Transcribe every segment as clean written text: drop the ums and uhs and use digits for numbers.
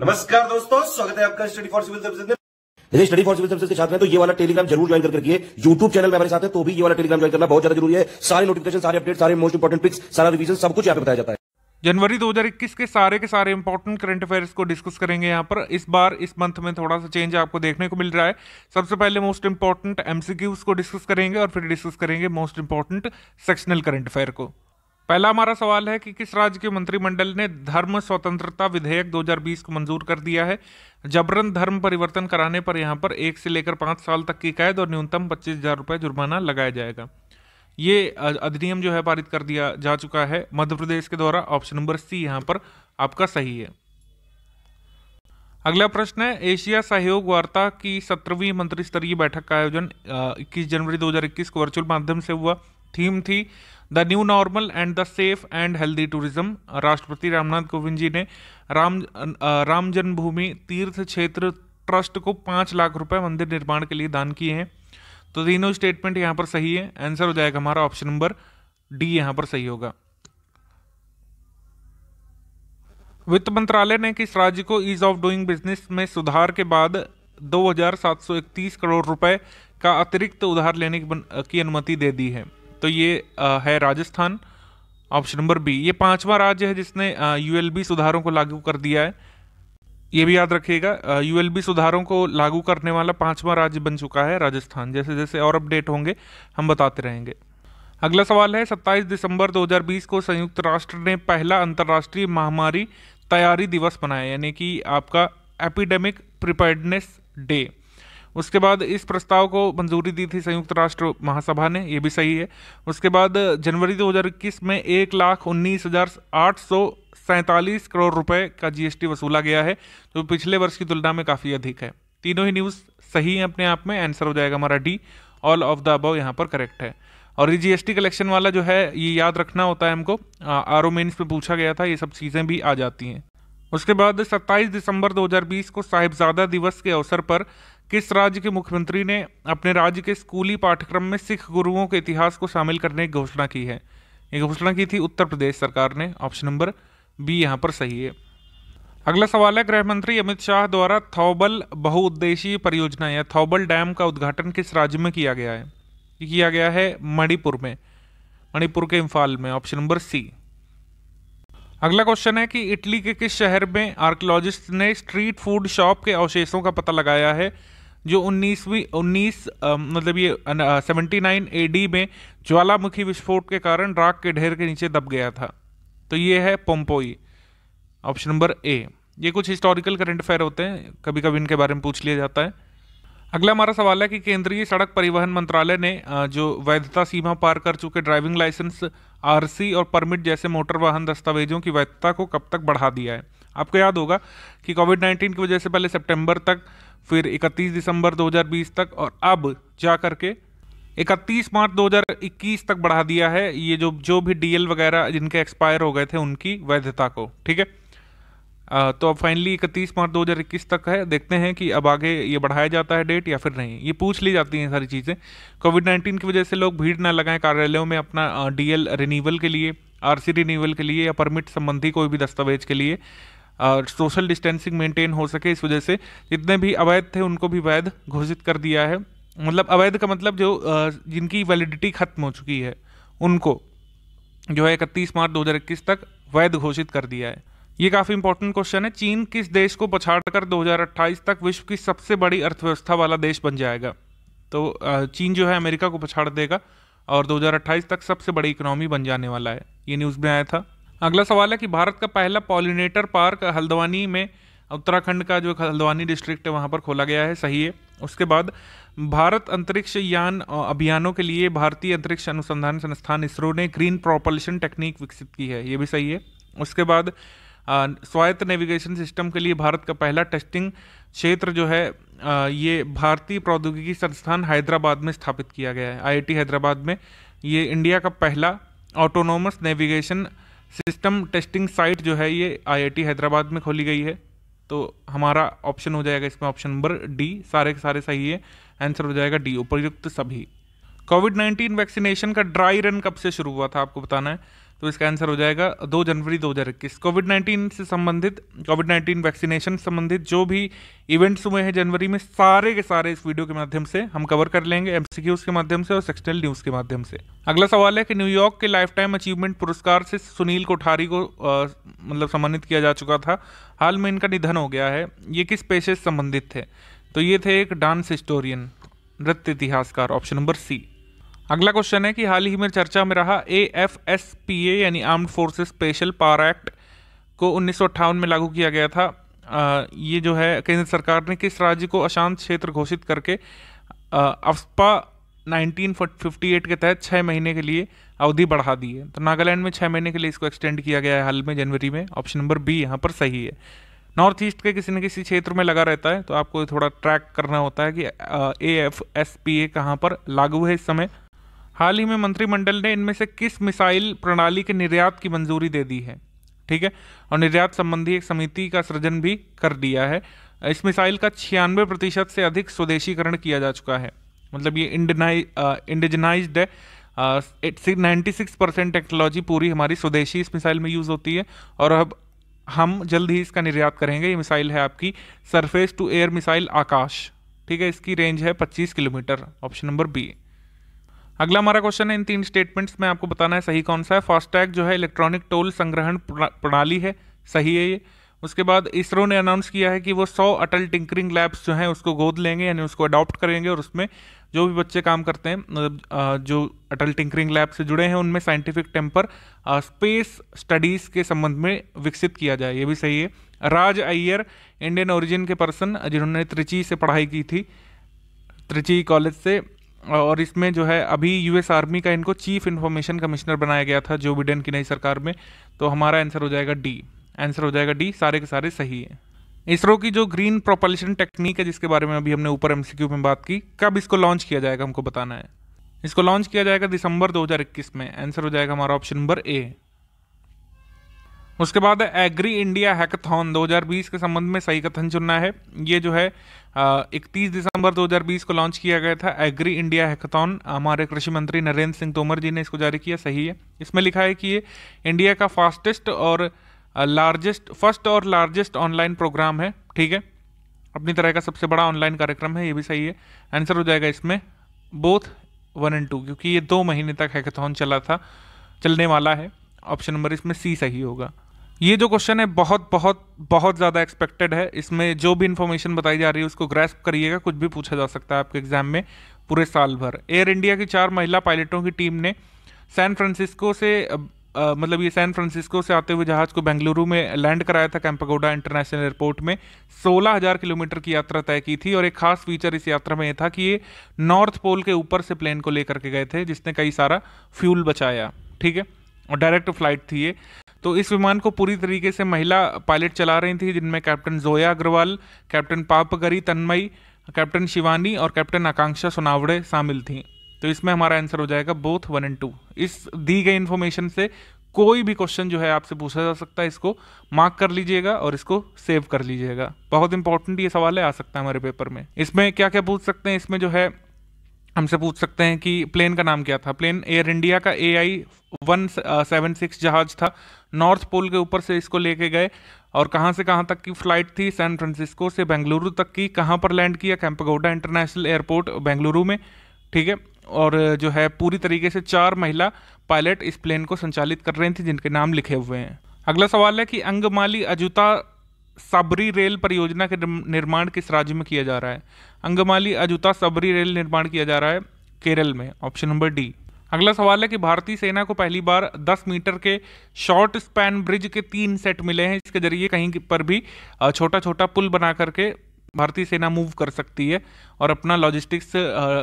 नमस्कार दोस्तों, स्वागत है आपका स्टडी फॉर सिविल सर्विसेज में। यदि स्टडी फॉर सिविल सर्विसेज के छात्र हैं तो ये वाला टेलीग्राम जरूर ज्वाइन करके रखिए। यूट्यूब चैनल में हमारे साथ है तो भी ये वाला टेलीग्राम ज्वाइन करना बहुत ज्यादा जरूरी है। सारे नोटिफिकेशन, सारे अपडेट, सारे मोस्ट इंपोर्टेंट पिक्स, सारा रिवीजन सब कुछ यहाँ पे बताया जाता है। जनवरी 2021 के सारे इंपॉर्टेंट करंट अफेयर्स को डिस्कस करेंगे यहाँ पर। इस बार इस मंथ में थोड़ा सा चेंज आपको देखने को मिल रहा है। सबसे पहले मोस्ट इंपॉर्टेंट एमसीक्यूज को डिस्कस करेंगे और फिर डिस्कस करेंगे most important sectional current affair को। पहला हमारा सवाल है कि किस राज्य के मंत्रिमंडल ने धर्म स्वतंत्रता विधेयक 2020 को मंजूर कर दिया है। जबरन धर्म परिवर्तन कराने पर यहाँ पर 1 से लेकर 5 साल तक की कैद और न्यूनतम 25,000 रुपये जुर्माना लगाया जाएगा। ये अधिनियम जो है पारित कर दिया जा चुका है मध्य प्रदेश के द्वारा। ऑप्शन नंबर सी यहाँ पर आपका सही है। अगला प्रश्न है, एशिया सहयोग वार्ता की 17वीं मंत्रिस्तरीय बैठक का आयोजन 21 जनवरी 2021 को वर्चुअल माध्यम से हुआ। थीम थी the new normal and the safe and healthy tourism. राष्ट्रपति रामनाथ कोविंद जी ने राम जन्मभूमि तीर्थ क्षेत्र ट्रस्ट को 5 लाख रुपए मंदिर निर्माण के लिए दान किए हैं। तो तीनों स्टेटमेंट यहाँ पर सही है। आंसर हो जाएगा हमारा ऑप्शन नंबर डी यहाँ पर सही होगा। वित्त मंत्रालय ने किस राज्य को ईज ऑफ डूइंग बिजनेस में सुधार के बाद 2,731 करोड़ रुपए का अतिरिक्त उधार लेने की अनुमति दे दी है? तो ये है राजस्थान। Option number B. ये 5वां राज्य है जिसने यूएलबी सुधारों को लागू कर दिया है। ये भी याद रखिएगा, यूएलबी सुधारों को लागू करने वाला 5वां राज्य बन चुका है राजस्थान। जैसे जैसे और अपडेट होंगे हम बताते रहेंगे। अगला सवाल है, 27 दिसंबर 2020 को संयुक्त राष्ट्र ने पहला अंतर्राष्ट्रीय महामारी तैयारी दिवस मनाया, यानी कि आपका एपिडेमिक प्रिपेयर्डनेस डे। उसके बाद इस प्रस्ताव को मंजूरी दी थी संयुक्त राष्ट्र महासभा ने, ये भी सही है। उसके बाद जनवरी 2021 में 1,19,847 करोड़ रुपए का जीएसटी वसूला गया है, जो पिछले वर्ष की तुलना में काफ़ी अधिक है। तीनों ही न्यूज़ सही है अपने आप में। आंसर हो जाएगा हमारा D, all of the above यहाँ पर करेक्ट है। और ये जीएसटी कलेक्शन वाला जो है ये याद रखना होता है हमको, आरओ मेंस में पूछा गया था, ये सब चीज़ें भी आ जाती हैं। उसके बाद 27 दिसंबर 2020 को साहिबजादा दिवस के अवसर पर किस राज्य के मुख्यमंत्री ने अपने राज्य के स्कूली पाठ्यक्रम में सिख गुरुओं के इतिहास को शामिल करने की घोषणा की है? ये घोषणा की थी उत्तर प्रदेश सरकार ने। ऑप्शन नंबर बी यहाँ पर सही है। अगला सवाल है, गृह मंत्री अमित शाह द्वारा थौबल बहुउद्देशीय परियोजना या थौबल डैम का उद्घाटन किस राज्य में किया गया है? ये किया गया है मणिपुर में, मणिपुर के इम्फाल में। Option number C. अगला क्वेश्चन है कि इटली के किस शहर में आर्कियोलॉजिस्ट ने स्ट्रीट फूड शॉप के अवशेषों का पता लगाया है जो 79 एडी में ज्वालामुखी विस्फोट के कारण राख के ढेर के नीचे दब गया था? तो ये है पोम्पोई। ऑप्शन नंबर ए। ये कुछ हिस्टोरिकल करंट अफेयर होते हैं, कभी कभी इनके बारे में पूछ लिया जाता है। अगला हमारा सवाल है कि केंद्रीय सड़क परिवहन मंत्रालय ने जो वैधता सीमा पार कर चुके ड्राइविंग लाइसेंस, आरसी और परमिट जैसे मोटर वाहन दस्तावेजों की वैधता को कब तक बढ़ा दिया है? आपको याद होगा कि कोविड-19 की वजह से पहले सितंबर तक, फिर 31 दिसंबर 2020 तक और अब जा करके 31 मार्च 2021 तक बढ़ा दिया है ये जो भी डीएल वगैरह जिनके एक्सपायर हो गए थे उनकी वैधता को। ठीक है, तो अब फाइनली 31 मार्च 2021 तक है। देखते हैं कि अब आगे ये बढ़ाया जाता है डेट या फिर नहीं। ये पूछ ली जाती हैं सारी चीज़ें। कोविड-19 की वजह से लोग भीड़ ना लगाएं कार्यालयों में अपना डीएल रिन्यूअल के लिए, आरसी रिन्यूअल के लिए या परमिट संबंधी कोई भी दस्तावेज के लिए। सोशल डिस्टेंसिंग मेंटेन हो सके, इस वजह से जितने भी अवैध थे उनको भी वैध घोषित कर दिया है। मतलब अवैध का मतलब जो जिनकी वैलिडिटी खत्म हो चुकी है उनको जो है 31 मार्च 2021 तक वैध घोषित कर दिया है। ये काफ़ी इंपॉर्टेंट क्वेश्चन है। चीन किस देश को पछाड़कर 2028 तक विश्व की सबसे बड़ी अर्थव्यवस्था वाला देश बन जाएगा? तो चीन जो है अमेरिका को पछाड़ देगा और 2028 तक सबसे बड़ी इकोनॉमी बन जाने वाला है। ये न्यूज़ में आया था। अगला सवाल है कि भारत का पहला पॉलिनेटर पार्क हल्द्वानी में, उत्तराखंड का जो हल्द्वानी डिस्ट्रिक्ट है वहाँ पर खोला गया है। सही है। उसके बाद भारत अंतरिक्ष यान अभियानों के लिए भारतीय अंतरिक्ष अनुसंधान संस्थान इसरो ने ग्रीन प्रोपल्शन टेक्निक विकसित की है। ये भी सही है। उसके बाद स्वायत्त नेविगेशन सिस्टम के लिए भारत का पहला टेस्टिंग क्षेत्र जो है ये भारतीय प्रौद्योगिकी संस्थान हैदराबाद में स्थापित किया गया है, आईआईटी हैदराबाद में। ये इंडिया का पहला autonomous navigation system testing site जो है ये आईआईटी हैदराबाद में खोली गई है। तो हमारा ऑप्शन हो जाएगा इसमें ऑप्शन नंबर डी। सारे के सारे सही है। आंसर हो जाएगा डी, उपर्युक्त सभी। कोविड-19 वैक्सीनेशन का ड्राई रन कब से शुरू हुआ था आपको बताना है। तो इसका आंसर हो जाएगा 2 जनवरी 2021। कोविड-19 से संबंधित, कोविड-19 वैक्सीनेशन संबंधित जो भी इवेंट्स हुए हैं जनवरी में, सारे के सारे इस वीडियो के माध्यम से हम कवर कर लेंगे, एमसीक्यूज के माध्यम से और सेक्शनल न्यूज के माध्यम से। अगला सवाल है कि न्यूयॉर्क के लाइफ टाइम अचीवमेंट पुरस्कार से सुनील कोठारी को मतलब सम्मानित किया जा चुका था, हाल में इनका निधन हो गया है। ये किस पेशे से संबंधित थे? तो ये थे एक डांस हिस्टोरियन, नृत्य इतिहासकार, ऑप्शन नंबर सी। अगला क्वेश्चन है कि हाल ही में चर्चा में रहा AFSPA यानी armed forces special power act को 1958 में लागू किया गया था। ये जो है केंद्र सरकार ने किस राज्य को अशांत क्षेत्र घोषित करके अफ्स्पा 1958 के तहत 6 महीने के लिए अवधि बढ़ा दी है? तो नागालैंड में 6 महीने के लिए इसको एक्सटेंड किया गया है हाल में जनवरी में, ऑप्शन नंबर बी यहाँ पर सही है। नॉर्थ ईस्ट के किसी न किसी क्षेत्र में लगा रहता है, तो आपको थोड़ा ट्रैक करना होता है कि AFSPA कहाँ पर लागू है इस समय। हाल ही में मंत्रिमंडल ने इनमें से किस मिसाइल प्रणाली के निर्यात की मंजूरी दे दी है? ठीक है, और निर्यात संबंधी एक समिति का सृजन भी कर दिया है। इस मिसाइल का 96% से अधिक स्वदेशीकरण किया जा चुका है, मतलब ये इंडिजनाइज्ड है। 96% टेक्नोलॉजी पूरी हमारी स्वदेशी इस मिसाइल में यूज होती है, और अब हम जल्द ही इसका निर्यात करेंगे। ये मिसाइल है आपकी सरफेस टू एयर मिसाइल आकाश, ठीक है, इसकी रेंज है 25 किलोमीटर, ऑप्शन नंबर बी। अगला हमारा क्वेश्चन है, इन 3 स्टेटमेंट्स में आपको बताना है सही कौन सा है। फास्टैग जो है इलेक्ट्रॉनिक टोल संग्रहण प्रणाली है, सही है ये। उसके बाद इसरो ने अनाउंस किया है कि वो 100 अटल टिंकरिंग लैब्स जो हैं उसको गोद लेंगे, यानी उसको अडॉप्ट करेंगे, और उसमें जो भी बच्चे काम करते हैं, मतलब जो अटल टिंकरिंग लैब से जुड़े हैं, उनमें साइंटिफिक टेम्पर स्पेस स्टडीज के संबंध में विकसित किया जाए, ये भी सही है। राज अय्यर इंडियन ओरिजिन के पर्सन जिन्होंने त्रिची से पढ़ाई की थी, त्रिची कॉलेज से, और इसमें जो है अभी यूएस आर्मी का इनको चीफ इंफॉर्मेशन कमिश्नर बनाया गया था जो बिडेन की नई सरकार में। तो हमारा आंसर हो जाएगा डी, आंसर हो जाएगा डी, सारे के सारे सही है। इसरो की जो ग्रीन प्रोपल्शन टेक्निक है, जिसके बारे में अभी हमने ऊपर एमसीक्यू में बात की, कब इसको लॉन्च किया जाएगा हमको बताना है। इसको लॉन्च किया जाएगा दिसंबर 2021 में, आंसर हो जाएगा हमारा ऑप्शन नंबर ए। उसके बाद एग्री इंडिया हैकाथॉन 2020 के संबंध में सही कथन चुनना है। ये जो है 31 दिसंबर 2020 को लॉन्च किया गया था एग्री इंडिया हैकाथॉन, हमारे कृषि मंत्री नरेंद्र सिंह तोमर जी ने इसको जारी किया, सही है। इसमें लिखा है कि ये इंडिया का फर्स्ट और लार्जेस्ट ऑनलाइन प्रोग्राम है, ठीक है, अपनी तरह का सबसे बड़ा ऑनलाइन कार्यक्रम है, ये भी सही है। आंसर हो जाएगा इसमें बोथ 1 और 2, क्योंकि ये 2 महीने तक हैकाथॉन चलने वाला है, ऑप्शन नंबर इसमें सी सही होगा। ये जो क्वेश्चन है बहुत बहुत बहुत ज़्यादा एक्सपेक्टेड है, इसमें जो भी इन्फॉर्मेशन बताई जा रही है उसको ग्रैस्प करिएगा, कुछ भी पूछा जा सकता है आपके एग्जाम में पूरे साल भर। एयर इंडिया की 4 महिला पायलटों की टीम ने सैन फ्रांसिस्को से आते हुए जहाज को बेंगलुरु में लैंड कराया था कैंपागोडा इंटरनेशनल एयरपोर्ट में। 16,000 किलोमीटर की यात्रा तय की थी, और एक खास फीचर इस यात्रा में यह था कि ये नॉर्थ पोल के ऊपर से प्लेन को लेकर के गए थे, जिसने कई सारा फ्यूल बचाया, ठीक है, और डायरेक्ट फ्लाइट थी ये। तो इस विमान को पूरी तरीके से महिला पायलट चला रही थी, जिनमें captain Zoya Agarwal, captain Papagari Tanmai, captain Shivani और कैप्टन आकांक्षा सोनावड़े शामिल थी। तो इसमें हमारा आंसर हो जाएगा बोथ 1 और 2। इस दी गई इन्फॉर्मेशन से कोई भी क्वेश्चन जो है आपसे पूछा जा सकता है, इसको मार्क कर लीजिएगा और इसको सेव कर लीजिएगा। बहुत इंपॉर्टेंट ये सवाल है, आ सकता है हमारे पेपर में। इसमें क्या क्या पूछ सकते हैं, इसमें जो है हमसे पूछ सकते हैं कि प्लेन का नाम क्या था। प्लेन एयर इंडिया का AI-176 जहाज था, नॉर्थ पोल के ऊपर से इसको लेके गए, और कहाँ से कहाँ तक की फ्लाइट थी, सैन फ्रांसिस्को से बेंगलुरु तक की। कहाँ पर लैंड किया, कैंपागोडा इंटरनेशनल एयरपोर्ट बेंगलुरु में, ठीक है। और जो है पूरी तरीके से 4 महिला पायलट इस प्लेन को संचालित कर रही थी, जिनके नाम लिखे हुए हैं। अगला सवाल है कि अंगमाली अजुता सबरी रेल परियोजना के निर्माण किस राज्य में किया जा रहा है। अंगमाली अजुता सबरी रेल निर्माण किया जा रहा है केरल में, ऑप्शन नंबर डी। अगला सवाल है कि भारतीय सेना को पहली बार 10 मीटर के शॉर्ट स्पैन ब्रिज के 3 सेट मिले हैं। इसके जरिए कहीं पर भी छोटा छोटा पुल बना करके भारतीय सेना मूव कर सकती है और अपना लॉजिस्टिक्स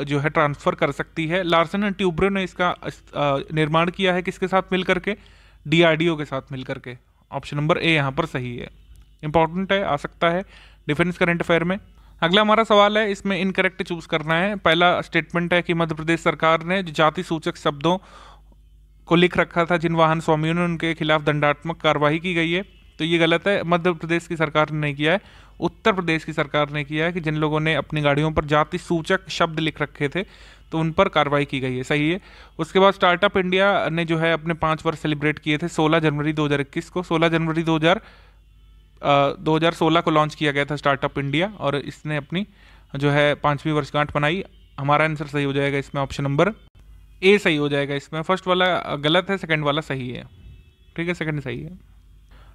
जो है ट्रांसफर कर सकती है। लार्सन एंड ट्यूब्रो ने इसका निर्माण किया है, किसके साथ मिलकर के, DRDO के साथ मिलकर के। ऑप्शन नंबर ए यहाँ पर सही है, इंपॉर्टेंट है, आ सकता है डिफेंस करंट अफेयर में। अगला हमारा सवाल है, इसमें इनकरेक्ट चूज करना है। पहला स्टेटमेंट है कि मध्य प्रदेश सरकार ने जाति सूचक शब्दों को लिख रखा था जिन वाहन स्वामियों ने, उनके खिलाफ दंडात्मक कार्रवाई की गई है। तो ये गलत है। मध्य प्रदेश की सरकार ने नहीं किया है, उत्तर प्रदेश की सरकार ने किया है कि जिन लोगों ने अपनी गाड़ियों पर जाति सूचक शब्द लिख रखे थे तो उन पर कार्रवाई की गई है, सही है। उसके बाद स्टार्टअप इंडिया ने जो है अपने 5 वर्ष सेलिब्रेट किए थे 16 जनवरी 2021 को। 16 जनवरी 2016 को लॉन्च किया गया था स्टार्टअप इंडिया, और इसने अपनी जो है 5वीं वर्षगांठ मनाई। हमारा आंसर सही हो जाएगा इसमें, ऑप्शन नंबर ए सही हो जाएगा इसमें। फर्स्ट वाला गलत है, सेकंड वाला सही है, ठीक है, सेकंड सही है।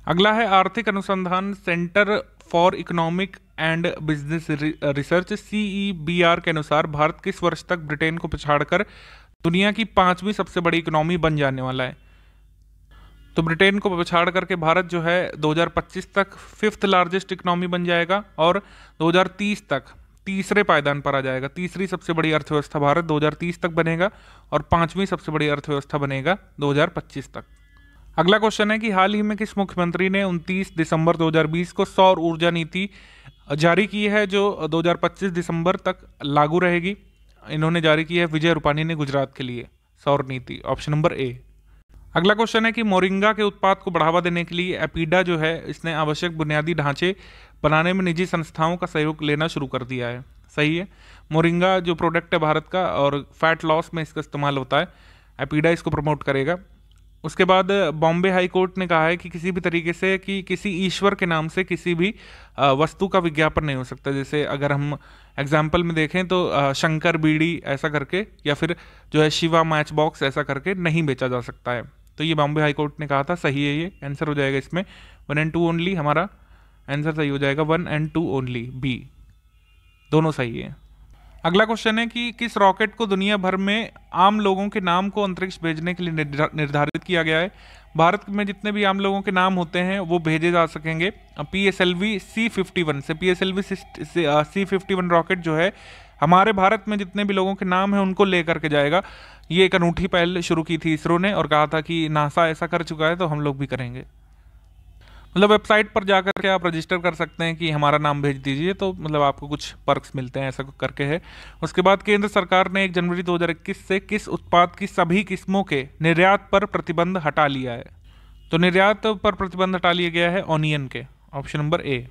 अगला है आर्थिक अनुसंधान centre for economic and business research CEBR के अनुसार भारत किस वर्ष तक ब्रिटेन को पछाड़कर दुनिया की 5वीं सबसे बड़ी इकोनॉमी बन जाने वाला है? तो ब्रिटेन को पछाड़ करके भारत जो है 2025 तक 5th लार्जेस्ट इकोनॉमी बन जाएगा, और 2030 तक तीसरे पायदान पर आ जाएगा। तीसरी सबसे बड़ी अर्थव्यवस्था भारत 2030 तक बनेगा, और 5वीं सबसे बड़ी अर्थव्यवस्था बनेगा 2025 तक। अगला क्वेश्चन है कि हाल ही में किस मुख्यमंत्री ने 29 दिसंबर 2020 को सौर ऊर्जा नीति जारी की है, जो 2025 दिसंबर तक लागू रहेगी? इन्होंने जारी की है विजय रूपानी ने गुजरात के लिए सौर नीति, ऑप्शन नंबर ए। अगला क्वेश्चन है कि मोरिंगा के उत्पाद को बढ़ावा देने के लिए एपीडा जो है इसने आवश्यक बुनियादी ढांचे बनाने में निजी संस्थाओं का सहयोग लेना शुरू कर दिया है, सही है। मोरिंगा जो प्रोडक्ट है भारत का, और फैट लॉस में इसका इस्तेमाल होता है, एपीडा इसको प्रमोट करेगा। उसके बाद बॉम्बे हाई कोर्ट ने कहा है कि किसी भी तरीके से कि किसी ईश्वर के नाम से किसी भी वस्तु का विज्ञापन नहीं हो सकता। जैसे अगर हम एग्जाम्पल में देखें तो शंकर बीड़ी ऐसा करके, या फिर जो है शिवा मैच बॉक्स ऐसा करके नहीं बेचा जा सकता है। तो ये बॉम्बे हाई कोर्ट ने कहा था, सही है, ये आंसर हो जाएगा इसमें 1 and 2 ओनली। हमारा आंसर सही हो जाएगा 1 and 2 ओनली, बी, दोनों सही है। अगला क्वेश्चन है कि किस रॉकेट को दुनिया भर में आम लोगों के नाम को अंतरिक्ष भेजने के लिए निर्धारित किया गया है? भारत में जितने भी आम लोगों के नाम होते हैं वो भेजे जा सकेंगे PSLV C-51 से। PSLV C-51 रॉकेट जो है हमारे भारत में जितने भी लोगों के नाम हैं उनको लेकर के जाएगा। ये एक अनूठी पहल शुरू की थी इसरो ने, और कहा था कि नासा ऐसा कर चुका है तो हम लोग भी करेंगे। मतलब वेबसाइट पर जाकर के आप रजिस्टर कर सकते हैं कि हमारा नाम भेज दीजिए, तो मतलब आपको कुछ पर्क्स मिलते हैं, ऐसा करके है। उसके बाद केंद्र सरकार ने 1 जनवरी 2021 से किस उत्पाद की सभी किस्मों के निर्यात पर प्रतिबंध हटा लिया है? तो निर्यात पर प्रतिबंध हटा लिया गया है ऑनियन के, ऑप्शन नंबर ए।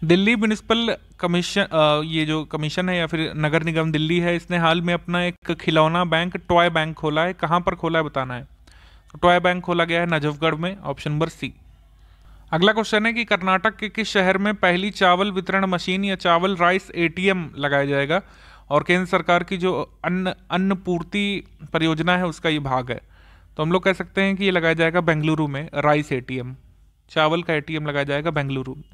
दिल्ली म्यूनिसिपल कमीशन, ये जो कमीशन है या फिर नगर निगम दिल्ली है, इसने हाल में अपना एक खिलौना बैंक, टॉय बैंक खोला है। कहाँ पर खोला है बताना है। टॉय बैंक खोला गया है नजफगढ़ में, ऑप्शन नंबर सी। अगला क्वेश्चन है कि कर्नाटक के किस शहर में पहली चावल वितरण मशीन या चावल राइस ATM लगाया जाएगा? और केंद्र सरकार की जो अन्न पूर्ति परियोजना है उसका ये भाग है। तो हम लोग कह सकते हैं कि ये लगाया जाएगा बेंगलुरु में, राइस ATM, चावल का ATM लगाया जाएगा बेंगलुरु में।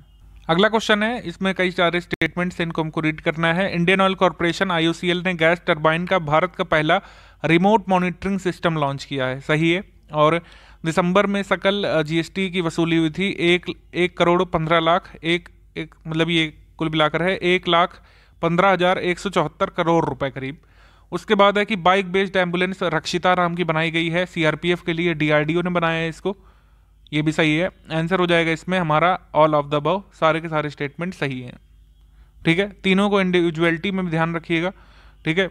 अगला क्वेश्चन है, इसमें कई सारे स्टेटमेंट्स, इनको हमको रीड करना है। इंडियन ऑयल कॉर्पोरेशन IOCL ने गैस टरबाइन का भारत का पहला रिमोट मॉनिटरिंग सिस्टम लॉन्च किया है, सही है। और दिसंबर में सकल GST की वसूली हुई थी 1,15,00,000, मतलब ये कुल मिलाकर है 1,15,174 करोड़ रुपए करीब। उसके बाद है कि बाइक बेस्ड एम्बुलेंस रक्षिता नाम की बनाई गई है CRPF के लिए, DRDO ने बनाया है इसको, ये भी सही है। आंसर हो जाएगा इसमें हमारा ऑल ऑफ द अबव, सारे के सारे स्टेटमेंट सही हैं, ठीक है। तीनों को इंडिविजुअलिटी में भी ध्यान रखिएगा, ठीक है।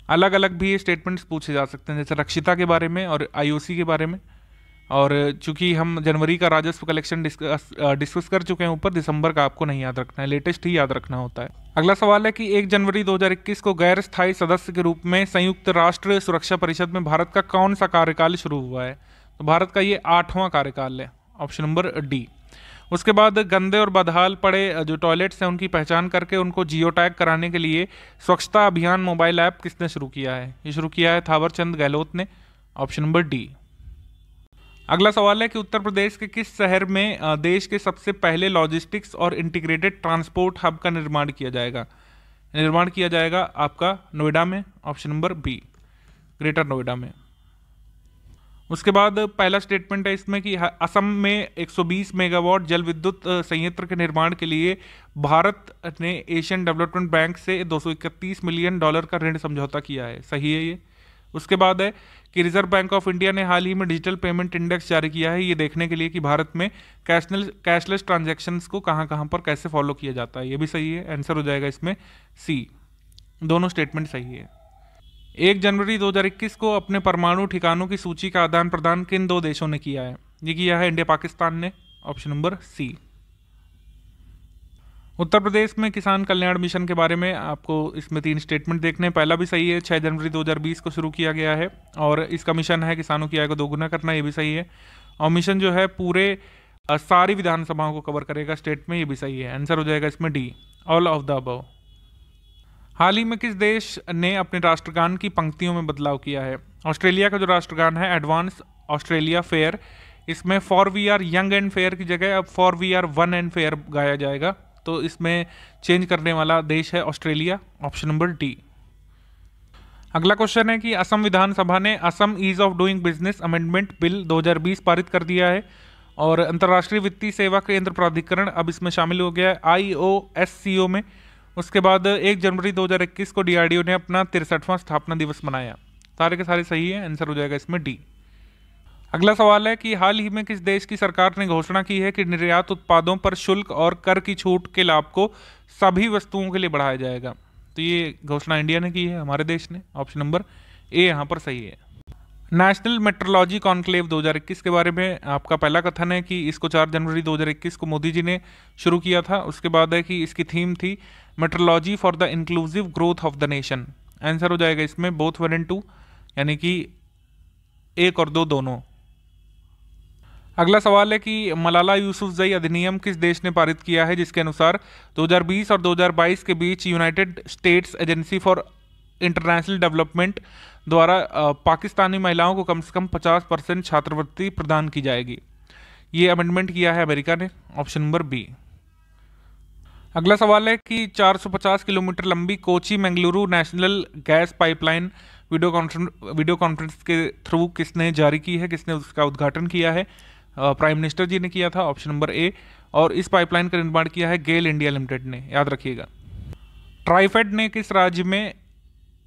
अलग अलग भी ये स्टेटमेंट्स पूछे जा सकते हैं, जैसे रक्षिता के बारे में और IOC के बारे में। और चूंकि हम जनवरी का राजस्व कलेक्शन डिस्कस कर चुके हैं ऊपर, दिसंबर का आपको नहीं याद रखना है, लेटेस्ट ही याद रखना होता है। अगला सवाल है कि 1 जनवरी 2021 को गैर स्थायी सदस्य के रूप में संयुक्त राष्ट्र सुरक्षा परिषद में भारत का कौन सा कार्यकाल शुरू हुआ है? तो भारत का ये 8वां कार्यकाल है, ऑप्शन नंबर डी। उसके बाद गंदे और बदहाल पड़े जो टॉयलेट्स हैं उनकी पहचान करके उनको जियो टैग कराने के लिए स्वच्छता अभियान मोबाइल ऐप किसने शुरू किया है? ये शुरू किया है थावरचंद गहलोत ने, ऑप्शन नंबर डी। अगला सवाल है कि उत्तर प्रदेश के किस शहर में देश के सबसे पहले लॉजिस्टिक्स और इंटीग्रेटेड ट्रांसपोर्ट हब का निर्माण किया जाएगा? निर्माण किया जाएगा आपका नोएडा में, option number B, greater Noida में। उसके बाद पहला स्टेटमेंट है इसमें कि असम में 120 मेगावाट जल विद्युत संयंत्र के निर्माण के लिए भारत ने एशियन डेवलपमेंट बैंक से $231 मिलियन का ऋण समझौता किया है, सही है ये। उसके बाद है कि रिजर्व बैंक ऑफ इंडिया ने हाल ही में डिजिटल पेमेंट इंडेक्स जारी किया है, ये देखने के लिए कि भारत में कैशलेस ट्रांजैक्शंस को कहां कहां पर कैसे फॉलो किया जाता है, ये भी सही है। आंसर हो जाएगा इसमें सी, दोनों स्टेटमेंट सही है। 1 जनवरी 2021 को अपने परमाणु ठिकानों की सूची का आदान प्रदान किन 2 देशों ने किया है? ये किया है इंडिया पाकिस्तान ने, ऑप्शन नंबर सी। उत्तर प्रदेश में किसान कल्याण मिशन के बारे में आपको इसमें 3 स्टेटमेंट देखने हैं। पहला भी सही है, 6 जनवरी 2020 को शुरू किया गया है और इसका मिशन है किसानों की आय को दोगुना करना, ये भी सही है। और मिशन जो है पूरे सारी विधानसभाओं को कवर करेगा स्टेट में, ये भी सही है। आंसर हो जाएगा इसमें D, all of the above. हाल ही में किस देश ने अपने राष्ट्रगान की पंक्तियों में बदलाव किया है? ऑस्ट्रेलिया का जो राष्ट्रगान है एडवांस ऑस्ट्रेलिया फेयर, इसमें for we are young and fair की जगह अब for we are one and fair गाया जाएगा, तो इसमें चेंज करने वाला देश है ऑस्ट्रेलिया, ऑप्शन नंबर डी। अगला क्वेश्चन है कि असम विधानसभा ने Assam ease of doing business amendment bill 2020 पारित कर दिया है और अंतर्राष्ट्रीय वित्तीय सेवा केंद्र प्राधिकरण अब इसमें शामिल हो गया है IOSCO में। उसके बाद 1 जनवरी 2021 को DRDO ने अपना 63वां स्थापना दिवस मनाया। सारे के सारे सही है, आंसर हो जाएगा इसमें डी। अगला सवाल है कि हाल ही में किस देश की सरकार ने घोषणा की है कि निर्यात उत्पादों पर शुल्क और कर की छूट के लाभ को सभी वस्तुओं के लिए बढ़ाया जाएगा? तो ये घोषणा इंडिया ने की है, हमारे देश ने, ऑप्शन नंबर ए यहाँ पर सही है। नेशनल मेट्रोलॉजी कॉन्क्लेव 2021 के बारे में आपका पहला कथन है कि इसको 4 जनवरी 2021 को मोदी जी ने शुरू किया था। उसके बाद है कि इसकी थीम थी metrology for the inclusive growth of the nation. Answer हो जाएगा इसमें बोथ 1 और 2, यानी कि 1 और 2 दोनों। अगला सवाल है कि मलाला यूसुफजई अधिनियम किस देश ने पारित किया है, जिसके अनुसार 2020 और 2022 के बीच United States Agency for International Development द्वारा पाकिस्तानी महिलाओं को कम से कम 50% छात्रवृत्ति प्रदान की जाएगी। ये अमेंडमेंट किया है अमेरिका ने, ऑप्शन नंबर बी। अगला सवाल है कि 450 किलोमीटर लंबी Kochi Mangaluru national gas pipeline video conference के थ्रू किसने जारी की है, किसने उसका उद्घाटन किया है? प्राइम मिनिस्टर जी ने किया था, ऑप्शन नंबर ए। और इस पाइपलाइन का निर्माण किया है गेल इंडिया लिमिटेड ने, याद रखिएगा। ट्राइफेड ने किस राज्य में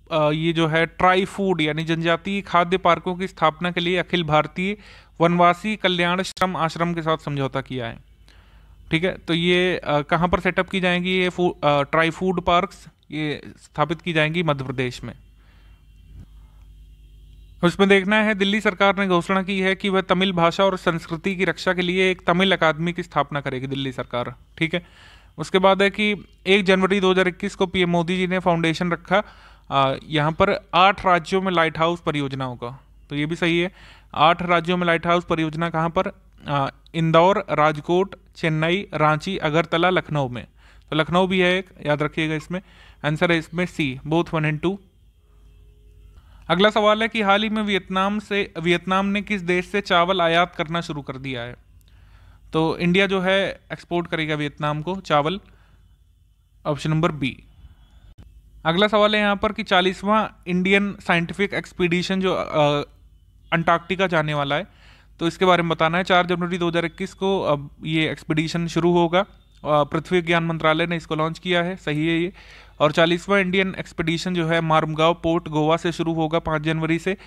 ये जो है ट्राई फूड यानी जनजातीय खाद्य पार्कों की स्थापना के लिए अखिल भारतीय वनवासी कल्याण श्रम आश्रम के साथ समझौता किया है? ठीक है, तो ये कहाँ पर सेटअप की जाएंगी ये ट्राई फूड पार्क्स? ये स्थापित की जाएंगी मध्य प्रदेश में। उसमें देखना है, दिल्ली सरकार ने घोषणा की है कि वह तमिल भाषा और संस्कृति की रक्षा के लिए एक तमिल अकादमी की स्थापना करेगी दिल्ली सरकार। ठीक है, उसके बाद है कि 1 जनवरी 2021 को पीएम मोदी जी ने फाउंडेशन रखा यहाँ पर 8 राज्यों में लाइट हाउस परियोजनाओं का, तो ये भी सही है। 8 राज्यों में लाइट हाउस परियोजना कहाँ पर? इंदौर, राजकोट, चेन्नई, रांची, अगरतला, लखनऊ में। तो लखनऊ भी है एक, याद रखिएगा इसमें। आंसर है इसमें सी, बोथ 1 और 2। अगला सवाल है कि हाल ही में वियतनाम ने किस देश से चावल आयात करना शुरू कर दिया है? तो इंडिया जो है एक्सपोर्ट करेगा वियतनाम को चावल, ऑप्शन नंबर बी। अगला सवाल है यहाँ पर कि 40वां इंडियन साइंटिफिक एक्सपीडिशन जो अंटार्कटिका जाने वाला है, तो इसके बारे में बताना है। 4 जनवरी 2021 को अब ये एक्सपीडिशन शुरू होगा। पृथ्वी विज्ञान मंत्रालय ने इसको लॉन्च किया है, सही है ये। और 40वां इंडियन एक्सपीडिशन जो है मार्मगांव पोर्ट गोवा से शुरू होगा 5 जनवरी से,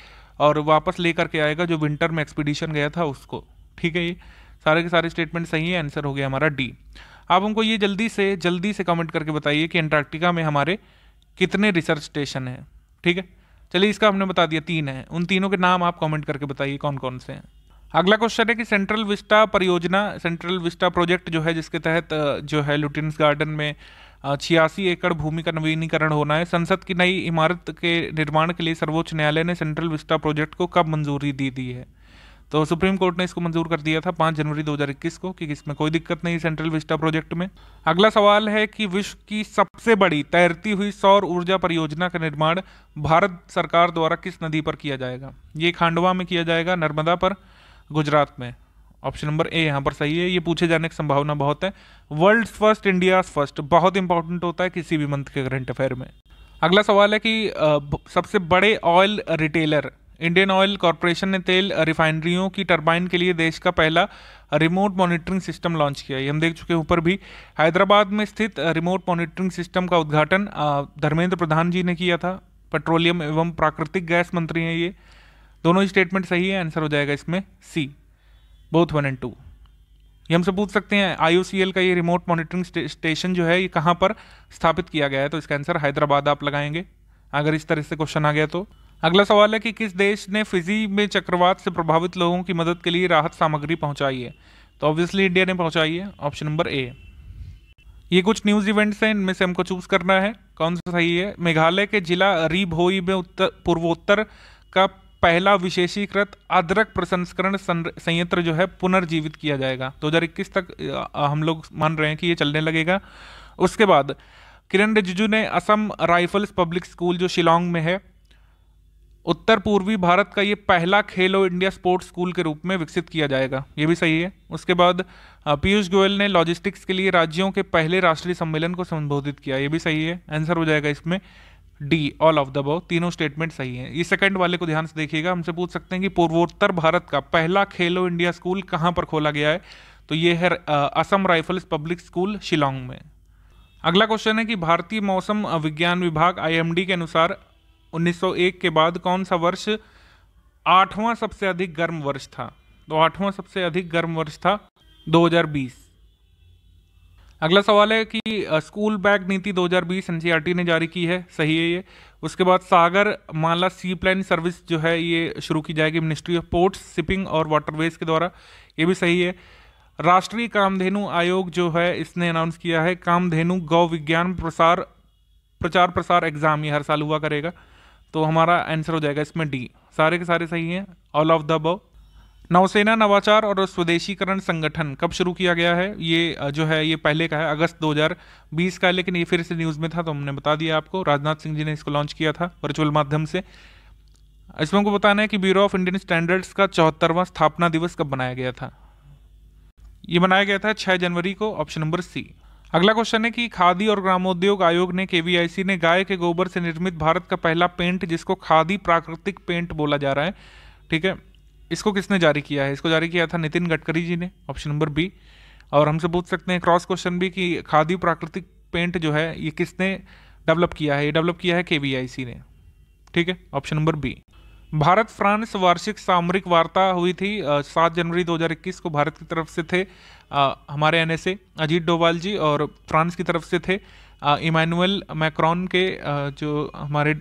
और वापस लेकर के आएगा जो विंटर में एक्सपीडिशन गया था उसको। ठीक है, ये सारे के सारे स्टेटमेंट सही है, आंसर हो गया हमारा डी। आप हमको ये जल्दी से कमेंट करके बताइए कि अंटार्कटिका में हमारे कितने रिसर्च स्टेशन हैं। ठीक है, चलिए इसका हमने बता दिया 3 है, उन तीनों के नाम आप कमेंट करके बताइए कौन कौन से हैं। अगला क्वेश्चन है कि सेंट्रल विस्टा प्रोजेक्ट जो है, जिसके तहत जो है लुटियंस गार्डन में 86 एकड़ भूमि का नवीनीकरण होना है। संसद की नई इमारत के निर्माण के लिए सर्वोच्च न्यायालय ने सेंट्रल विस्टा प्रोजेक्ट को कब मंजूरी दी है? तो सुप्रीम कोर्ट ने इसको मंजूर कर दिया था 5 जनवरी 2021 को, कि इसमें कोई दिक्कत नहीं सेंट्रल विस्टा प्रोजेक्ट में। अगला सवाल है कि विश्व की सबसे बड़ी तैरती हुई सौर ऊर्जा परियोजना का निर्माण भारत सरकार द्वारा किस नदी पर किया जाएगा? ये खांडवा में किया जाएगा, नर्मदा पर, गुजरात में। ऑप्शन नंबर ए यहाँ पर सही है। ये पूछे जाने की संभावना बहुत है। वर्ल्ड फर्स्ट, इंडिया फर्स्ट बहुत इंपॉर्टेंट होता है किसी भी मंथ के करंट अफेयर में। अगला सवाल है कि सबसे बड़े oil retailer Indian oil corporation ने तेल रिफाइनरियों की टरबाइन के लिए देश का पहला रिमोट मॉनिटरिंग सिस्टम लॉन्च किया। ये हम देख चुके हैं ऊपर भी। हैदराबाद में स्थित रिमोट मॉनिटरिंग सिस्टम का उद्घाटन धर्मेंद्र प्रधान जी ने किया था। पेट्रोलियम एवं प्राकृतिक गैस मंत्री हैं ये। दोनों ही स्टेटमेंट सही है, आंसर हो जाएगा इसमें सी, बोथ 1 और 2। ये हमसे पूछ सकते हैं IOCL का ये रिमोट मॉनिटरिंग स्टेशन जो है ये कहाँ पर स्थापित किया गया है, तो इसका आंसर हैदराबाद आप लगाएंगे अगर इस तरह से क्वेश्चन आ गया तो। अगला सवाल है कि किस देश ने फिजी में चक्रवात से प्रभावित लोगों की मदद के लिए राहत सामग्री पहुंचाई है? तो ऑब्वियसली इंडिया ने पहुंचाई है, ऑप्शन नंबर ए। ये कुछ न्यूज इवेंट्स हैं, इनमें से हमको चूज करना है कौन सा सही है। मेघालय के जिला री-भोई में पूर्वोत्तर का पहला विशेषीकृत अदरक प्रसंस्करण संयंत्र जो है पुनर्जीवित किया जाएगा। 2021 तक हम लोग मान रहे हैं कि ये चलने लगेगा। उसके बाद किरण रिजिजू ने असम राइफल्स पब्लिक स्कूल जो शिलोंग में है, उत्तर पूर्वी भारत का ये पहला खेलो इंडिया स्पोर्ट्स स्कूल के रूप में विकसित किया जाएगा, ये भी सही है। उसके बाद पीयूष गोयल ने लॉजिस्टिक्स के लिए राज्यों के पहले राष्ट्रीय सम्मेलन को संबोधित किया, ये भी सही है। आंसर हो जाएगा इसमें D, all of the above, तीनों स्टेटमेंट सही हैं। ये सेकंड वाले को ध्यान से देखिएगा, हमसे पूछ सकते हैं कि पूर्वोत्तर भारत का पहला खेलो इंडिया स्कूल कहाँ पर खोला गया है, तो ये है Assam rifles public school Shillong में। अगला क्वेश्चन है कि भारतीय मौसम विज्ञान विभाग IMD के अनुसार 1901 के बाद कौन सा वर्ष 8वां सबसे अधिक गर्म वर्ष था, तो 8वां सबसे अधिक गर्म वर्ष था 2020। अगला सवाल है कि स्कूल बैग नीति 2020 NCERT ने जारी की है, सही है ये। उसके बाद सागर माला सी प्लेन सर्विस जो है ये शुरू की जाएगी मिनिस्ट्री ऑफ पोर्ट्स, शिपिंग और वाटरवेज के द्वारा, ये भी सही है। राष्ट्रीय कामधेनु आयोग जो है इसने अनाउंस किया है कामधेनु गौ विज्ञान प्रचार प्रसार एग्जाम, ये हर साल हुआ करेगा, तो हमारा आंसर हो जाएगा इसमें डी, सारे के सारे सही हैं, ऑल ऑफ द अबव। नौसेना नवाचार और स्वदेशीकरण संगठन कब शुरू किया गया है, ये जो है ये पहले का है, अगस्त 2020 का है, लेकिन ये फिर से न्यूज़ में था तो हमने बता दिया आपको। राजनाथ सिंह जी ने इसको लॉन्च किया था वर्चुअल माध्यम से। इसमें हमको बताना है कि ब्यूरो ऑफ इंडियन स्टैंडर्ड्स का 74वां स्थापना दिवस कब बनाया गया था, ये बनाया गया था 6 जनवरी को, ऑप्शन नंबर सी। अगला क्वेश्चन है कि खादी और ग्रामोद्योग आयोग ने KVIC ने गाय के गोबर से निर्मित भारत का पहला पेंट जिसको खादी प्राकृतिक पेंट बोला जा रहा है, ठीक है, इसको किसने जारी किया है, इसको जारी किया था नितिन गडकरी जी ने, ऑप्शन नंबर बी। और हमसे पूछ सकते हैं क्रॉस क्वेश्चन भी कि खादी प्राकृतिक पेंट जो है ये किसने डेवलप किया है, ये डेवलप किया है KVIC ने, ठीक है, option number B. Bharat France वार्षिक सामरिक वार्ता हुई थी 7 जनवरी 2021 को, भारत की तरफ से थे हमारे NSA अजीत डोभाल जी, और फ्रांस की तरफ से थे इमैनुअल मैक्रोन के जो हमारे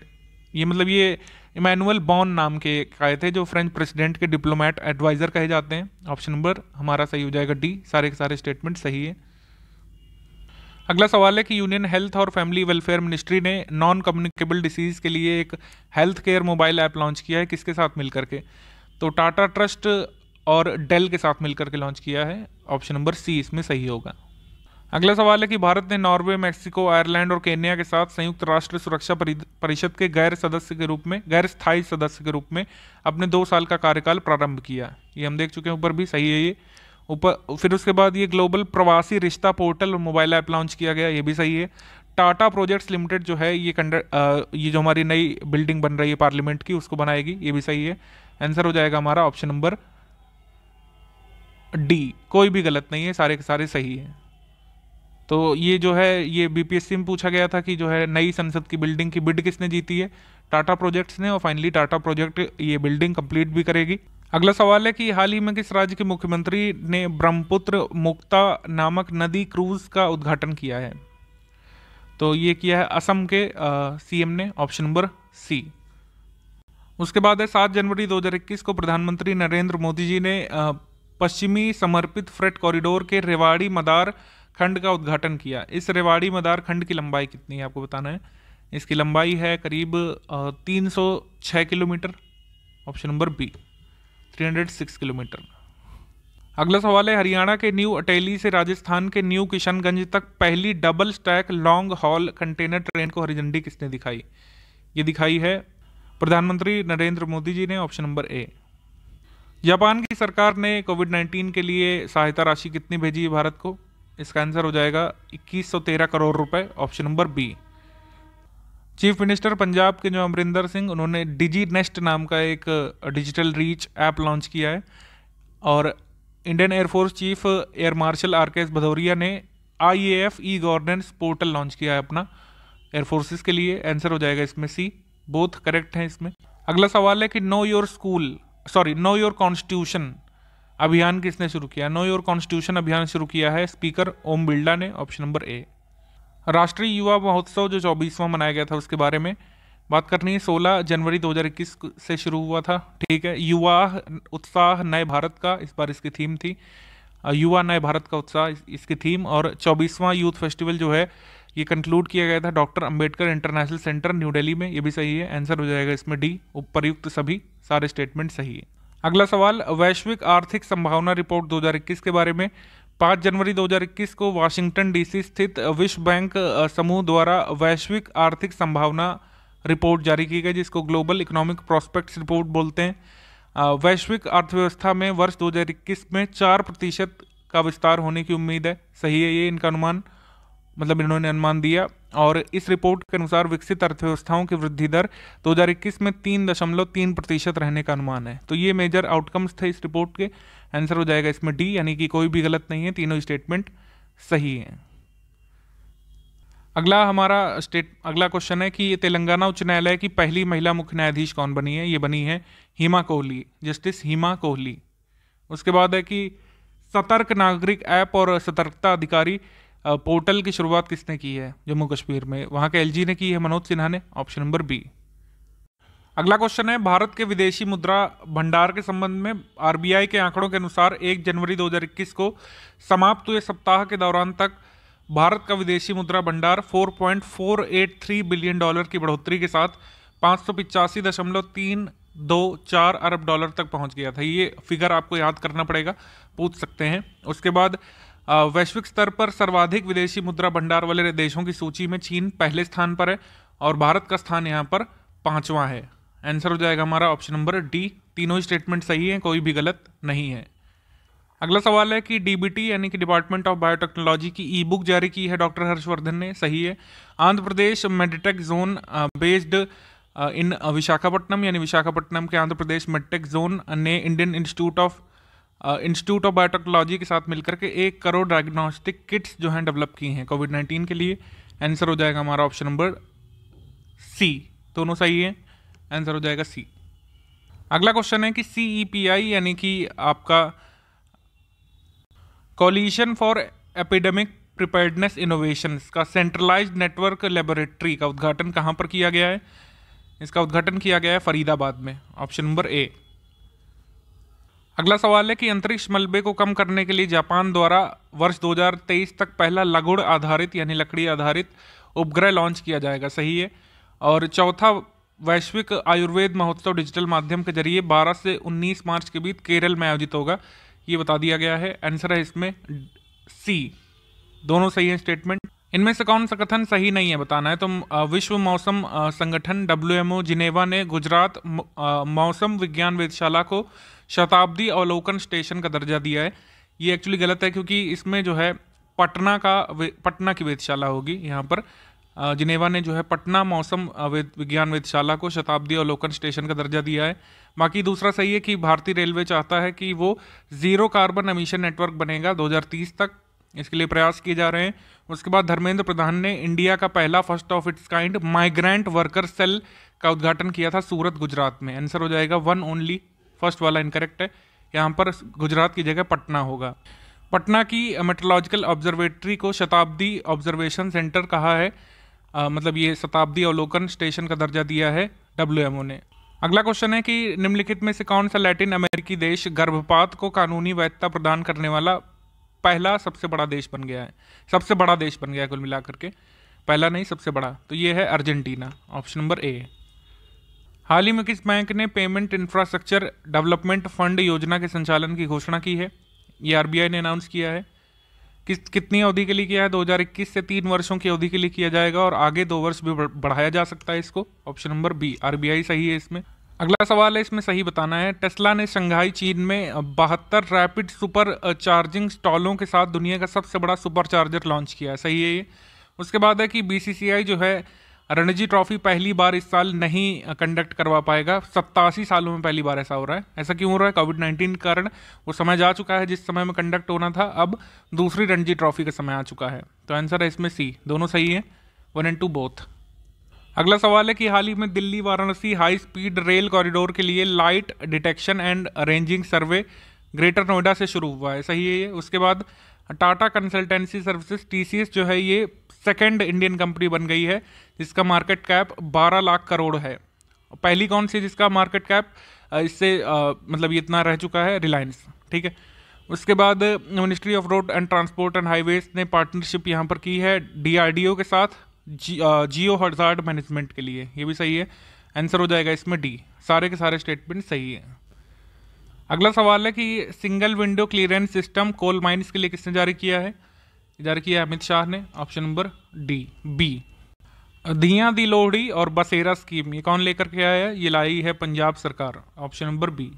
ये मतलब ये इमैनुअल बॉन नाम के आए थे जो फ्रेंच प्रेसिडेंट के डिप्लोमेट एडवाइजर कहे जाते हैं। ऑप्शन नंबर हमारा सही हो जाएगा डी, सारे के सारे स्टेटमेंट सही है। अगला सवाल है कि यूनियन हेल्थ और फैमिली वेलफेयर मिनिस्ट्री ने नॉन कम्युनिकेबल डिसीज के लिए एक health care mobile app launch किया है, किसके साथ मिलकर के, तो टाटा ट्रस्ट और डेल के साथ मिलकर के लॉन्च किया है, ऑप्शन नंबर सी इसमें सही होगा। अगला सवाल है कि भारत ने नॉर्वे, मैक्सिको, आयरलैंड और केन्या के साथ संयुक्त राष्ट्र सुरक्षा परिषद के गैर स्थायी सदस्य के रूप में अपने 2 साल का कार्यकाल प्रारंभ किया, ये हम देख चुके हैं, ऊपर भी सही है ये ऊपर। फिर उसके बाद ये ग्लोबल प्रवासी रिश्ता पोर्टल और मोबाइल ऐप लॉन्च किया गया, ये भी सही है। टाटा प्रोजेक्ट्स लिमिटेड जो है ये जो हमारी नई बिल्डिंग बन रही है पार्लियामेंट की उसको बनाएगी, ये भी सही है। आंसर हो जाएगा हमारा ऑप्शन नंबर डी, कोई भी गलत नहीं है, सारे के सारे सही है। तो ये जो है ये BPSC में पूछा गया था कि जो है नई संसद की बिल्डिंग की बिड किसने जीती है, टाटा प्रोजेक्ट्स ने, और फाइनली टाटा प्रोजेक्ट ये बिल्डिंग कंप्लीट भी करेगी। अगला सवाल है कि हाल ही में किस राज्य के मुख्यमंत्री ने ब्रह्मपुत्र मुक्ता नामक नदी क्रूज का उद्घाटन किया है, तो ये किया है असम के CM ने, ऑप्शन नंबर सी। उसके बाद है 7 जनवरी 2021 को प्रधानमंत्री नरेंद्र मोदी जी ने पश्चिमी समर्पित फ्रेट कॉरिडोर के रेवाड़ी मदार खंड का उद्घाटन किया। इस रेवाड़ी मदार खंड की लंबाई कितनी है आपको बताना है, इसकी लंबाई है करीब 306 kilometre, option number B 306 kilometre. अगला सवाल है हरियाणा के न्यू अटेली से राजस्थान के न्यू किशनगंज तक पहली double stack long haul container train को हरी झंडी किसने दिखाई, ये दिखाई है प्रधानमंत्री नरेंद्र मोदी जी ने, ऑप्शन नंबर ए। जापान की सरकार ने कोविड-19 के लिए सहायता राशि कितनी भेजी है भारत को, इसका आंसर हो जाएगा 2113 करोड़ रुपए, option number B. Chief minister Punjab के जो अमरिंदर सिंह, उन्होंने डिजी नेस्ट नाम का एक डिजिटल रीच ऐप लॉन्च किया है, और Indian air force chief air marshal RKS Bhadauria ने IAF e governance portal launch किया है अपना एयरफोर्सेस के लिए, आंसर हो जाएगा इसमें सी, बोथ करेक्ट हैं इसमें। अगला सवाल है कि नो योर कॉन्स्टिट्यूशन अभियान किसने शुरू किया, नो योर कॉन्स्टिट्यूशन अभियान शुरू किया है स्पीकर ओम बिरला ने, ऑप्शन नंबर ए। राष्ट्रीय युवा महोत्सव जो 24वां मनाया गया था उसके बारे में बात करनी है। 16 जनवरी 2021 से शुरू हुआ था, ठीक है। युवा उत्साह नए भारत का इस बार इसकी थीम थी। युवा नए भारत का उत्साह इसकी थीम। और 24वां यूथ फेस्टिवल जो है ये कंक्लूड किया गया था doctor Ambedkar international centre new Delhi में। ये भी सही है, आंसर हो जाएगा इसमें डी। उपर्युक्त सभी सारे स्टेटमेंट सही है। अगला सवाल, वैश्विक आर्थिक संभावना रिपोर्ट 2021 के बारे में। 5 जनवरी 2021 को वाशिंगटन डीसी स्थित विश्व बैंक समूह द्वारा वैश्विक आर्थिक संभावना रिपोर्ट जारी की गई, जिसको ग्लोबल इकोनॉमिक प्रोस्पेक्ट्स रिपोर्ट बोलते हैं। वैश्विक अर्थव्यवस्था में वर्ष 2021 में 4% का विस्तार होने की उम्मीद है। सही है ये इनका अनुमान, मतलब इन्होंने अनुमान दिया। और इस रिपोर्ट के अनुसार विकसित अर्थव्यवस्थाओं की वृद्धि दर 2021 में 3.3% रहने का अनुमान है। तो ये मेजर आउटकम्स थे इस रिपोर्ट के। आंसर हो जाएगा इसमें डी, यानी कि कोई भी गलत नहीं है, तीनों स्टेटमेंट सही हैं। अगला क्वेश्चन है कि तेलंगाना उच्च न्यायालय की पहली महिला मुख्य न्यायाधीश कौन बनी है। ये बनी है हिमा कोहली, जस्टिस हिमा कोहली। उसके बाद है कि सतर्क नागरिक ऐप और सतर्कता अधिकारी पोर्टल की शुरुआत किसने की है जम्मू कश्मीर में। वहां के एलजी ने की है, मनोज सिन्हा ने। Option number B. अगला क्वेश्चन है, भारत के विदेशी मुद्रा भंडार के संबंध में आरबीआई के आंकड़ों के अनुसार 1 जनवरी 2021 को समाप्त हुए सप्ताह के दौरान तक भारत का विदेशी मुद्रा भंडार $4.483 बिलियन की बढ़ोतरी के साथ 585.324 अरब डॉलर तक पहुंच गया था। ये फिगर आपको याद करना पड़ेगा, पूछ सकते हैं। उसके बाद वैश्विक स्तर पर सर्वाधिक विदेशी मुद्रा भंडार वाले देशों की सूची में चीन पहले स्थान पर है और भारत का स्थान यहाँ पर 5वां है। आंसर हो जाएगा हमारा ऑप्शन नंबर डी। तीनों स्टेटमेंट सही हैं, कोई भी गलत नहीं है। अगला सवाल है कि डीबीटी यानी कि डिपार्टमेंट ऑफ बायोटेक्नोलॉजी की ई बुक जारी की है डॉक्टर हर्षवर्धन ने। सही है। Andhra Pradesh medtech zone based in Visakhapatnam, यानी विशाखापट्टनम के आंध्र प्रदेश मेडिटेक जोन ने इंडियन इंस्टीट्यूट ऑफ बायोटेक्नोलॉजी के साथ मिलकर के 1 करोड़ डायग्नोस्टिक किट्स जो हैं डेवलप की हैं कोविड-19 के लिए। आंसर हो जाएगा हमारा ऑप्शन नंबर सी। दोनों सही है, आंसर हो जाएगा सी। अगला क्वेश्चन है कि CEPI यानी कि आपका coalition for epidemic preparedness innovations का सेंट्रलाइज्ड नेटवर्क लेबोरेटरी का उद्घाटन कहां पर किया गया है। इसका उद्घाटन किया गया है फरीदाबाद में। ऑप्शन नंबर ए। अगला सवाल है कि अंतरिक्ष मलबे को कम करने के लिए जापान द्वारा वर्ष 2023 तक पहला लगुड़ आधारित यानी लकड़ी आधारित उपग्रह लॉन्च किया जाएगा। सही है। और चौथा वैश्विक आयुर्वेद महोत्सव डिजिटल माध्यम के जरिए 12 से 19 मार्च के बीच केरल में आयोजित होगा, ये बता दिया गया है। आंसर है इसमें सी। दोनों सही है स्टेटमेंट। इनमें से कौन सा कथन सही नहीं है बताना है। तो विश्व मौसम संगठन WMO जिनेवा ने गुजरात मौसम विज्ञान वेधशाला को शताब्दी अवलोकन स्टेशन का दर्जा दिया है। ये एक्चुअली गलत है, क्योंकि इसमें जो है पटना की वेधशाला होगी। यहाँ पर जिनेवा ने जो है पटना मौसम विज्ञान वेधशाला को शताब्दी अवलोकन स्टेशन का दर्जा दिया है। बाकी दूसरा सही है कि भारतीय रेलवे चाहता है कि वो 0 कार्बन एमिशन नेटवर्क बनेगा 2030 तक, इसके लिए प्रयास किए जा रहे हैं। उसके बाद धर्मेंद्र प्रधान ने इंडिया का पहला first of its kind migrant worker cell का उद्घाटन किया था सूरत गुजरात में। आंसर हो जाएगा 1 ओनली। फर्स्ट वाला इनकरेक्ट है, यहाँ पर गुजरात की जगह पटना होगा। पटना की मेट्रोलॉजिकल ऑब्जर्वेटरी को शताब्दी ऑब्जर्वेशन सेंटर कहा है, मतलब ये शताब्दी अवलोकन स्टेशन का दर्जा दिया है WMO ने। अगला क्वेश्चन है कि निम्नलिखित में से कौन सा लैटिन अमेरिकी देश गर्भपात को कानूनी वैधता प्रदान करने वाला पहला सबसे बड़ा देश बन गया है। सबसे बड़ा देश बन गया है कुल मिलाकर के, पहला नहीं सबसे बड़ा। तो ये है अर्जेंटीना। Option number A. हाल ही में किस बैंक ने पेमेंट इंफ्रास्ट्रक्चर डेवलपमेंट फंड योजना के संचालन की घोषणा की है। ये RBI ने अनाउंस किया है। कितनी अवधि के लिए किया है। 2021 से 3 वर्षों की अवधि के लिए किया जाएगा और आगे 2 वर्ष भी बढ़ाया जा सकता है इसको। ऑप्शन नंबर बी RBI सही है इसमें। अगला सवाल है, इसमें सही बताना है। टेस्ला ने शंघाई चीन में 72 रैपिड सुपर चार्जिंग स्टॉलों के साथ दुनिया का सबसे बड़ा सुपर चार्जर लॉन्च किया है। सही है ये। उसके बाद है कि BCCI जो है रणजी ट्रॉफी पहली बार इस साल नहीं कंडक्ट करवा पाएगा। 87 सालों में पहली बार ऐसा हो रहा है। ऐसा क्यों हो रहा है। कोविड-19 के कारण वो समय जा चुका है जिस समय में कंडक्ट होना था, अब दूसरी रणजी ट्रॉफी का समय आ चुका है। तो आंसर है इसमें सी। दोनों सही है, 1 and 2 बोथ। अगला सवाल है कि हाल ही में Delhi Varanasi high speed rail corridor के लिए light detection and ranging survey greater Noida से शुरू हुआ है। सही है ये। उसके बाद टाटा कंसल्टेंसी सर्विसेज TCS जो है ये सेकंड इंडियन कंपनी बन गई है जिसका मार्केट कैप 12 लाख करोड़ है। पहली कौन सी जिसका मार्केट कैप इससे मतलब ये इतना रह चुका है, रिलायंस। ठीक है। उसके बाद ministry of road and transport and highways ने पार्टनरशिप यहाँ पर की है DRDO के साथ जियो हजार्ड मैनेजमेंट के लिए। ये भी सही है, आंसर हो जाएगा इसमें डी। सारे के सारे स्टेटमेंट सही है। अगला सवाल है कि single window clearance system coal mines के लिए किसने जारी किया है? जारी किया अमित शाह ने। Option number D B. Dhiyan Di Lohri और बसेरा स्कीम ये कौन लेकर के आया है? ये लाई है पंजाब सरकार। Option number B.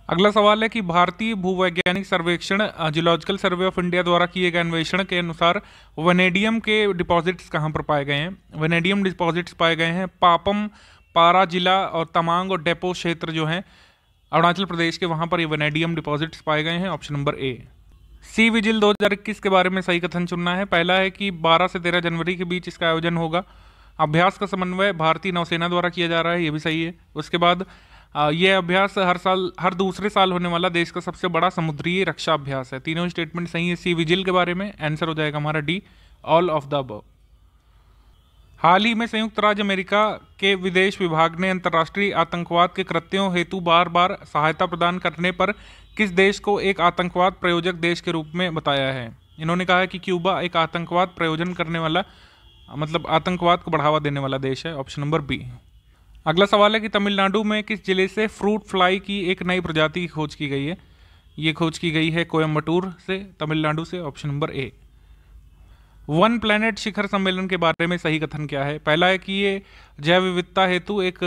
अगला सवाल है कि भारतीय भूवैज्ञानिक सर्वेक्षण जियोलॉजिकल सर्वे ऑफ इंडिया द्वारा किए गए अन्वेषण के अनुसार वनेडियम के डिपॉजिट्स कहाँ पर पाए गए हैं? वनेडियम डिपॉजिट्स पाए गए हैं पापम, पारा जिला और तमांग और डेपो क्षेत्र जो हैं अरुणाचल प्रदेश के, वहाँ पर ये वनेडियम डिपॉजिट्स पाए गए हैं। Option number A. Sea vigil 2021 के बारे में सही कथन चुनना है। पहला है कि 12 से 13 जनवरी के बीच इसका आयोजन होगा। अभ्यास का समन्वय भारतीय नौसेना द्वारा किया जा रहा है, ये भी सही है। उसके बाद यह अभ्यास हर दूसरे साल होने वाला देश का सबसे बड़ा समुद्री रक्षा अभ्यास है। तीनों स्टेटमेंट सही है सी विजिल के बारे में। आंसर हो जाएगा हमारा D, all of the above. हाल ही में संयुक्त राज्य अमेरिका के विदेश विभाग ने अंतर्राष्ट्रीय आतंकवाद के कृत्यों हेतु बार बार सहायता प्रदान करने पर किस देश को एक आतंकवाद प्रायोजक देश के रूप में बताया है? इन्होंने कहा है कि क्यूबा एक आतंकवाद प्रायोजन करने वाला, मतलब आतंकवाद को बढ़ावा देने वाला देश है। Option number B. अगला सवाल है कि तमिलनाडु में किस जिले से फ्रूट फ्लाई की एक नई प्रजाति की खोज की गई है? ये खोज की गई है कोयम्बटूर से, तमिलनाडु से। Option number A. One planet शिखर सम्मेलन के बारे में सही कथन क्या है? पहला है कि ये जैव विविधता हेतु एक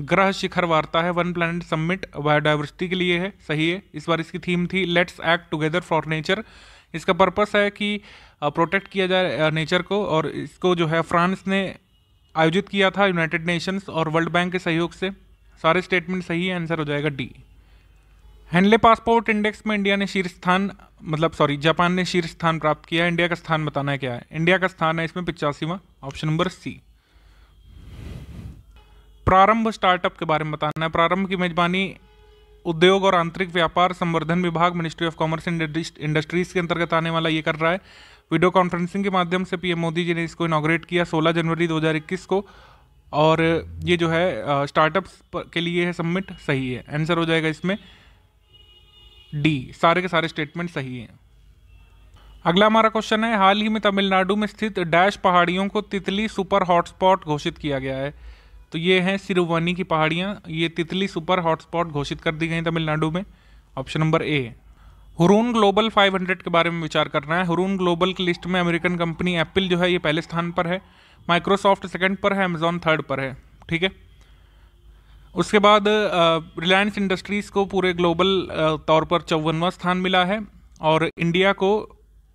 ग्रह शिखर वार्ता है। वन प्लैनेट समिट बायोडाइवर्सिटी के लिए है, सही है। इस बार इसकी थीम थी let's act together for nature. इसका पर्पस है कि प्रोटेक्ट किया जाए नेचर को, और इसको जो है फ्रांस ने आयोजित किया था यूनाइटेड नेशंस और वर्ल्ड बैंक के सहयोग से। सारे स्टेटमेंट सही है, आंसर हो जाएगा डी। हेनले पासपोर्ट इंडेक्स में इंडिया ने शीर्ष स्थान, जापान ने शीर्ष स्थान प्राप्त किया है। इंडिया का स्थान बताना है क्या है? इंडिया का स्थान है इसमें 85वां। ऑप्शन नंबर सी। प्रारंभ स्टार्टअप के बारे में बताना है। प्रारंभ की मेजबानी उद्योग और आंतरिक व्यापार संवर्धन विभाग, ministry of commerce and industries के अंतर्गत आने वाला ये कर रहा है। वीडियो कॉन्फ्रेंसिंग के माध्यम से पीएम मोदी जी ने इसको इनॉग्रेट किया 16 जनवरी 2021 को, और ये जो है स्टार्टअप्स के लिए है समिट, सही है। आंसर हो जाएगा इसमें डी। सारे के सारे स्टेटमेंट सही हैं। अगला हमारा क्वेश्चन है, हाल ही में तमिलनाडु में स्थित डैश पहाड़ियों को तितली सुपर हॉटस्पॉट घोषित किया गया है। तो ये हैं सिरुवानी की पहाड़ियाँ, ये तितली सुपर हॉटस्पॉट घोषित कर दी गई तमिलनाडु में। ऑप्शन नंबर ए। हुरून ग्लोबल 500 के बारे में विचार करना है। हुरून ग्लोबल की लिस्ट में अमेरिकन कंपनी एप्पल जो है ये पहले स्थान पर है, माइक्रोसॉफ्ट सेकंड पर है, अमेजॉन थर्ड पर है, ठीक है। उसके बाद रिलायंस इंडस्ट्रीज़ को पूरे ग्लोबल तौर पर 54वां स्थान मिला है, और इंडिया को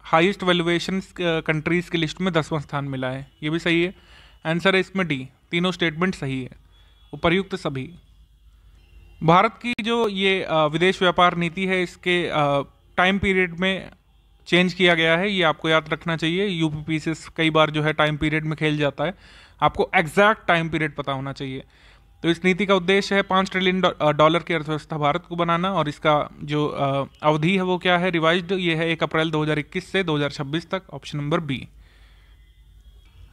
हाईएस्ट वैल्यूएशन कंट्रीज़ की लिस्ट में 10वां स्थान मिला है, ये भी सही है। आंसर है इसमें डी। तीनों स्टेटमेंट सही है, उपर्युक्त सभी। भारत की जो ये विदेश व्यापार नीति है, इसके टाइम पीरियड में चेंज किया गया है, ये आपको याद रखना चाहिए। यूपीपीसी कई बार जो है टाइम पीरियड में खेल जाता है, आपको एग्जैक्ट टाइम पीरियड पता होना चाहिए। तो इस नीति का उद्देश्य है $5 ट्रिलियन की अर्थव्यवस्था भारत को बनाना, और इसका जो अवधि है वो क्या है, रिवाइज्ड, ये है 1 अप्रैल 2021 से 2026 तक। Option number B.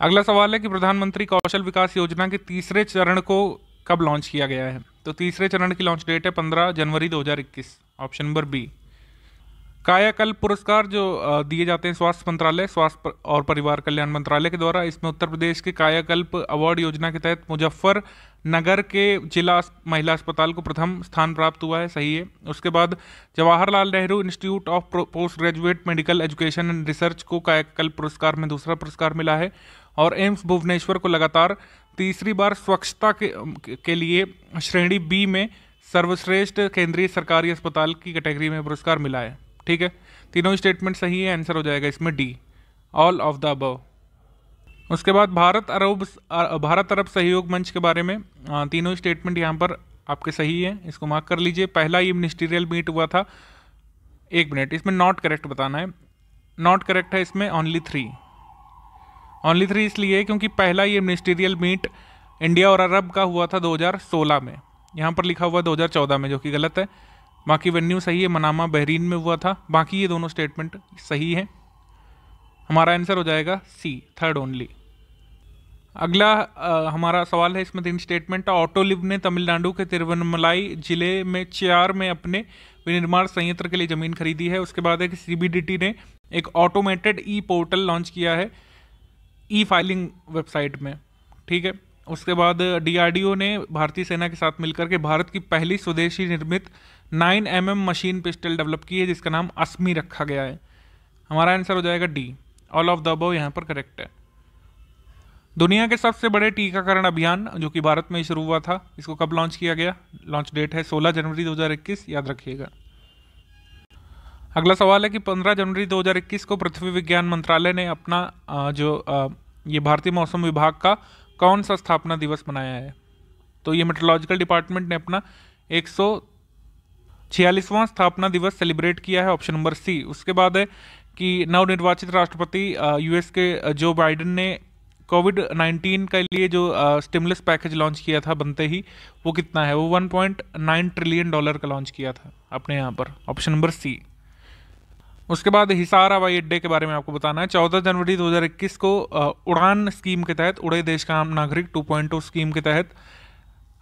अगला सवाल है कि प्रधानमंत्री कौशल विकास योजना के तीसरे चरण को कब लॉन्च किया गया है? तो तीसरे चरण की लॉन्च डेट है 15 जनवरी 2021। Option number B. कायाकल्प पुरस्कार जो दिए जाते हैं स्वास्थ्य मंत्रालय, स्वास्थ्य और परिवार कल्याण मंत्रालय के द्वारा, इसमें उत्तर प्रदेश के कायाकल्प अवार्ड योजना के तहत मुजफ्फरनगर के जिला महिला अस्पताल को प्रथम स्थान प्राप्त हुआ है, सही है। उसके बाद Jawaharlal Nehru institute of post graduate medical education and research को कायाकल्प पुरस्कार में दूसरा पुरस्कार मिला है, और एम्स भुवनेश्वर को लगातार तीसरी बार स्वच्छता के लिए श्रेणी बी में सर्वश्रेष्ठ केंद्रीय सरकारी अस्पताल की कैटेगरी में पुरस्कार मिला है, ठीक है। तीनों स्टेटमेंट सही है, आंसर हो जाएगा इसमें D, all of the above. उसके बाद भारत अरब सहयोग मंच के बारे में तीनों स्टेटमेंट यहाँ पर आपके सही है, इसको मार्क कर लीजिए। पहला ये मिनिस्टीरियल मीट हुआ था, 1 मिनट, इसमें नॉट करेक्ट बताना है। नॉट करेक्ट है इसमें ओनली 3 इसलिए क्योंकि पहला ये मिनिस्टीरियल मीट इंडिया और अरब का हुआ था 2016 में, यहाँ पर लिखा हुआ 2014 में, जो कि गलत है। बाकी वेन्यू सही है, मनामा बहरीन में हुआ था। बाकी ये दोनों स्टेटमेंट सही है, हमारा आंसर हो जाएगा सी, थर्ड ओनली। अगला हमारा सवाल है, इसमें 3 स्टेटमेंट। ऑटोलिव ने तमिलनाडु के तिरुवन्नमलाई जिले में 4 में अपने विनिर्माण संयंत्र के लिए जमीन खरीदी है। उसके बाद है कि CBDT ने एक ऑटोमेटेड ई पोर्टल लॉन्च किया है ई फाइलिंग वेबसाइट में, ठीक है। उसके बाद DRDO ने भारतीय सेना के साथ मिलकर के भारत की पहली स्वदेशी निर्मित 9mm मशीन पिस्टल डेवलप की है जिसका नाम अस्मी रखा गया है। हमारा आंसर हो जाएगा D, all of the above यहाँ पर करेक्ट है। दुनिया के सबसे बड़े टीकाकरण अभियान जो कि भारत में शुरू हुआ था, इसको कब लॉन्च किया गया? लॉन्च डेट है 16 जनवरी 2021, याद रखिएगा। अगला सवाल है कि 15 जनवरी 2021 को पृथ्वी विज्ञान मंत्रालय ने अपना ये भारतीय मौसम विभाग का कौन सा स्थापना दिवस मनाया है? तो ये मेट्रोलॉजिकल डिपार्टमेंट ने अपना 146वां स्थापना दिवस सेलिब्रेट किया है, ऑप्शन नंबर सी। उसके बाद है कि नवनिर्वाचित राष्ट्रपति US के जो बाइडेन ने कोविड-19 के लिए जो स्टिमुलस पैकेज लॉन्च किया था बनते ही, वो कितना है? वो $1.9 ट्रिलियन का लॉन्च किया था अपने यहाँ पर, ऑप्शन नंबर सी। उसके बाद हिसार हवाई अड्डे के बारे में आपको बताना है। 14 जनवरी 2021 को उड़ान स्कीम के तहत, उड़े देश का आम नागरिक 2.0 स्कीम के तहत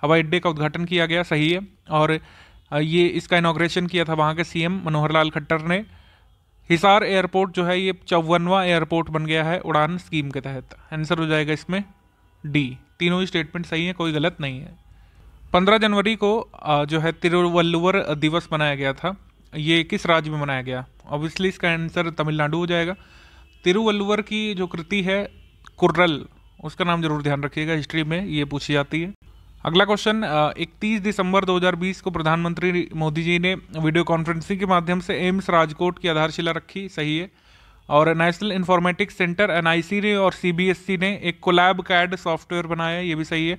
हवाई अड्डे का उद्घाटन किया गया, सही है। और ये इसका इनॉग्रेशन किया था वहाँ के CM मनोहर लाल खट्टर ने। हिसार एयरपोर्ट जो है ये 54वां एयरपोर्ट बन गया है उड़ान स्कीम के तहत। आंसर हो जाएगा इसमें डी। तीनों ही स्टेटमेंट सही है, कोई गलत नहीं है। 15 जनवरी को जो है तिरुवल्लुवर दिवस मनाया गया था, ये किस राज्य में मनाया गया? ऑब्वियसली इसका आंसर तमिलनाडु हो जाएगा। तिरुवल्लुवर की जो कृति है कुर्रल, उसका नाम जरूर ध्यान रखिएगा, हिस्ट्री में ये पूछी जाती है। अगला क्वेश्चन, 31 दिसंबर 2020 को प्रधानमंत्री मोदी जी ने वीडियो कॉन्फ्रेंसिंग के माध्यम से एम्स राजकोट की आधारशिला रखी, सही है। और नेशनल इंफॉर्मेटिक्स सेंटर NIC ने और CBSE ने एक कोलैब कैड सॉफ्टवेयर बनाया है, ये भी सही है।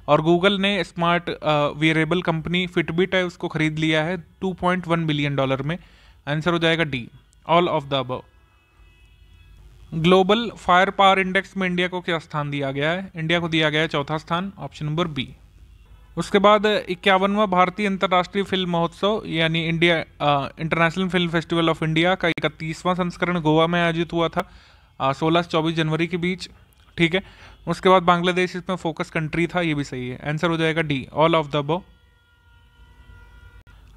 और गूगल ने स्मार्ट वियरेबल कंपनी फिटबिट है उसको खरीद लिया है $2.1 बिलियन में। आंसर हो जाएगा D, all of the above. Global fire power index में इंडिया को क्या स्थान दिया गया है? इंडिया को दिया गया है 4था स्थान, ऑप्शन नंबर बी। उसके बाद 51वां भारतीय अंतर्राष्ट्रीय फिल्म महोत्सव यानी India international film festival of India का 31वां संस्करण गोवा में आयोजित हुआ था 16 से 24 जनवरी के बीच, ठीक है। उसके बाद बांग्लादेश इसमें फोकस कंट्री था, ये भी सही है। आंसर हो जाएगा D, all of the above.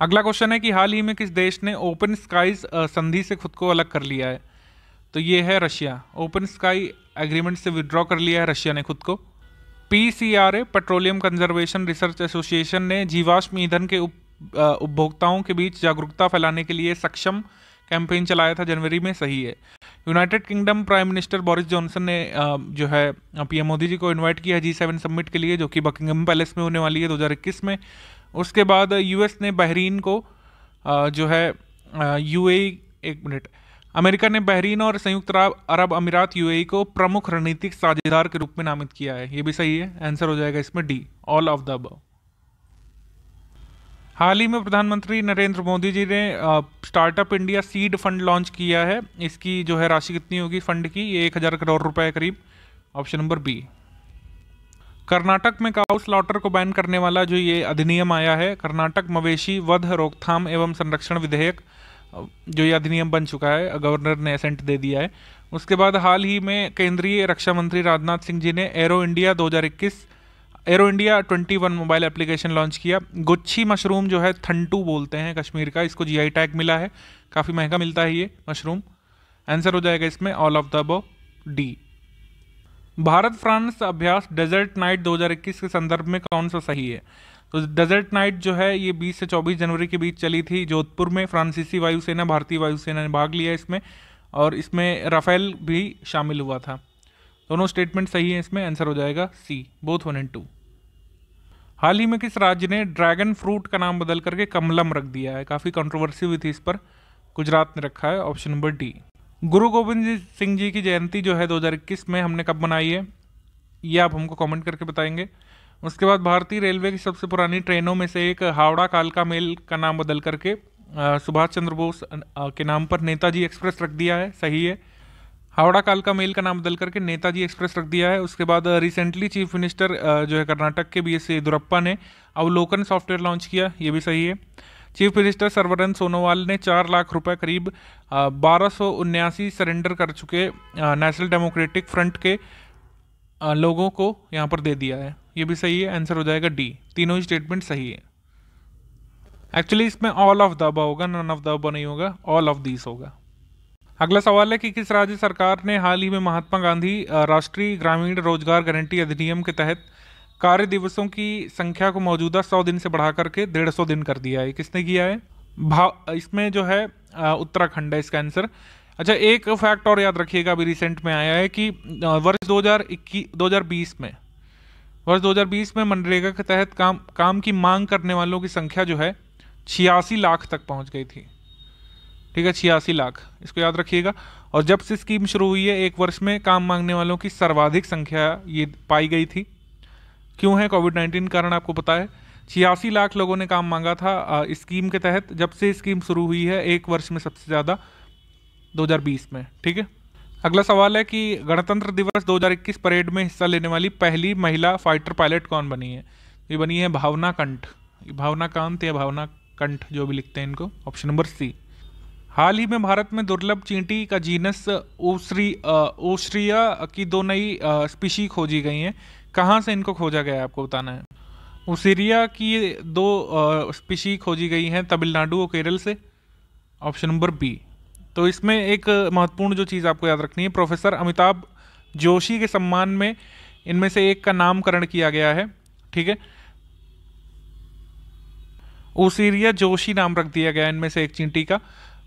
अगला क्वेश्चन है कि हाल ही में किस देश ने ओपन स्काईज संधि से खुद को अलग कर लिया है? तो ये है रशिया। ओपन स्काई एग्रीमेंट से विड्रॉ कर लिया है रशिया ने खुद को। PCRA petroleum conservation research association ने जीवाश्म ईंधन के उपभोक्ताओं के बीच जागरूकता फैलाने के लिए सक्षम कैंपेन चलाया था जनवरी में, सही है। United kingdom prime minister Boris Johnson ने जो है PM मोदी जी को इनवाइट किया G7 समिट के लिए, जो कि बकिंगम पैलेस में होने वाली है 2021 में। उसके बाद US ने बहरीन को जो है अमेरिका ने बहरीन और संयुक्त अरब अमीरात UAE को प्रमुख रणनीतिक साझेदार के रूप में नामित किया है, ये भी सही है। आंसर हो जाएगा इसमें D, all of the above. हाल ही में प्रधानमंत्री नरेंद्र मोदी जी ने startup India seed fund launch किया है, इसकी जो है राशि कितनी होगी फंड की? ये 1000 करोड़ रुपए करीब, ऑप्शन नंबर बी। कर्नाटक में काऊ स्लॉटर को बैन करने वाला जो ये अधिनियम आया है, कर्नाटक मवेशी वध रोकथाम एवं संरक्षण विधेयक, जो ये अधिनियम बन चुका है, गवर्नर ने एसेंट दे दिया है। उसके बाद हाल ही में केंद्रीय रक्षा मंत्री राजनाथ सिंह जी ने arrow India 21 mobile application launch किया। गुच्छी मशरूम जो है थंटू बोलते हैं कश्मीर का, इसको GI टैग मिला है, काफ़ी महंगा मिलता है ये मशरूम। आंसर हो जाएगा इसमें all of the above, D. Bharat France अभ्यास डेजर्ट नाइट 2021 के संदर्भ में कौन सा सही है? तो डेजर्ट नाइट जो है ये 20 से 24 जनवरी के बीच चली थी जोधपुर में। फ्रांसीसी वायुसेना, भारतीय वायुसेना ने भाग लिया इसमें, और इसमें राफेल भी शामिल हुआ था। दोनों स्टेटमेंट सही है इसमें। आंसर हो जाएगा सी, बोथ 1 और 2। हाल ही में किस राज्य ने ड्रैगन फ्रूट का नाम बदल करके कमलम रख दिया है? काफ़ी कंट्रोवर्सी हुई थी इस पर, गुजरात ने रखा है, ऑप्शन नंबर डी। गुरु गोविंद सिंह जी की जयंती जो है 2021 में हमने कब मनाई है, ये आप हमको कमेंट करके बताएंगे। उसके बाद भारतीय रेलवे की सबसे पुरानी ट्रेनों में से एक हावड़ा कालका मेल का नाम बदल करके सुभाष चंद्र बोस के नाम पर नेताजी एक्सप्रेस रख दिया है, सही है। हावड़ा कालका मेल का नाम बदल करके नेताजी एक्सप्रेस रख दिया है। उसके बाद रिसेंटली चीफ मिनिस्टर जो है कर्नाटक के BS येदियुरप्पा ने अवलोकन सॉफ्टवेयर लॉन्च किया, ये भी सही है। चीफ मिनिस्टर सर्बानंद सोनोवाल ने 4 लाख रुपए करीब 1279 सरेंडर कर चुके नेशनल डेमोक्रेटिक फ्रंट के लोगों को यहाँ पर दे दिया है, ये भी सही है। आंसर हो जाएगा डी, तीनों ही स्टेटमेंट सही है। एक्चुअली इसमें ऑल ऑफ द अबव होगा, नन ऑफ द अबव नहीं होगा, ऑल ऑफ दीस होगा। अगला सवाल है कि किस राज्य सरकार ने हाल ही में महात्मा गांधी राष्ट्रीय ग्रामीण रोजगार गारंटी अधिनियम के तहत कार्य दिवसों की संख्या को मौजूदा 100 दिन से बढ़ा करके 150 दिन कर दिया है? किसने किया है? इसमें जो है उत्तराखंड है इसका आंसर। अच्छा, एक फैक्ट और याद रखिएगा, अभी रिसेंट में आया है कि वर्ष 2020 में मनरेगा के तहत काम की मांग करने वालों की संख्या जो है 86 लाख तक पहुंच गई थी। ठीक है, 86 लाख, इसको याद रखिएगा। और जब से स्कीम शुरू हुई है, एक वर्ष में काम मांगने वालों की सर्वाधिक संख्या ये पाई गई थी। क्यों है? कोविड-19 कारण आपको पता है। 86 लाख लोगों ने काम मांगा था इस स्कीम के तहत। जब से स्कीम शुरू हुई है, एक वर्ष में सबसे ज़्यादा 2020 में। ठीक है, अगला सवाल है कि गणतंत्र दिवस 2021 परेड में हिस्सा लेने वाली पहली महिला फाइटर पायलट कौन बनी है? ये बनी है भावना कंठ, भावना कांत या भावना कंठ, जो भी लिखते हैं इनको। ऑप्शन नंबर सी। हाल ही में भारत में दुर्लभ चींटी का जीनस ओस्ट्रिया की 2 नई स्पीशी खोजी गई हैं। कहाँ से इनको खोजा गया है आपको बताना है। ओसिरिया की 2 स्पीशी खोजी गई हैं तमिलनाडु और केरल से। Option number B. तो इसमें एक महत्वपूर्ण जो चीज़ आपको याद रखनी है, प्रोफेसर अमिताभ जोशी के सम्मान में इनमें से एक का नामकरण किया गया है। ठीक है, ओसिरिया जोशी नाम रख दिया गया इनमें से एक चींटी का,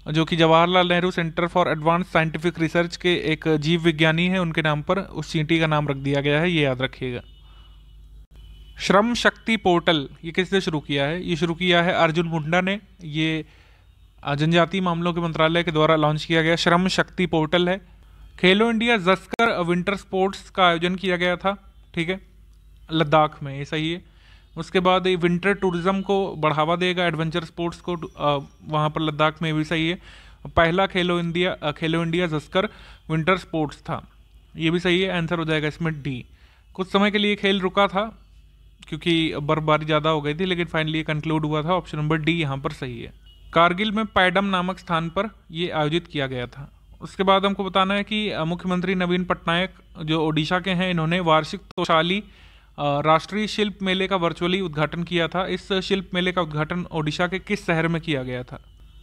जो कि Jawaharlal Nehru centre for advance scientific research के एक जीव विज्ञानी है, उनके नाम पर उस चींटी का नाम रख दिया गया है, ये याद रखिएगा। श्रम शक्ति पोर्टल ये किसने शुरू किया है? ये शुरू किया है अर्जुन मुंडा ने। ये जनजातीय मामलों के मंत्रालय के द्वारा लॉन्च किया गया श्रम शक्ति पोर्टल है। खेलो इंडिया जस्कर विंटर स्पोर्ट्स का आयोजन किया गया था। ठीक है, लद्दाख में, ये सही है। उसके बाद ये विंटर टूरिज्म को बढ़ावा देगा, एडवेंचर स्पोर्ट्स को वहाँ पर लद्दाख में, भी सही है। पहला खेलो इंडिया जस्कर विंटर स्पोर्ट्स था, ये भी सही है। आंसर हो जाएगा इसमें डी। कुछ समय के लिए खेल रुका था क्योंकि बर्फबारी ज़्यादा हो गई थी, लेकिन फाइनली कंक्लूड हुआ था। ऑप्शन नंबर डी यहाँ पर सही है। कारगिल में पैडम नामक स्थान पर यह आयोजित किया गया था। उसके बाद हमको बताना है कि मुख्यमंत्री नवीन पटनायक जो ओडिशा के हैं, इन्होंने वार्षिक तोशाली राष्ट्रीय शिल्प मेले का वर्चुअली उद्घाटन किया था। इस शिल्प मेले का उद्घाटन ओडिशा के किस शहर में किया गया था?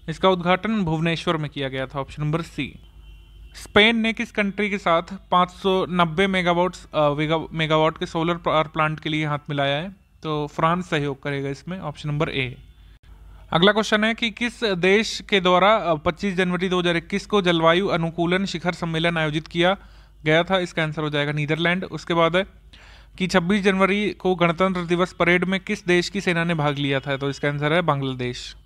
इसका उद्घाटन भुवनेश्वर में किया गया था। ऑप्शन नंबर सी। स्पेन ने किस कंट्री के साथ 590 मेगावाट के सोलर पावर प्लांट के लिए हाथ मिलाया है? तो फ्रांस सहयोग करेगा इसमें। ऑप्शन नंबर ए। अगला क्वेश्चन है कि किस देश के द्वारा 25 जनवरी 2021 को जलवायु अनुकूलन शिखर सम्मेलन आयोजित किया गया था? इसका आंसर हो जाएगा नीदरलैंड। उसके बाद है कि 26 जनवरी को गणतंत्र दिवस परेड में किस देश की सेना ने भाग लिया था? तो इसका आंसर है बांग्लादेश।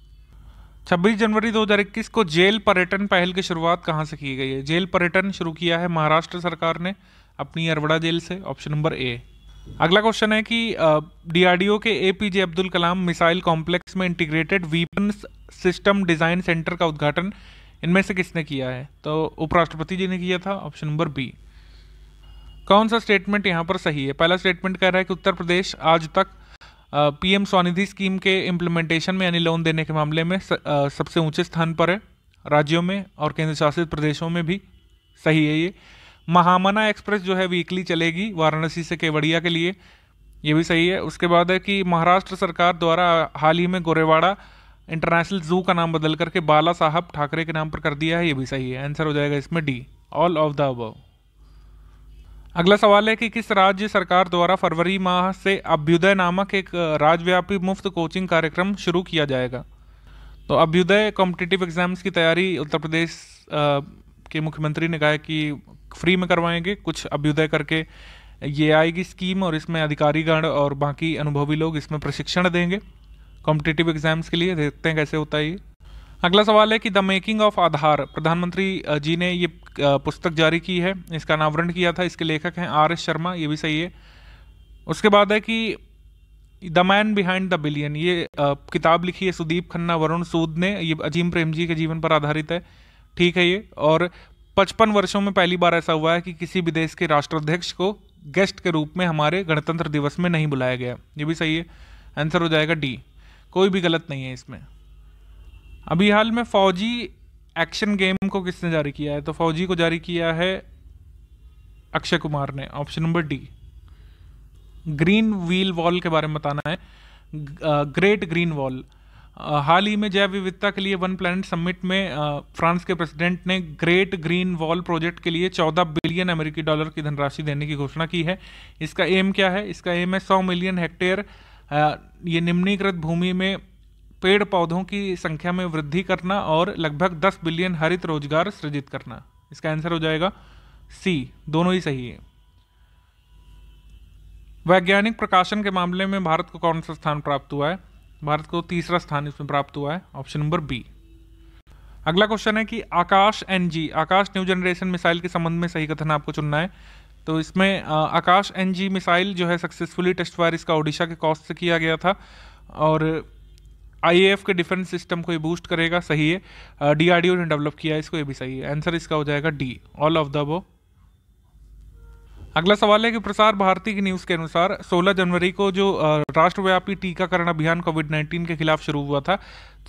26 जनवरी 2021 को जेल पर्यटन पहल की शुरुआत कहाँ से की गई है? जेल पर्यटन शुरू किया है महाराष्ट्र सरकार ने अपनी अरवड़ा जेल से। ऑप्शन नंबर ए। अगला क्वेश्चन है कि डीआरडीओ के APJ Abdul Kalam missile complex में integrated weapons system design centre का उद्घाटन इनमें से किसने किया है? तो उपराष्ट्रपति जी ने किया था। Option number B. कौन सा स्टेटमेंट यहाँ पर सही है? पहला स्टेटमेंट कह रहा है कि उत्तर प्रदेश आज तक पीएम स्वनिधि स्कीम के इम्प्लीमेंटेशन में यानी लोन देने के मामले में सबसे ऊंचे स्थान पर है राज्यों में और केंद्र शासित प्रदेशों में भी। सही है ये। महामना एक्सप्रेस जो है वीकली चलेगी वाराणसी से केवड़िया के लिए, ये भी सही है। उसके बाद है कि महाराष्ट्र सरकार द्वारा हाल ही में गोरेवाड़ा इंटरनेशनल जू का नाम बदल करके बाला साहब ठाकरे के नाम पर कर दिया है, ये भी सही है। आंसर हो जाएगा इसमें D, all of the above. अगला सवाल है कि किस राज्य सरकार द्वारा फरवरी माह से अभ्युदय नामक एक राज्यव्यापी मुफ्त कोचिंग कार्यक्रम शुरू किया जाएगा? तो अभ्युदय कॉम्पिटिटिव एग्जाम्स की तैयारी उत्तर प्रदेश के मुख्यमंत्री ने कहा है कि फ्री में करवाएंगे कुछ अभ्युदय करके ये आएगी स्कीम, और इसमें अधिकारीगण और बाकी अनुभवी लोग इसमें प्रशिक्षण देंगे कॉम्पिटिटिव एग्जाम्स के लिए। देखते हैं कैसे होता है ये। अगला सवाल है कि द मेकिंग ऑफ आधार, प्रधानमंत्री जी ने ये पुस्तक जारी की है, इसका अनावरण किया था, इसके लेखक हैं आर एस शर्मा, ये भी सही है। उसके बाद है कि the man behind the billion, ये किताब लिखी है सुदीप खन्ना वरुण सूद ने, ये अजीम प्रेम जी के जीवन पर आधारित है। ठीक है ये। और 55 वर्षों में पहली बार ऐसा हुआ है कि किसी भी देश के राष्ट्राध्यक्ष को गेस्ट के रूप में हमारे गणतंत्र दिवस में नहीं बुलाया गया, ये भी सही है। आंसर हो जाएगा डी, कोई भी गलत नहीं है इसमें। अभी हाल में फौजी एक्शन गेम को किसने जारी किया है? तो फौजी को जारी किया है अक्षय कुमार ने। Option number D. Green wheel wall के बारे में बताना है। ग्रेट ग्रीन वॉल हाल ही में जैव विविधता के लिए वन प्लैनेट समिट में फ्रांस के प्रेसिडेंट ने ग्रेट ग्रीन वॉल प्रोजेक्ट के लिए 14 बिलियन अमेरिकी डॉलर की धनराशि देने की घोषणा की है। इसका एम क्या है? इसका एम है 100 मिलियन हेक्टेयर ये निम्नीकृत भूमि में पेड़ पौधों की संख्या में वृद्धि करना और लगभग 10 बिलियन हरित रोजगार सृजित करना। इसका आंसर हो जाएगा सी, दोनों ही सही है। वैज्ञानिक प्रकाशन के मामले में भारत को कौन सा स्थान प्राप्त हुआ है? भारत को तीसरा स्थान इसमें प्राप्त हुआ है, ऑप्शन नंबर बी। अगला क्वेश्चन है कि आकाश एनजी, आकाश न्यू जनरेशन मिसाइल के संबंध में सही कथन आपको चुनना है। तो इसमें आकाश एनजी मिसाइल जो है सक्सेसफुली टेस्ट फायर इसका ओडिशा के कॉस्ट से किया गया था और आईएएफ के डिफेंस सिस्टम को ये बूस्ट करेगा, सही है। डीआरडीओ ने डेवलप किया है इसको, ये भी सही है। आंसर इसका हो जाएगा D, all of the above. अगला सवाल है कि प्रसार भारती की न्यूज़ के अनुसार 16 जनवरी को जो राष्ट्रव्यापी टीकाकरण अभियान कोविड-19 के खिलाफ शुरू हुआ था,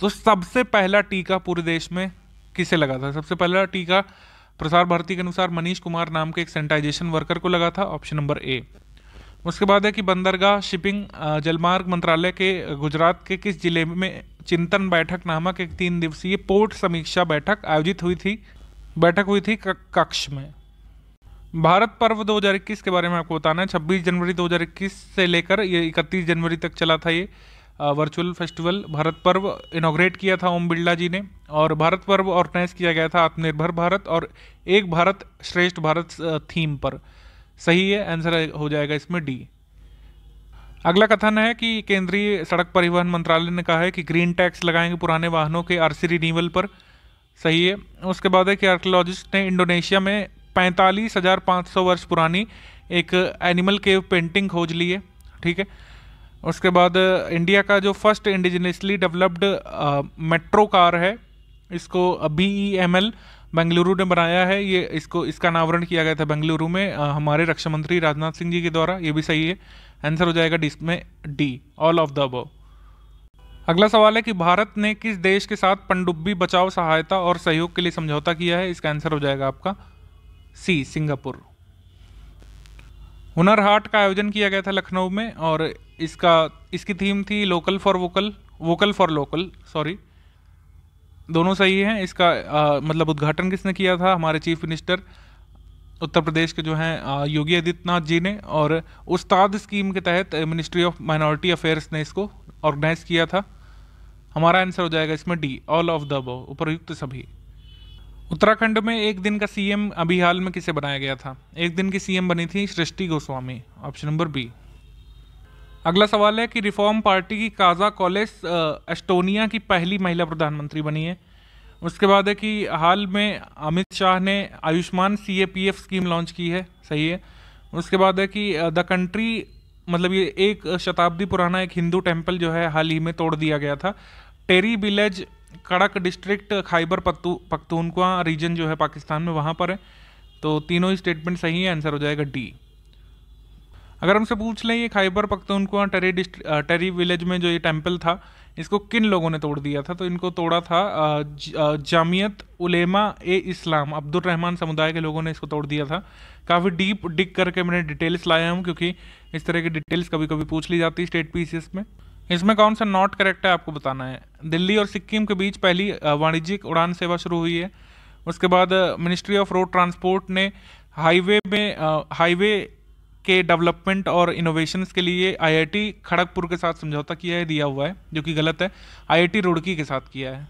तो सबसे पहला टीका पूरे देश में किसे लगा था? सबसे पहला टीका प्रसार भारती के अनुसार मनीष कुमार नाम के एक सैनिटाइजेशन वर्कर को लगा था, ऑप्शन नंबर ए। उसके बाद है कि बंदरगाह शिपिंग जलमार्ग मंत्रालय के गुजरात के किस जिले में चिंतन बैठक नामक एक 3 दिवसीय पोर्ट समीक्षा बैठक आयोजित हुई थी? बैठक हुई थी कक्ष में। भारत पर्व 2021 के बारे में आपको बताना है। 26 जनवरी 2021 से लेकर ये 31 जनवरी तक चला था ये वर्चुअल फेस्टिवल। भारत पर्व इनॉग्रेट किया था ओम बिरला जी ने और भारत पर्व ऑर्गेनाइज किया गया था आत्मनिर्भर भारत और एक भारत श्रेष्ठ भारत थीम पर। सही है, आंसर हो जाएगा इसमें डी। अगला कथन है कि केंद्रीय सड़क परिवहन मंत्रालय ने कहा है कि ग्रीन टैक्स लगाएंगे पुराने वाहनों के आरसी रिन्यूअल पर। सही है। उसके बाद है कि आर्कियोलॉजिस्ट ने इंडोनेशिया में 45,500 वर्ष पुरानी एक एनिमल केव पेंटिंग खोज ली है। ठीक है। उसके बाद इंडिया का जो first indigenously developed metro car है, इसको BEML बेंगलुरु ने बनाया है। ये इसका अनावरण किया गया था बेंगलुरु में हमारे रक्षा मंत्री राजनाथ सिंह जी के द्वारा। ये भी सही है, आंसर हो जाएगा इसमें D, all of the above. अगला सवाल है कि भारत ने किस देश के साथ पनडुब्बी बचाव सहायता और सहयोग के लिए समझौता किया है? इसका आंसर हो जाएगा आपका सी, सिंगापुर। हुनर हाट का आयोजन किया गया था लखनऊ में और इसकी थीम थी local for vocal, vocal for local, sorry, दोनों सही हैं। इसका मतलब उद्घाटन किसने किया था? हमारे चीफ मिनिस्टर उत्तर प्रदेश के जो हैं योगी आदित्यनाथ जी ने, और उस्ताद स्कीम के तहत मिनिस्ट्री ऑफ माइनॉरिटी अफेयर्स ने इसको ऑर्गेनाइज किया था। हमारा आंसर हो जाएगा इसमें D, all of the above, उपरयुक्त सभी। उत्तराखंड में एक दिन का सीएम अभी हाल में किसे बनाया गया था? एक दिन की सीएम बनी थी सृष्टि गोस्वामी, ऑप्शन नंबर बी। अगला सवाल है कि रिफॉर्म पार्टी की काजा कॉलेस एस्टोनिया की पहली महिला प्रधानमंत्री बनी है। उसके बाद है कि हाल में अमित शाह ने आयुष्मान CAPF स्कीम लॉन्च की है। सही है। उसके बाद है कि द कंट्री, मतलब ये 1 शताब्दी पुराना एक हिंदू टेम्पल जो है हाल ही में तोड़ दिया गया था। टेरी विलेज कड़क डिस्ट्रिक्ट खैबर पख्तूनख्वा रीजन जो है पाकिस्तान में, वहाँ पर है। तो तीनों ही स्टेटमेंट सही है, आंसर हो जाएगा डी। अगर हमसे पूछ लें ये खैबर पख्तूनख्वा टेरी विलेज में जो ये टेम्पल था, इसको किन लोगों ने तोड़ दिया था? तो इनको तोड़ा था जामियत उलेमा ए इस्लाम, अब्दुल रहमान समुदाय के लोगों ने इसको तोड़ दिया था। काफ़ी डीप डिग करके मैंने डिटेल्स लाया हूँ, क्योंकि इस तरह की डिटेल्स कभी कभी पूछ ली जाती है स्टेट पीसीएस में। इसमें कौन सा नॉट करेक्ट है आपको बताना है। दिल्ली और सिक्किम के बीच पहली वाणिज्यिक उड़ान सेवा शुरू हुई है। उसके बाद मिनिस्ट्री ऑफ रोड ट्रांसपोर्ट ने हाईवे के डेवलपमेंट और इनोवेशंस के लिए IIT खड़गपुर के साथ समझौता किया है, दिया हुआ है, जो कि गलत है। IIT रुड़की के साथ किया है।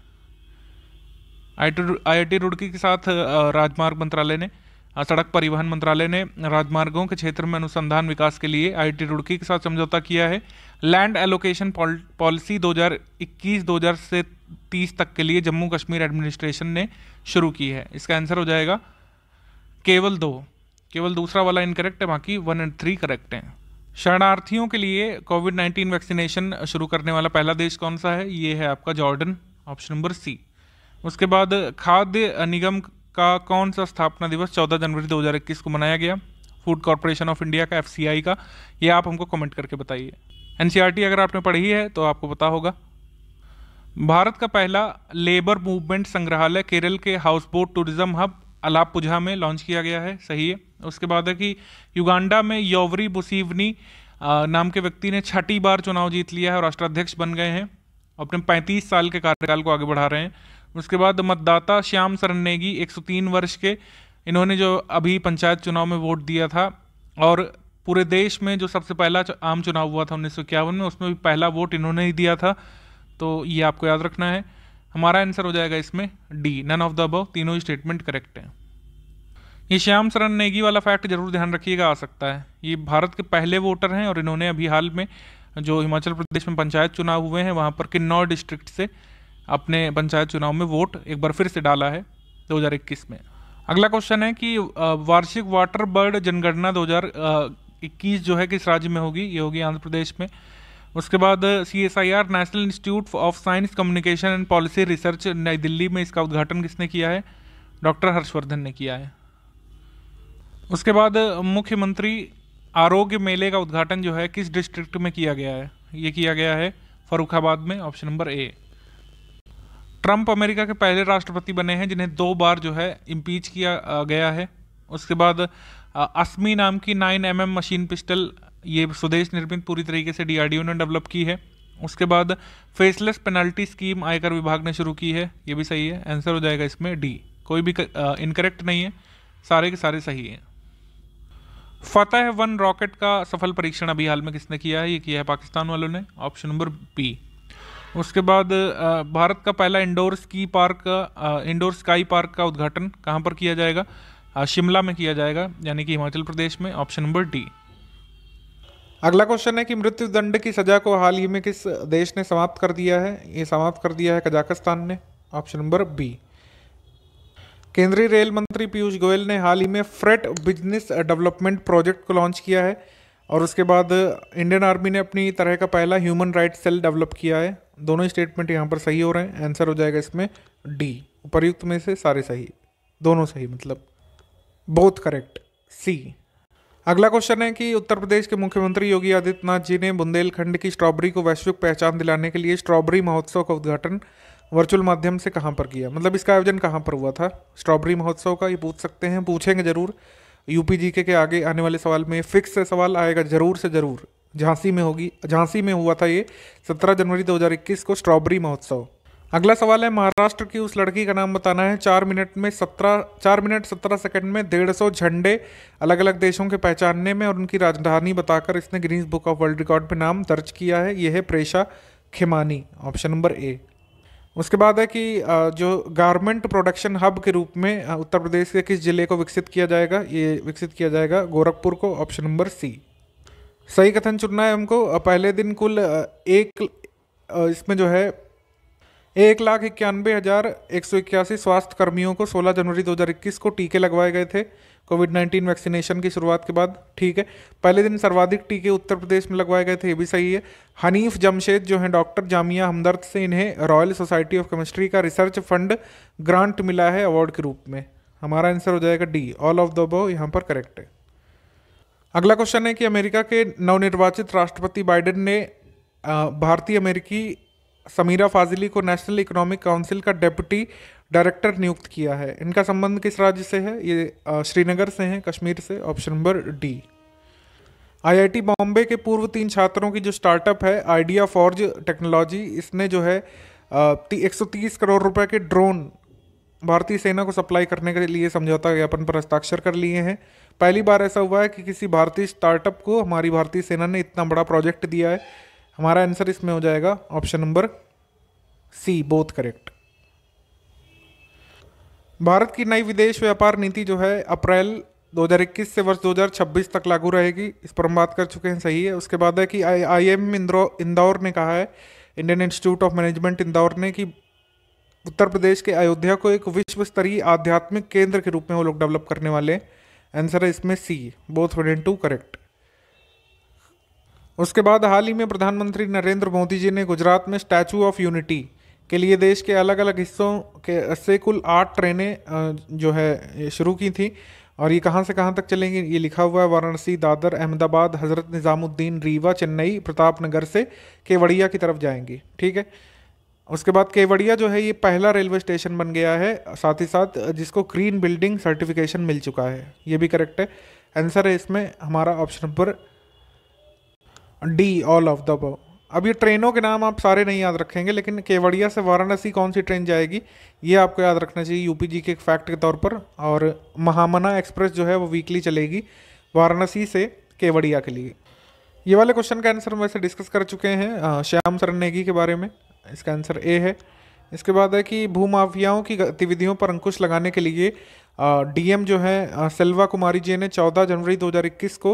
IIT रुड़की के साथ राजमार्ग मंत्रालय ने, सड़क परिवहन मंत्रालय ने राजमार्गों के क्षेत्र में अनुसंधान विकास के लिए IIT रुड़की के साथ समझौता किया है। लैंड एलोकेशन पॉलिसी 2021-2030 से 30 तक के लिए जम्मू कश्मीर एडमिनिस्ट्रेशन ने शुरू की है। इसका आंसर हो जाएगा केवल दूसरा वाला इनकरेक्ट है, बाकी 1 और 3 करेक्ट हैं। शरणार्थियों के लिए कोविड-19 वैक्सीनेशन शुरू करने वाला पहला देश कौन सा है? ये है आपका जॉर्डन, ऑप्शन नंबर सी। उसके बाद खाद्य निगम का कौन सा स्थापना दिवस 14 जनवरी 2021 को मनाया गया? फूड कॉर्पोरेशन ऑफ इंडिया का, FCI का। ये आप हमको कमेंट करके बताइए। NCERT अगर आपने पढ़ी है तो आपको पता होगा। भारत का पहला लेबर मूवमेंट संग्रहालय केरल के हाउसबोट टूरिज्म हब अलापुझा में लॉन्च किया गया है। सही है। उसके बाद है कि युगांडा में योवरी मुसेवेनी नाम के व्यक्ति ने 6ठी बार चुनाव जीत लिया है और राष्ट्राध्यक्ष बन गए हैं। अपने 35 साल के कार्यकाल को आगे बढ़ा रहे हैं। उसके बाद मतदाता श्याम शरण नेगी 103 वर्ष के, इन्होंने जो अभी पंचायत चुनाव में वोट दिया था और पूरे देश में जो सबसे पहला आम चुनाव हुआ था 1951 में, उसमें भी पहला वोट इन्होंने ही दिया था। तो ये आपको याद रखना है। हमारा आंसर हो जाएगा इसमें D, none of the above. तीनों ही स्टेटमेंट करेक्ट हैं। ये श्याम शरण नेगी वाला फैक्ट जरूर ध्यान रखिएगा, आ सकता है। ये भारत के पहले वोटर हैं और इन्होंने अभी हाल में जो हिमाचल प्रदेश में पंचायत चुनाव हुए हैं वहाँ पर किन्नौर डिस्ट्रिक्ट से अपने पंचायत चुनाव में वोट एक बार फिर से डाला है 2021 में। अगला क्वेश्चन है कि वार्षिक वाटर बर्ड जनगणना 2021 जो है किस राज्य में होगी? ये होगी आंध्र प्रदेश में। उसके बाद CSIR national institute of science communication and policy research नई दिल्ली में, इसका उद्घाटन किसने किया है? डॉक्टर हर्षवर्धन ने किया है। उसके बाद मुख्यमंत्री आरोग्य मेले का उद्घाटन जो है किस डिस्ट्रिक्ट में किया गया है? ये किया गया है फर्रुखाबाद में, ऑप्शन नंबर ए। ट्रंप अमेरिका के पहले राष्ट्रपति बने हैं जिन्हें 2 बार जो है इम्पीच किया गया है। उसके बाद अस्मी नाम की 9mm मशीन पिस्टल, ये स्वदेश निर्मित पूरी तरीके से DRDO ने डेवलप की है। उसके बाद फेसलेस पेनल्टी स्कीम आयकर विभाग ने शुरू की है, ये भी सही है। आंसर हो जाएगा इसमें डी, कोई भी इनकरेक्ट नहीं है, सारे के सारे सही हैं। फतह 1 रॉकेट का सफल परीक्षण अभी हाल में किसने किया है? ये किया है पाकिस्तान वालों ने, ऑप्शन नंबर बी। उसके बाद भारत का पहला इंडोर स्काई पार्क का उद्घाटन कहाँ पर किया जाएगा? शिमला में किया जाएगा, यानी कि हिमाचल प्रदेश में, ऑप्शन नंबर डी। अगला क्वेश्चन है कि मृत्यु दंड की सजा को हाल ही में किस देश ने समाप्त कर दिया है? ये समाप्त कर दिया है कजाकिस्तान ने, ऑप्शन नंबर बी। केंद्रीय रेल मंत्री पीयूष गोयल ने हाल ही में फ्रेट बिजनेस डेवलपमेंट प्रोजेक्ट को लॉन्च किया है और उसके बाद इंडियन आर्मी ने अपनी तरह का पहला ह्यूमन राइट सेल डेवलप किया है। दोनों ही स्टेटमेंट यहाँ पर सही हो रहे हैं। आंसर हो जाएगा इसमें डी, उपर्युक्त में से सारे सही, दोनों सही, मतलब बोथ करेक्ट, सी। अगला क्वेश्चन है कि उत्तर प्रदेश के मुख्यमंत्री योगी आदित्यनाथ जी ने बुंदेलखंड की स्ट्रॉबेरी को वैश्विक पहचान दिलाने के लिए स्ट्रॉबेरी महोत्सव का उद्घाटन वर्चुअल माध्यम से कहाँ पर किया? मतलब इसका आयोजन कहाँ पर हुआ था स्ट्रॉबेरी महोत्सव का? ये पूछ सकते हैं, पूछेंगे जरूर। UPGK के आगे आने वाले सवाल में फिक्स सवाल आएगा जरूर से जरूर। झांसी में होगी, झांसी में हुआ था ये 17 जनवरी 2021 को स्ट्रॉबेरी महोत्सव। अगला सवाल है महाराष्ट्र की उस लड़की का नाम बताना है 4 मिनट 17 सेकंड में 150 झंडे अलग अलग देशों के पहचानने में और उनकी राजधानी बताकर इसने Guinness book of world record पे नाम दर्ज किया है। यह है प्रेषा खेमानी, ऑप्शन नंबर ए। उसके बाद है कि जो गारमेंट प्रोडक्शन हब के रूप में उत्तर प्रदेश के किस जिले को विकसित किया जाएगा? ये विकसित किया जाएगा गोरखपुर को, ऑप्शन नंबर सी। सही कथन चुनना है हमको। पहले दिन कुल इसमें जो है 1,91,181 स्वास्थ्य कर्मियों को 16 जनवरी 2021 को टीके लगवाए गए थे कोविड-19 वैक्सीनेशन की शुरुआत के बाद। ठीक है, पहले दिन सर्वाधिक टीके उत्तर प्रदेश में लगवाए गए थे, ये भी सही है। हनीफ जमशेद जो हैं डॉक्टर जामिया हमदर्द से, इन्हें रॉयल सोसाइटी ऑफ केमिस्ट्री का रिसर्च फंड ग्रांट मिला है अवार्ड के रूप में। हमारा आंसर हो जाएगा D, all of the above यहाँ पर करेक्ट है। अगला क्वेश्चन है कि अमेरिका के नवनिर्वाचित राष्ट्रपति बाइडेन ने भारतीय अमेरिकी समीरा फाजिली को नेशनल इकोनॉमिक काउंसिल का डेप्यूटी डायरेक्टर नियुक्त किया है। इनका संबंध किस राज्य से है? ये श्रीनगर से हैं, कश्मीर से, option number D. IIT Bombay के पूर्व 3 छात्रों की जो स्टार्टअप है आइडिया फॉर्ज टेक्नोलॉजी, इसने जो है 130 करोड़ रुपए के ड्रोन भारतीय सेना को सप्लाई करने के लिए समझौता ज्ञापन पर हस्ताक्षर कर लिए हैं। पहली बार ऐसा हुआ है कि किसी भारतीय स्टार्टअप को हमारी भारतीय सेना ने इतना बड़ा प्रोजेक्ट दिया है। हमारा आंसर इसमें हो जाएगा option number C, both correct. Bharat की नई विदेश व्यापार नीति जो है अप्रैल 2021 से वर्ष 2026 तक लागू रहेगी, इस पर हम बात कर चुके हैं, सही है। उसके बाद है कि IIM इंदौर ने कहा है, Indian Institute of management Indore ने, कि उत्तर प्रदेश के अयोध्या को एक विश्व स्तरीय आध्यात्मिक केंद्र के रूप में वो लोग डेवलप करने वाले हैं। आंसर है इसमें सी, बोथ 1 and 2 करेक्ट। उसके बाद हाल ही में प्रधानमंत्री नरेंद्र मोदी जी ने गुजरात में स्टैचू ऑफ यूनिटी के लिए देश के अलग अलग हिस्सों के से कुल 8 ट्रेनें जो है शुरू की थी। और ये कहाँ से कहाँ तक चलेंगी? ये लिखा हुआ है वाराणसी, दादर, अहमदाबाद, हजरत निज़ामुद्दीन, रीवा, चेन्नई, प्रतापनगर से केवड़िया की तरफ जाएंगी। ठीक है, उसके बाद केवड़िया जो है ये पहला रेलवे स्टेशन बन गया है, साथ ही साथ जिसको ग्रीन बिल्डिंग सर्टिफिकेशन मिल चुका है, ये भी करेक्ट है। आंसर है इसमें हमारा option number D, all of the above. अब ये ट्रेनों के नाम आप सारे नहीं याद रखेंगे, लेकिन केवड़िया से वाराणसी कौन सी ट्रेन जाएगी ये आपको याद रखना चाहिए यूपीजी के एक फैक्ट के तौर पर। और महामना एक्सप्रेस जो है वो वीकली चलेगी वाराणसी से केवड़िया के लिए। ये वाले क्वेश्चन का आंसर हम वैसे डिस्कस कर चुके हैं श्याम शरण नेगी के बारे में, इसका आंसर ए है। इसके बाद है कि भूमाफियाओं की गतिविधियों पर अंकुश लगाने के लिए डीएम जो है सेल्वा कुमारी जी ने 14 जनवरी 2021 को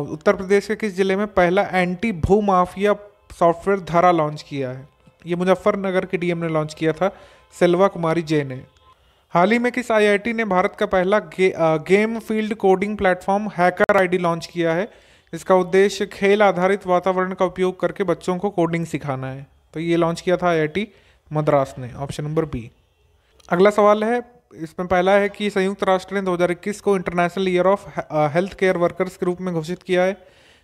उत्तर प्रदेश के किस जिले में पहला एंटी भूमाफिया सॉफ्टवेयर धारा लॉन्च किया है? ये मुजफ्फरनगर के डीएम ने लॉन्च किया था, सेल्वा कुमारी जे ने। हाल ही में किस आईआईटी ने भारत का पहला game field coding platform hacker ID launch किया है? इसका उद्देश्य खेल आधारित वातावरण का उपयोग करके बच्चों को कोडिंग सिखाना है। तो ये लॉन्च किया था आईआईटी मद्रास ने, ऑप्शन नंबर बी। अगला सवाल है, इसमें पहला है कि संयुक्त राष्ट्र ने 2021 को international year of health care workers के रूप में घोषित किया है,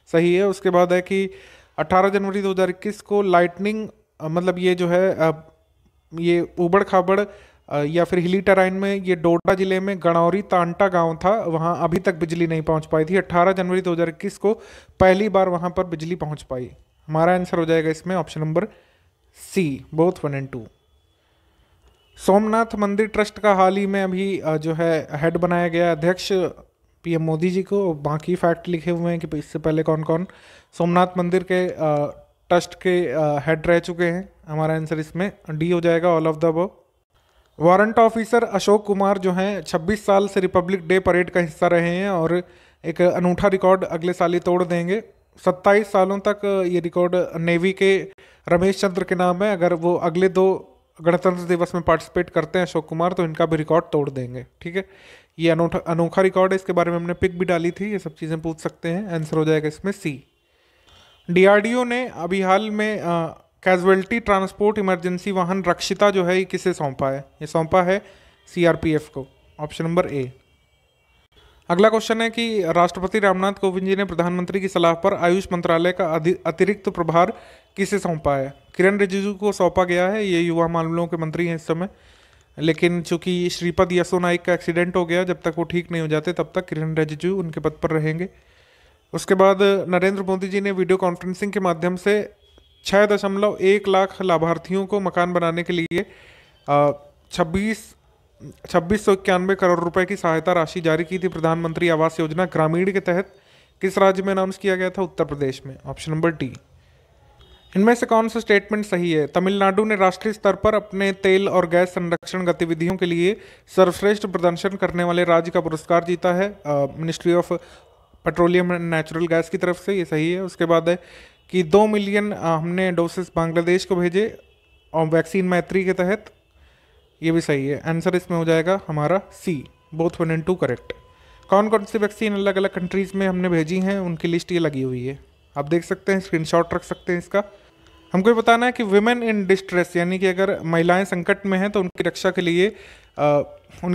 सही है। उसके बाद है कि 18 जनवरी 2021 को लाइटनिंग मतलब ये जो है ये उबड़ खाबड़ या फिर हिली टेराइन में ये डोडा जिले में गणौरी तांटा गांव था, वहां अभी तक बिजली नहीं पहुंच पाई थी। 18 जनवरी 2021 को पहली बार वहां पर बिजली पहुंच पाई। हमारा आंसर हो जाएगा इसमें ऑप्शन नंबर सी, बोथ 1 और 2। सोमनाथ मंदिर ट्रस्ट का हाल ही में अभी जो है हेड बनाया गया अध्यक्ष पीएम मोदी जी को। बाकी फैक्ट लिखे हुए हैं कि इससे पहले कौन कौन सोमनाथ मंदिर के ट्रस्ट के हेड रह चुके हैं। हमारा आंसर इसमें डी हो जाएगा, all of the above. Warrant officer Ashok Kumar जो हैं 26 साल से रिपब्लिक डे परेड का हिस्सा रहे हैं और एक अनूठा रिकॉर्ड अगले साल ही तोड़ देंगे। 27 सालों तक ये रिकॉर्ड नेवी के रमेश चंद्र के नाम है। अगर वो अगले 2 गणतंत्र दिवस में पार्टिसिपेट करते हैं अशोक कुमार, तो इनका भी रिकॉर्ड तोड़ देंगे। ठीक है, ये अनोखा रिकॉर्ड है, इसके बारे में हमने पिक भी डाली थी, ये सब चीज़ें पूछ सकते हैं। आंसर हो जाएगा इसमें सी। डीआरडीओ ने अभी हाल में कैजुअल्टी ट्रांसपोर्ट इमरजेंसी वाहन रक्षिता जो है ये किसे सौंपा है? ये सौंपा है सीआरपीएफ को, ऑप्शन नंबर ए। अगला क्वेश्चन है कि राष्ट्रपति रामनाथ कोविंद जी ने प्रधानमंत्री की सलाह पर आयुष मंत्रालय का अतिरिक्त प्रभार किसे सौंपा है? किरण रिजिजू को सौंपा गया है, ये युवा मामलों के मंत्री हैं इस समय। लेकिन चूंकि श्रीपद यसो नाइक का एक्सीडेंट हो गया, जब तक वो ठीक नहीं हो जाते तब तक किरण रिजिजू उनके पद पर रहेंगे। उसके बाद नरेंद्र मोदी जी ने वीडियो कॉन्फ्रेंसिंग के माध्यम से 6.1 लाख लाभार्थियों को मकान बनाने के लिए 2691 करोड़ रुपए की सहायता राशि जारी की थी। प्रधानमंत्री आवास योजना ग्रामीण के तहत किस राज्य में अनाउंस किया गया था? उत्तर प्रदेश में, ऑप्शन नंबर डी। इनमें से कौन सा स्टेटमेंट सही है? तमिलनाडु ने राष्ट्रीय स्तर पर अपने तेल और गैस संरक्षण गतिविधियों के लिए सर्वश्रेष्ठ प्रदर्शन करने वाले राज्य का पुरस्कार जीता है ministry of petroleum and natural gas की तरफ से, ये सही है। उसके बाद है कि 2 मिलियन हमने डोसेस बांग्लादेश को भेजे और वैक्सीन मैत्री के तहत, ये भी सही है। आंसर इसमें हो जाएगा हमारा सी, बोथ 1 और 2 करेक्ट। कौन कौन सी वैक्सीन अलग अलग कंट्रीज़ में हमने भेजी हैं उनकी लिस्ट ये लगी हुई है, आप देख सकते हैं, स्क्रीनशॉट रख सकते हैं इसका। हमको ये बताना है कि विमेन इन डिस्ट्रेस, यानी कि अगर महिलाएं संकट में हैं तो उनकी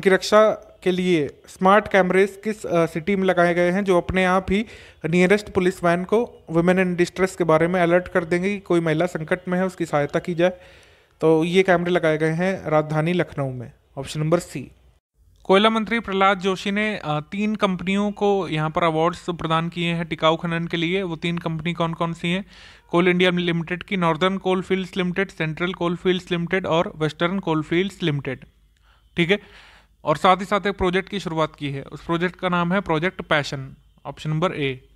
रक्षा के लिए स्मार्ट कैमरेज किस सिटी में लगाए गए हैं, जो अपने आप ही नियरेस्ट पुलिस वैन को विमेन इन डिस्ट्रेस के बारे में अलर्ट कर देंगे कि कोई महिला संकट में है, उसकी सहायता की जाए। तो ये कैमरे लगाए गए हैं राजधानी लखनऊ में, ऑप्शन नंबर सी। कोयला मंत्री प्रहलाद जोशी ने 3 कंपनियों को यहाँ पर अवार्ड्स प्रदान किए हैं टिकाऊ खनन के लिए। वो 3 कंपनी कौन कौन सी हैं? कोल इंडिया लिमिटेड की, Northern Coalfields Limited, Central Coalfields Limited और वेस्टर्न कोल फील्ड्स लिमिटेड। ठीक है, और साथ ही साथ एक प्रोजेक्ट की शुरुआत की है, उस प्रोजेक्ट का नाम है प्रोजेक्ट पैशन, ऑप्शन नंबर ए।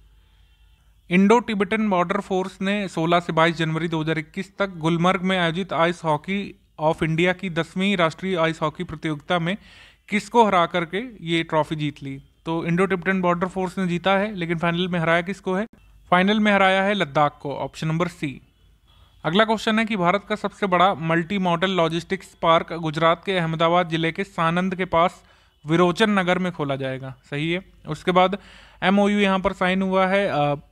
इंडो टिबेटन बॉर्डर फोर्स ने 16 से 22 जनवरी 2021 तक गुलमर्ग में आयोजित आइस हॉकी ऑफ इंडिया की 10वीं राष्ट्रीय आइस हॉकी प्रतियोगिता में किसको हरा करके ये ट्रॉफी जीत ली? तो इंडो टिबेटन बॉर्डर फोर्स ने जीता है, लेकिन फाइनल में हराया किसको है? फाइनल में हराया है लद्दाख को, ऑप्शन नंबर सी। अगला क्वेश्चन है कि भारत का सबसे बड़ा multi modal logistics park Gujarat के अहमदाबाद जिले के सानंद के पास विरोचन नगर में खोला जाएगा, सही है। उसके बाद MOU यहाँ पर साइन हुआ है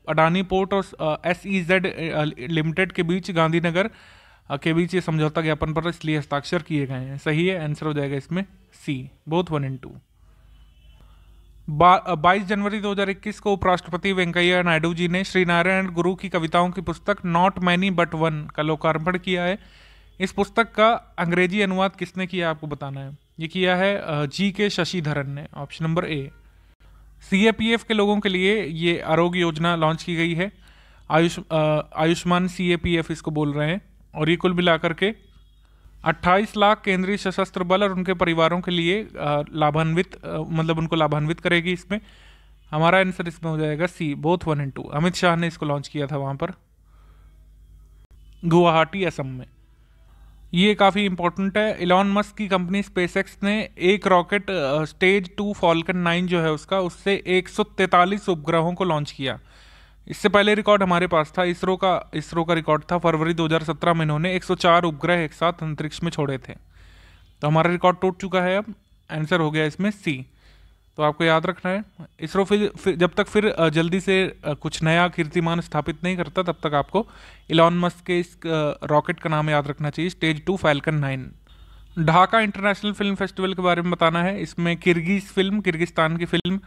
अडानी पोर्ट और SEZ लिमिटेड के बीच, गांधीनगर के बीच ये समझौता ज्ञापन पर इसलिए हस्ताक्षर किए गए हैं, सही है। आंसर हो जाएगा इसमें सी, बोथ 1 और 2। 22 जनवरी 2021 को उपराष्ट्रपति वेंकैया नायडू जी ने श्री नारायण गुरु की कविताओं की पुस्तक नॉट मैनी बट वन का लोकार्पण किया है। इस पुस्तक का अंग्रेजी अनुवाद किसने किया आपको बताना है। ये किया है GK शशिधरन ने, ऑप्शन नंबर ए। CAPF के लोगों के लिए ये आरोग्य योजना लॉन्च की गई है। आयुष्मान CAPF इसको बोल रहे हैं। और ये कुल मिलाकर के 28 लाख केंद्रीय सशस्त्र बल और उनके परिवारों के लिए लाभान्वित मतलब उनको लाभान्वित करेगी। इसमें हमारा आंसर इसमें हो जाएगा सी, बोथ 1 और 2। अमित शाह ने इसको लॉन्च किया था वहां पर गुवाहाटी असम में। ये काफ़ी इंपॉर्टेंट है। इलॉन मस्क की कंपनी स्पेसएक्स ने एक रॉकेट स्टेज 2 फॉल्कन 9 जो है उससे 143 उपग्रहों को लॉन्च किया। इससे पहले रिकॉर्ड हमारे पास था, इसरो का रिकॉर्ड था। फरवरी 2017 में इन्होंने 104 उपग्रह एक साथ अंतरिक्ष में छोड़े थे। तो हमारा रिकॉर्ड टूट चुका है। अब आंसर हो गया इसमें सी। तो आपको याद रखना है, इसरो फिर जब तक फिर जल्दी से कुछ नया कीर्तिमान स्थापित नहीं करता, तब तक आपको इलॉन मस्क के इस रॉकेट का नाम याद रखना चाहिए, stage 2 falcon 9। Dhaka international film festival के बारे में बताना है। इसमें किर्गिस्तान की film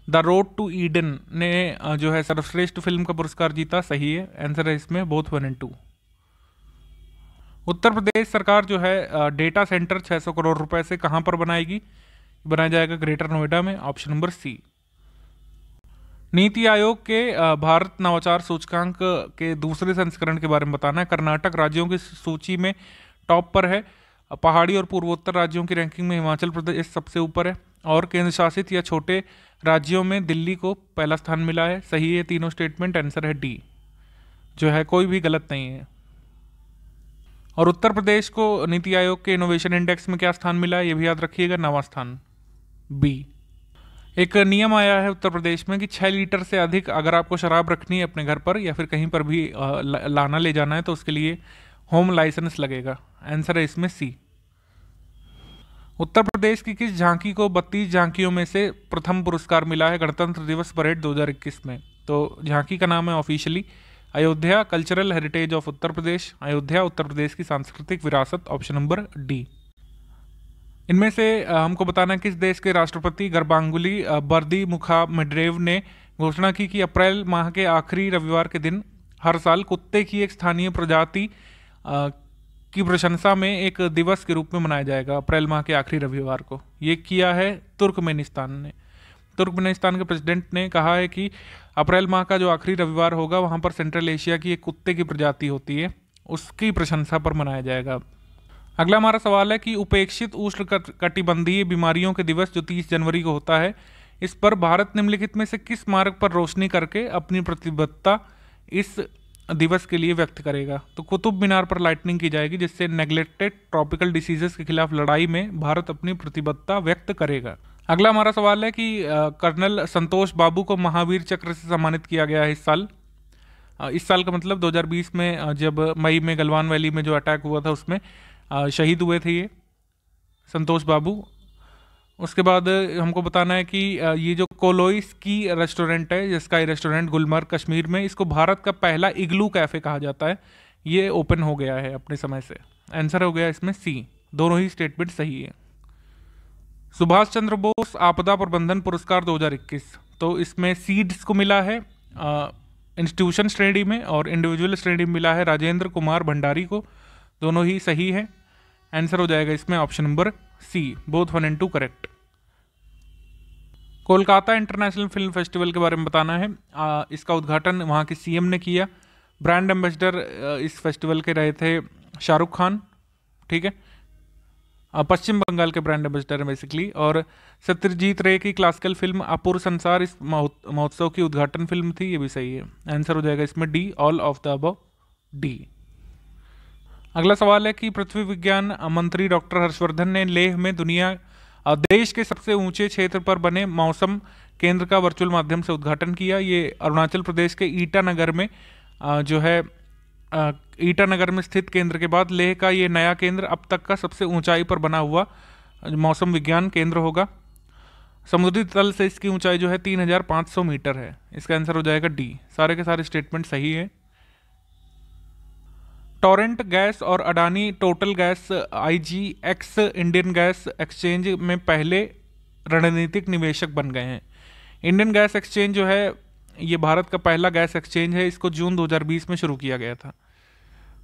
the road to Eden ने जो है सर्वश्रेष्ठ फिल्म का पुरस्कार जीता। सही है, आंसर है इसमें बोथ 1 और 2। उत्तर प्रदेश सरकार जो है डेटा सेंटर 600 करोड़ रुपए से कहां पर बनाएगी? बनाया जाएगा ग्रेटर नोएडा में, ऑप्शन नंबर सी। नीति आयोग के भारत नवाचार सूचकांक के दूसरे संस्करण के बारे में बताना है। कर्नाटक राज्यों की सूची में टॉप पर है। पहाड़ी और पूर्वोत्तर राज्यों की रैंकिंग में हिमाचल प्रदेश सबसे ऊपर है। और केंद्र शासित या छोटे राज्यों में दिल्ली को पहला स्थान मिला है। सही है तीनों स्टेटमेंट, आंसर है डी जो है, कोई भी गलत नहीं है। और उत्तर प्रदेश को नीति आयोग के इनोवेशन इंडेक्स में क्या स्थान मिला है, ये भी याद रखिएगा, 9वां स्थान, बी। एक नियम आया है उत्तर प्रदेश में कि 6 लीटर से अधिक अगर आपको शराब रखनी है अपने घर पर या फिर कहीं पर भी लाना ले जाना है तो उसके लिए होम लाइसेंस लगेगा। आंसर है इसमें सी। उत्तर प्रदेश की किस झांकी को 32 झांकियों में से प्रथम पुरस्कार मिला है गणतंत्र दिवस परेड 2021 में? तो झांकी का नाम है officially Ayodhya cultural heritage of Uttar Pradesh. Ayodhya Uttar Pradesh की सांस्कृतिक विरासत, ऑप्शन नंबर डी। इनमें से हमको बताना है किस देश के राष्ट्रपति गर्बांगुली बर्दीमुखामेड्वेव ने घोषणा की कि अप्रैल माह के आखिरी रविवार के दिन हर साल कुत्ते की एक स्थानीय प्रजाति की प्रशंसा में एक दिवस के रूप में मनाया जाएगा अप्रैल माह के आखिरी रविवार को। ये किया है तुर्कमेनिस्तान ने। तुर्कमेनिस्तान के प्रेसिडेंट ने कहा है कि अप्रैल माह का जो आखिरी रविवार होगा वहाँ पर सेंट्रल एशिया की एक कुत्ते की प्रजाति होती है, उसकी प्रशंसा पर मनाया जाएगा। अगला हमारा सवाल है कि उपेक्षित उष्णकटिबंधीय बीमारियों के दिवस जो 30 जनवरी को होता है, इस पर भारत निम्नलिखित में से किस मार्ग पर रोशनी करके अपनी प्रतिबद्धता इस दिवस के लिए व्यक्त करेगा? तो कुतुब मीनार पर लाइटनिंग की जाएगी, जिससे नेग्लेक्टेड ट्रॉपिकल डिसीजेस के खिलाफ लड़ाई में भारत अपनी प्रतिबद्धता व्यक्त करेगा। अगला हमारा सवाल है कि कर्नल संतोष बाबू को महावीर चक्र से सम्मानित किया गया है इस साल। इस साल का मतलब 2020 में जब मई में गलवान वैली में जो अटैक हुआ था उसमें शहीद हुए थे ये संतोष बाबू। उसके बाद हमको बताना है कि ये जो कोलोई स्की रेस्टोरेंट है, स्काई रेस्टोरेंट गुलमर्ग कश्मीर में, इसको भारत का पहला इग्लू कैफे कहा जाता है। ये ओपन हो गया है अपने समय से। आंसर हो गया इसमें सी। दोनों ही स्टेटमेंट सही है। सुभाष चंद्र बोस आपदा प्रबंधन पुरस्कार 2021, तो इसमें सीड्स को मिला है इंस्टीट्यूशन श्रेणी में और इंडिविजुअल श्रेणी में मिला है राजेंद्र कुमार भंडारी को। दोनों ही सही है। आंसर हो जाएगा इसमें ऑप्शन नंबर सी, बोथ 1 और 2 correct. Kolkata international film festival के बारे में बताना है। इसका उद्घाटन वहाँ के सीएम ने किया। ब्रांड एम्बेसडर इस फेस्टिवल के रहे थे शाहरुख खान, ठीक है, पश्चिम बंगाल के ब्रांड एम्बेसडर है बेसिकली। और सत्यजीत रे की क्लासिकल फिल्म अपूर्व संसार इस महोत्सव की उद्घाटन फिल्म थी। ये भी सही है। आंसर हो जाएगा इसमें D, all of the above, D. अगला सवाल है कि पृथ्वी विज्ञान मंत्री डॉक्टर हर्षवर्धन ने लेह में देश के सबसे ऊंचे क्षेत्र पर बने मौसम केंद्र का वर्चुअल माध्यम से उद्घाटन किया। ये अरुणाचल प्रदेश के ईटानगर में जो है ईटानगर में स्थित केंद्र के बाद लेह का ये नया केंद्र अब तक का सबसे ऊंचाई पर बना हुआ मौसम विज्ञान केंद्र होगा। समुद्री तल से इसकी ऊंचाई जो है 3500 मीटर है। इसका आंसर हो जाएगा डी। सारे के सारे स्टेटमेंट सही है। टोरेंट गैस और Adani total gas IGX Indian gas exchange में पहले रणनीतिक निवेशक बन गए हैं। इंडियन गैस एक्सचेंज जो है ये भारत का पहला गैस एक्सचेंज है। इसको जून 2020 में शुरू किया गया था।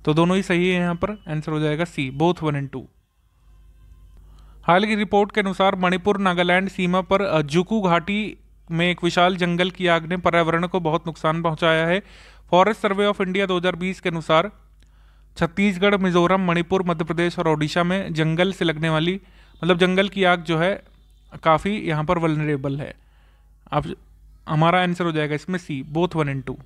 तो दोनों ही सही है यहाँ पर। आंसर हो जाएगा सी, बोथ 1 और 2। हाल की रिपोर्ट के अनुसार मणिपुर नागालैंड सीमा पर जुकू घाटी में एक विशाल जंगल की आग ने पर्यावरण को बहुत नुकसान पहुंचाया है। फॉरेस्ट सर्वे ऑफ इंडिया 2020 के अनुसार छत्तीसगढ़, मिजोरम, मणिपुर, मध्य प्रदेश और ओडिशा में जंगल से लगने वाली मतलब जंगल की आग जो है काफ़ी यहाँ पर वल्नरेबल है। अब हमारा आंसर हो जाएगा इसमें सी, बोथ 1 and 2।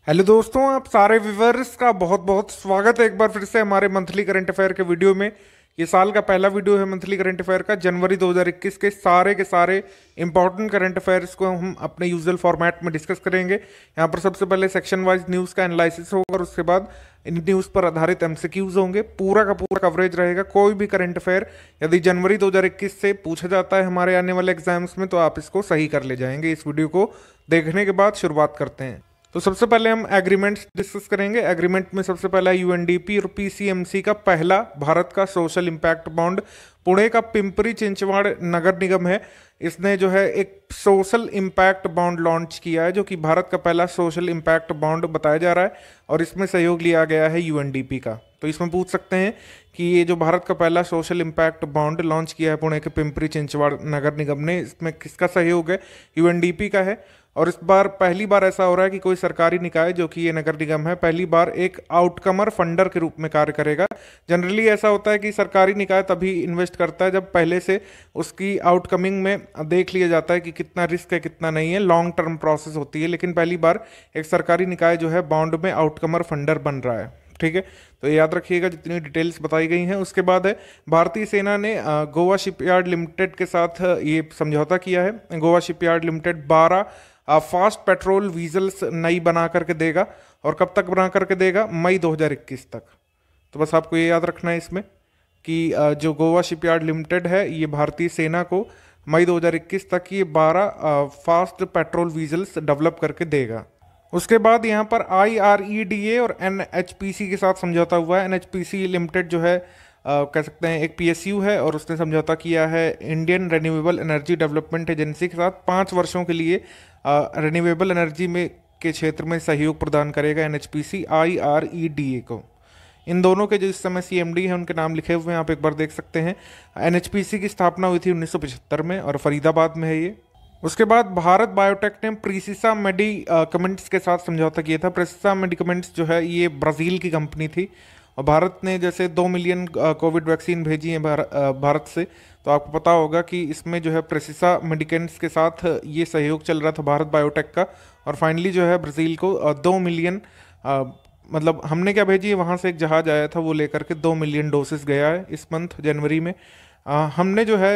हेलो दोस्तों, आप सारे व्यूअर्स का बहुत बहुत स्वागत है एक बार फिर से हमारे मंथली करंट अफेयर के वीडियो में। ये साल का पहला वीडियो है मंथली करंट अफेयर का। जनवरी 2021 के सारे इंपॉर्टेंट करंट अफेयर्स को हम अपने यूजुअल फॉर्मेट में डिस्कस करेंगे। यहाँ पर सबसे पहले सेक्शन वाइज न्यूज़ का एनालिसिस होगा और उसके बाद इन न्यूज़ पर आधारित एमसीक्यूज होंगे। पूरा का पूरा कवरेज रहेगा। कोई भी करंट अफेयर यदि जनवरी 2021 से पूछा जाता है हमारे आने वाले एग्जाम्स में तो आप इसको सही कर ले जाएंगे। इस वीडियो को देखने के बाद शुरुआत करते हैं। तो सबसे पहले हम एग्रीमेंट्स डिस्कस करेंगे। एग्रीमेंट में सबसे पहला यूएनडीपी और पीसीएमसी का पहला भारत का सोशल इम्पैक्ट बॉन्ड। पुणे का पिंपरी चिंचवड़ नगर निगम है, इसने जो है एक सोशल इम्पैक्ट बॉन्ड लॉन्च किया है जो कि भारत का पहला सोशल इम्पैक्ट बॉन्ड बताया जा रहा है और इसमें सहयोग लिया गया है यूएनडीपी का। तो इसमें पूछ सकते हैं कि ये जो भारत का पहला सोशल इम्पैक्ट बॉन्ड लॉन्च किया है पुणे के पिंपरी चिंचवड़ नगर निगम ने, इसमें किसका सहयोग है? यूएनडीपी का है। और इस बार पहली बार ऐसा हो रहा है कि कोई सरकारी निकाय जो कि ये नगर निगम है पहली बार एक आउटकमर फंडर के रूप में कार्य करेगा। जनरली ऐसा होता है कि सरकारी निकाय तभी इन्वेस्ट करता है जब पहले से उसकी आउटकमिंग में देख लिया जाता है कि कितना रिस्क है कितना नहीं है, लॉन्ग टर्म प्रोसेस होती है। लेकिन पहली बार एक सरकारी निकाय जो है बॉन्ड में आउटकमर फंडर बन रहा है। ठीक है, तो याद रखिएगा जितनी डिटेल्स बताई गई हैं। उसके बाद है भारतीय सेना ने गोवा शिपयार्ड लिमिटेड के साथ ये समझौता किया है। Goa shipyard limited 12 fast patrol weasels नई बना करके देगा और कब तक बना करके देगा? मई 2021 तक। तो बस आपको ये याद रखना है इसमें कि जो गोवा शिपयार्ड लिमिटेड है ये भारतीय सेना को मई 2021 तक ये 12 फास्ट पेट्रोल वीजल्स डेवलप करके देगा। उसके बाद यहाँ पर IREDA और NHPC के साथ समझौता हुआ है। NHPC लिमिटेड जो है कह सकते हैं एक PSU है और उसने समझौता किया है Indian renewable energy development agency के साथ। 5 वर्षों के लिए रिन्यूएबल एनर्जी में के क्षेत्र में सहयोग प्रदान करेगा NHPC IREDA को। इन दोनों के जो इस समय CMD हैं उनके नाम लिखे हुए हैं, आप एक बार देख सकते हैं। NHPC की स्थापना हुई थी 1975 में और फरीदाबाद में है ये। उसके बाद भारत बायोटेक ने प्रिसिसा मेडिकमेंट्स के साथ समझौता किया था। प्रिसिसा मेडिकमेंट्स जो है ये ब्राज़ील की कंपनी थी और भारत ने जैसे 2 मिलियन कोविड वैक्सीन भेजी है भारत से, तो आपको पता होगा कि इसमें जो है प्रिसिसा मेडिकेंट्स के साथ ये सहयोग चल रहा था भारत बायोटेक का। और फाइनली जो है ब्राज़ील को 2 मिलियन मतलब हमने क्या भेजी है, वहाँ से एक जहाज़ आया था वो लेकर के 2 मिलियन डोसेस गया है इस मंथ जनवरी में। हमने जो है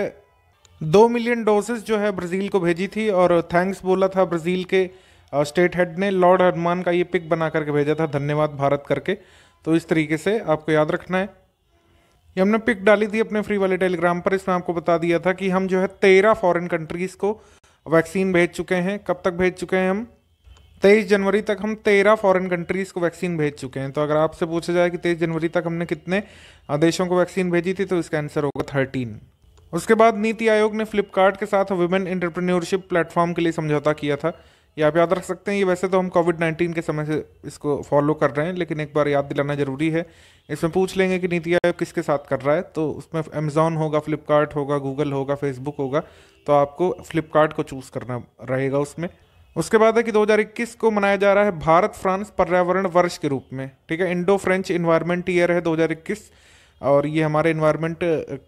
2 मिलियन डोसेस जो है ब्राज़ील को भेजी थी और थैंक्स बोला था ब्राज़ील के स्टेट हेड ने। लॉर्ड हनुमान का ये पिक बना करके भेजा था, धन्यवाद भारत करके। तो इस तरीके से आपको याद रखना है। ये हमने पिक डाली थी अपने फ्री वाले टेलीग्राम पर, इसमें आपको बता दिया था कि हम जो है 13 फॉरेन कंट्रीज़ को वैक्सीन भेज चुके हैं। कब तक भेज चुके हैं हम? 23 जनवरी तक हम 13 फॉरेन कंट्रीज़ को वैक्सीन भेज चुके हैं। तो अगर आपसे पूछा जाए कि 23 जनवरी तक हमने कितने देशों को वैक्सीन भेजी थी तो इसका आंसर होगा 13। उसके बाद नीति आयोग ने फ्लिपकार्ट के साथ वुमेन एंटरप्रेन्योरशिप प्लेटफॉर्म के लिए समझौता किया था। ये आप याद रख सकते हैं। ये वैसे तो हम कोविड-19 के समय से इसको फॉलो कर रहे हैं लेकिन एक बार याद दिलाना जरूरी है। इसमें पूछ लेंगे कि नीति आयोग किसके साथ कर रहा है, तो उसमें अमेजॉन होगा, फ्लिपकार्ट होगा, गूगल होगा, फेसबुक होगा, तो आपको फ्लिपकार्ट को चूज़ करना रहेगा उसमें। उसके बाद है कि 2021 को मनाया जा रहा है भारत फ्रांस पर्यावरण वर्ष के रूप में। ठीक है, इंडो फ्रेंच इन्वायरमेंट ईयर है 2021 और ये हमारे इन्वायरमेंट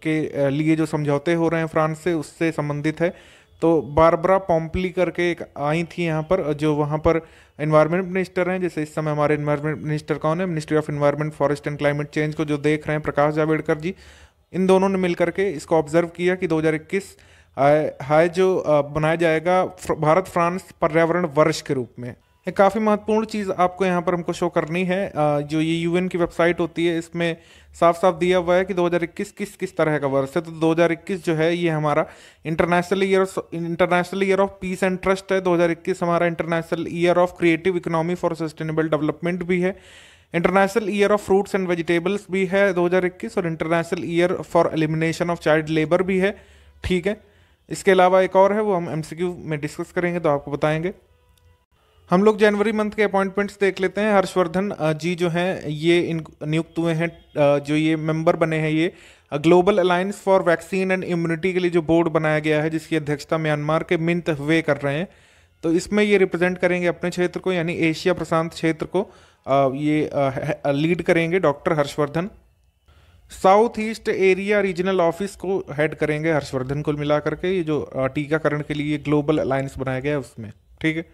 के लिए जो समझौते हो रहे हैं फ्रांस से उससे संबंधित है। तो बारबरा पॉम्पली करके एक आई थी यहाँ पर जो वहाँ पर इन्वायरमेंट मिनिस्टर हैं। जैसे इस समय हमारे इन्वायरमेंट मिनिस्टर कौन है? Ministry of environment forest and climate change को जो देख रहे हैं प्रकाश जावड़ेकर जी। इन दोनों ने मिलकर के इसको ऑब्जर्व किया कि 2021 जो बनाया जाएगा भारत फ्रांस पर्यावरण वर्ष के रूप में। एक काफ़ी महत्वपूर्ण चीज़ आपको यहाँ पर हमको शो करनी है। जो ये UN की वेबसाइट होती है इसमें साफ साफ दिया हुआ है कि 2021 किस तरह का वर्ष है। तो 2021 जो है ये हमारा international year of peace and trust है। 2021 हमारा international year of creative economy for sustainable development भी है। International year of fruits and vegetables भी है 2021 और international year for elimination of child labour भी है। ठीक है, इसके अलावा एक और है वो हम MCQ में डिस्कस करेंगे तो आपको बताएंगे। हम लोग जनवरी मंथ के अपॉइंटमेंट्स देख लेते हैं। हर्षवर्धन जी जो हैं ये नियुक्त हुए हैं, जो ये मेंबर बने हैं ये global alliance for vaccine and immunity के लिए जो बोर्ड बनाया गया है जिसकी अध्यक्षता म्यांमार के मिंत वे कर रहे हैं। तो इसमें ये रिप्रेजेंट करेंगे अपने क्षेत्र को, यानी एशिया प्रशांत क्षेत्र को ये लीड करेंगे doctor Harshvardhan. South east area regional office को हेड करेंगे हर्षवर्धन, कुल मिलाकर के ये जो टीकाकरण के लिए ग्लोबल अलायंस बनाया गया है उसमें, ठीक है।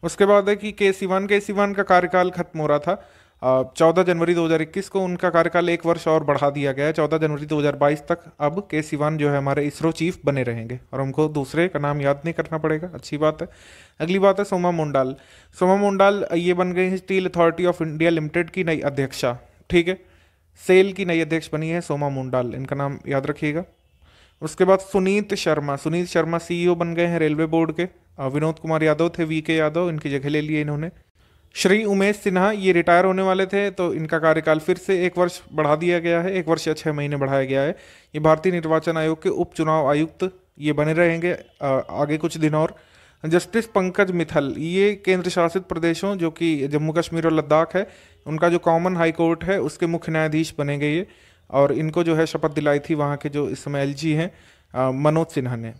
उसके बाद है कि के सिवान का कार्यकाल खत्म हो रहा था 14 जनवरी 2021 को, उनका कार्यकाल 1 वर्ष और बढ़ा दिया गया है 14 जनवरी 2022 तक। अब के सिवान जो है हमारे इसरो चीफ बने रहेंगे और हमको दूसरे का नाम याद नहीं करना पड़ेगा, अच्छी बात है। अगली बात है सोमा मोंडाल। सोमा मोंडाल ये बन गई है steel authority of India Limited की नई अध्यक्षा, ठीक है। सेल की नई अध्यक्ष बनी है सोमा मोंडाल, इनका नाम याद रखिएगा। उसके बाद सुनीत शर्मा सीईओ बन गए हैं रेलवे बोर्ड के। विनोद कुमार यादव थे, वीके यादव, इनकी जगह ले लिए इन्होंने। श्री उमेश सिन्हा ये रिटायर होने वाले थे, तो इनका कार्यकाल फिर से 1 वर्ष बढ़ा दिया गया है, 1 वर्ष या 6 महीने बढ़ाया गया है। ये भारतीय निर्वाचन आयोग के उप चुनाव आयुक्त ये बने रहेंगे आगे कुछ दिन और। जस्टिस पंकज मित्तल ये केंद्र शासित प्रदेशों जो कि जम्मू कश्मीर और लद्दाख है, उनका जो कॉमन हाई कोर्ट है उसके मुख्य न्यायाधीश बनेंगे ये, और इनको जो है शपथ दिलाई थी वहाँ के जो इस समय एलजी हैं मनोज सिन्हा ने।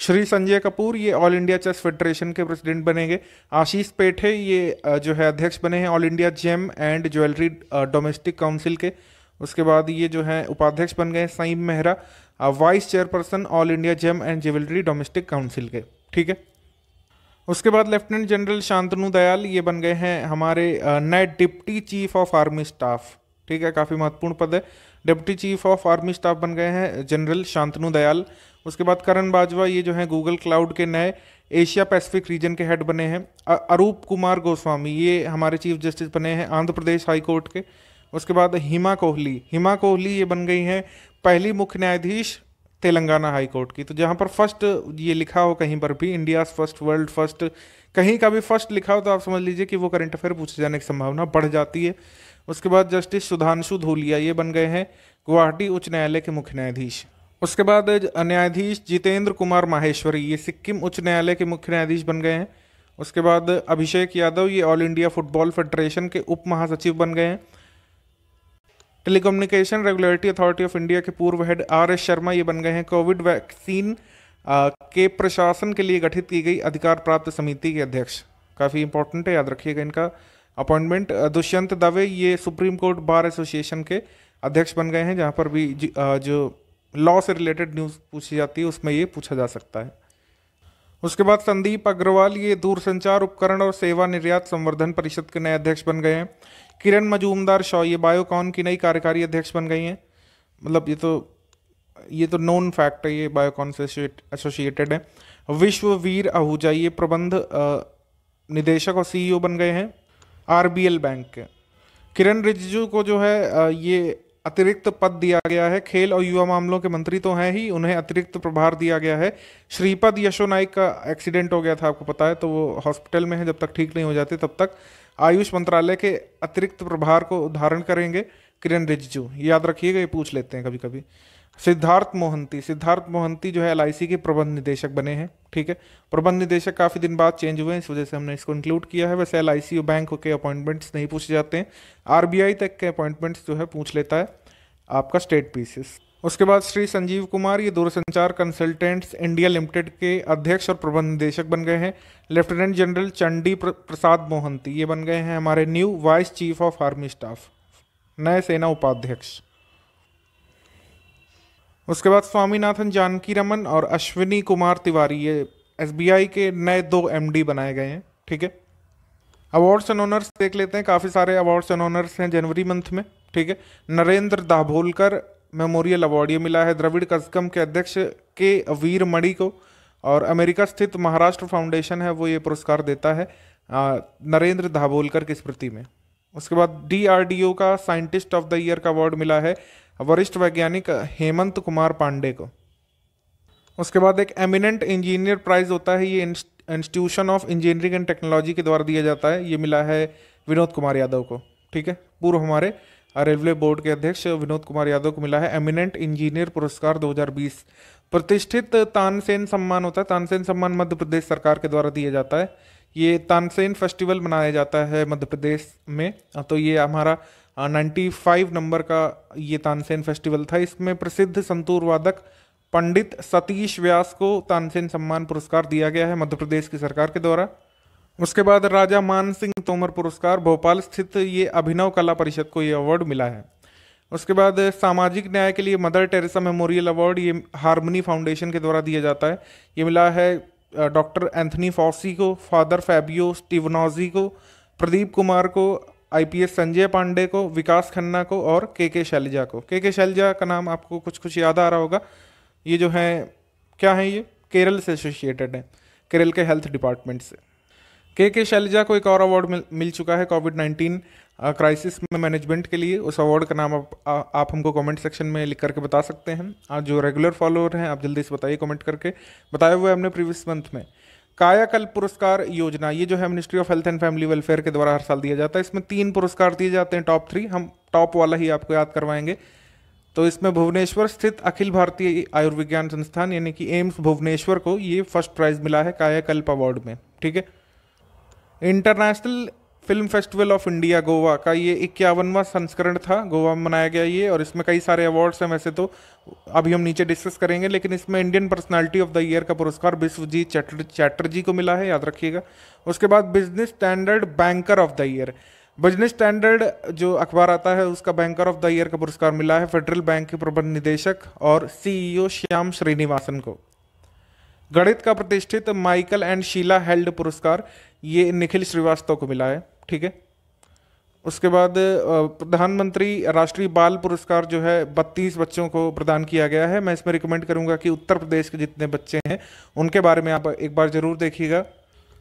श्री संजय कपूर ये ऑल इंडिया चेस फेडरेशन के प्रेसिडेंट बनेंगे। आशीष पेठे ये जो है अध्यक्ष बने हैं All India gem and jewellery domestic council के। उसके बाद ये जो है उपाध्यक्ष बन गए Saim Mehra, vice chairperson All India gem and jewellery domestic council के, ठीक है। उसके बाद लेफ्टिनेंट जनरल शांतनु दयाल ये बन गए हैं हमारे नए deputy chief of army staff, ठीक है, काफ़ी महत्वपूर्ण पद है। Deputy chief of army staff बन गए हैं जनरल शांतनु दयाल। उसके बाद करण बाजवा ये जो है गूगल क्लाउड के नए एशिया पैसिफिक रीजन के हेड बने हैं। अरूप कुमार गोस्वामी ये हमारे चीफ जस्टिस बने हैं आंध्र प्रदेश हाई कोर्ट के। उसके बाद हिमा कोहली ये बन गई हैं पहली मुख्य न्यायाधीश तेलंगाना हाई कोर्ट की। तो जहाँ पर फर्स्ट ये लिखा हो कहीं पर भी इंडिया फर्स्ट, वर्ल्ड फर्स्ट, कहीं का भी फर्स्ट लिखा हो तो आप समझ लीजिए कि वो करंट अफेयर पूछे जाने की संभावना बढ़ जाती है। उसके बाद जस्टिस सुधांशु धूलिया ये बन गए हैं गुवाहाटी उच्च न्यायालय के मुख्य न्यायाधीश। उसके बाद न्यायाधीश जितेंद्र कुमार माहेश्वरी ये सिक्किम उच्च न्यायालय के मुख्य न्यायाधीश बन गए हैं। उसके बाद अभिषेक यादव ये ऑल इंडिया फुटबॉल फेडरेशन के उप महासचिव बन गए हैं। Telecommunication regulatory authority of India के पूर्व हेड आर.एस. शर्मा ये बन गए हैं कोविड वैक्सीन के प्रशासन के लिए गठित की गई अधिकार प्राप्त समिति के अध्यक्ष। काफ़ी इंपॉर्टेंट है, याद रखिएगा इनका अपॉइंटमेंट। दुष्यंत दवे ये सुप्रीम कोर्ट बार एसोसिएशन के अध्यक्ष बन गए हैं, जहाँ पर भी जो लॉ से रिलेटेड न्यूज़ पूछी जाती है उसमें ये पूछा जा सकता है। उसके बाद संदीप अग्रवाल ये दूरसंचार उपकरण और सेवा निर्यात संवर्धन परिषद के नए अध्यक्ष बन गए हैं। किरण मजूमदार शॉ ये बायोकॉन की नई कार्यकारी अध्यक्ष बन गई हैं। मतलब ये तो नोन फैक्ट है, ये बायोकॉन से एसोसिएटेड है। विश्ववीर आहूजा ये प्रबंध निदेशक और सीईओ बन गए हैं आरबीएल बैंक के। किरण रिजिजू को जो है ये अतिरिक्त पद दिया गया है, खेल और युवा मामलों के मंत्री तो हैं ही, उन्हें अतिरिक्त प्रभार दिया गया है। श्रीपद यशो नाइक का एक्सीडेंट हो गया था आपको पता है, तो वो हॉस्पिटल में है, जब तक ठीक नहीं हो जाते तब तक आयुष मंत्रालय के अतिरिक्त प्रभार को धारण करेंगे किरण रिजिजू, याद रखिएगा, ये पूछ लेते हैं कभी कभी। सिद्धार्थ मोहंती जो है एलआईसी के प्रबंध निदेशक बने हैं, ठीक है। प्रबंध निदेशक काफ़ी दिन बाद चेंज हुए हैं, इस वजह से हमने इसको इंक्लूड किया है। वैसे एलआईसी और बैंक के अपॉइंटमेंट्स नहीं पूछे जाते हैं, आरबीआई तक के अपॉइंटमेंट्स जो है पूछ लेता है आपका स्टेट पीसीस। उसके बाद श्री संजीव कुमार ये दूरसंचार कंसल्टेंट्स इंडिया लिमिटेड के अध्यक्ष और प्रबंध निदेशक बन गए हैं। लेफ्टिनेंट जनरल चंडी प्रसाद मोहंती ये बन गए हैं हमारे new vice chief of army staff, नए सेना उपाध्यक्ष। उसके बाद स्वामीनाथन जानकी रमन और अश्विनी कुमार तिवारी ये एसबीआई के नए 2 एमडी बनाए गए हैं, ठीक है। अवार्ड्स एंड ऑनर्स देख लेते हैं, काफ़ी सारे अवार्ड्स एंड ऑनर्स हैं जनवरी मंथ में, ठीक है। नरेंद्र दाभोलकर मेमोरियल अवार्ड ये मिला है द्रविड़ कज़गम के अध्यक्ष के वीर मणि को, और अमेरिका स्थित महाराष्ट्र फाउंडेशन है वो ये पुरस्कार देता है नरेंद्र दाभोलकर की स्मृति में। उसके बाद डीआरडीओ का साइंटिस्ट ऑफ द ईयर का अवार्ड मिला है वरिष्ठ वैज्ञानिक हेमंत कुमार पांडे को। उसके बाद एक एमिनेंट इंजीनियर प्राइज होता है, ये institution of engineering and technology के द्वारा दिया जाता है, ये मिला है विनोद कुमार यादव को, ठीक है। पूर्व हमारे रेलवे बोर्ड के अध्यक्ष विनोद कुमार यादव को मिला है एमिनेंट इंजीनियर पुरस्कार 2020। प्रतिष्ठित तानसेन सम्मान होता है, तानसेन सम्मान मध्य प्रदेश सरकार के द्वारा दिया जाता है। ये तानसेन फेस्टिवल मनाया जाता है मध्य प्रदेश में, तो ये हमारा 95 नंबर का ये तानसेन फेस्टिवल था। इसमें प्रसिद्ध संतूर वादक पंडित सतीश व्यास को तानसेन सम्मान पुरस्कार दिया गया है मध्य प्रदेश की सरकार के द्वारा। उसके बाद राजा मान सिंह तोमर पुरस्कार, भोपाल स्थित ये अभिनव कला परिषद को ये अवार्ड मिला है। उसके बाद सामाजिक न्याय के लिए मदर टेरेसा मेमोरियल अवार्ड ये हार्मनी फाउंडेशन के द्वारा दिया जाता है। ये मिला है डॉक्टर एंथनी फॉसी को, फादर फैबियो स्टीवनॉजी को, प्रदीप कुमार को, आईपीएस संजय पांडे को, विकास खन्ना को और के शैलजा को। के शैलजा का नाम आपको कुछ कुछ याद आ रहा होगा। ये जो है क्या है, ये केरल से एसोसिएटेड है, केरल के हेल्थ डिपार्टमेंट से। के शैलजा को एक और अवार्ड मिल चुका है कोविड-19 क्राइसिस में मैनेजमेंट के लिए। उस अवार्ड का नाम आप हमको कमेंट सेक्शन में लिख करके बता सकते हैं। आज जो रेगुलर फॉलोअर हैं आप जल्दी से बताइए कमेंट करके। बताया हुआ है हमने प्रीवियस मंथ में। कायाकल्प पुरस्कार योजना, ये जो है ministry of health and family welfare के द्वारा हर साल दिया जाता है। इसमें 3 पुरस्कार दिए जाते हैं, टॉप 3। हम टॉप वाला ही आपको याद करवाएंगे। तो इसमें भुवनेश्वर स्थित अखिल भारतीय आयुर्विज्ञान संस्थान यानी कि एम्स भुवनेश्वर को ये फर्स्ट प्राइज मिला है कायाकल्प अवार्ड में। ठीक है। International film festival of India Goa का ये 51वां संस्करण था, गोवा में मनाया गया ये, और इसमें कई सारे अवार्ड्स हैं। वैसे तो अभी हम नीचे डिस्कस करेंगे, लेकिन इसमें Indian personality of the year का पुरस्कार विश्वजीत चैटर्जी को मिला है, याद रखिएगा। उसके बाद business standard banker of the year, business standard जो अखबार आता है उसका बैंकर ऑफ द ईयर का पुरस्कार मिला है फेडरल बैंक के प्रबंध निदेशक और सीईओ श्याम श्रीनिवासन को। गणित का प्रतिष्ठित माइकल एंड शीला हेल्ड पुरस्कार ये निखिल श्रीवास्तव को मिला है। ठीक है। उसके बाद प्रधानमंत्री राष्ट्रीय बाल पुरस्कार जो है 32 बच्चों को प्रदान किया गया है। मैं इसमें रिकमेंड करूंगा कि उत्तर प्रदेश के जितने बच्चे हैं उनके बारे में आप एक बार जरूर देखिएगा।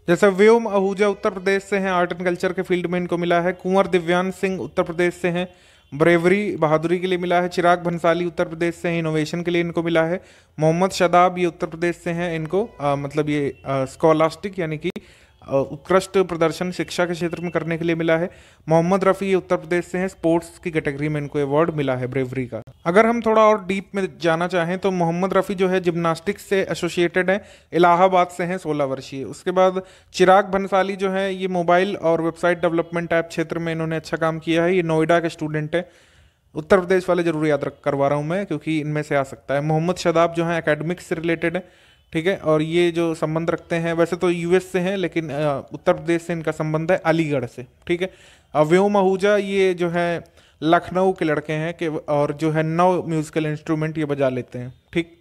जैसे व्योम आहूजा उत्तर प्रदेश से हैं, आर्ट एंड कल्चर के फील्ड में इनको मिला है। कुंवर दिव्यांश सिंह उत्तर प्रदेश से हैं, ब्रेवरी बहादुरी के लिए मिला है। चिराग भंसाली उत्तर प्रदेश से हैं, इनोवेशन के लिए इनको मिला है। मोहम्मद शदाब ये उत्तर प्रदेश से हैं, इनको मतलब ये स्कॉलास्टिक यानी कि उत्कृष्ट प्रदर्शन शिक्षा के क्षेत्र में करने के लिए मिला है। मोहम्मद रफ़ी ये उत्तर प्रदेश से हैं, स्पोर्ट्स की कैटेगरी में इनको अवार्ड मिला है ब्रेवरी का। अगर हम थोड़ा और डीप में जाना चाहें तो मोहम्मद रफ़ी जो है जिम्नास्टिक्स से एसोसिएटेड है, इलाहाबाद से हैं, 16 वर्षीय। उसके बाद चिराग भंसाली जो है ये मोबाइल और वेबसाइट डेवलपमेंट ऐप क्षेत्र में इन्होंने अच्छा काम किया है। ये नोएडा के स्टूडेंट है। उत्तर प्रदेश वाले जरूर याद करवा रहा हूँ मैं क्योंकि इनमें से आ सकता है। मोहम्मद शदाब जो है एकेडमिक्स से रिलेटेड है। ठीक है। और ये जो संबंध रखते हैं वैसे तो यूएस से हैं, लेकिन उत्तर प्रदेश से इनका संबंध है, अलीगढ़ से। ठीक है। व्योम आहूजा ये जो है लखनऊ के लड़के हैं कि और जो है 9 म्यूजिकल इंस्ट्रूमेंट ये बजा लेते हैं। ठीक।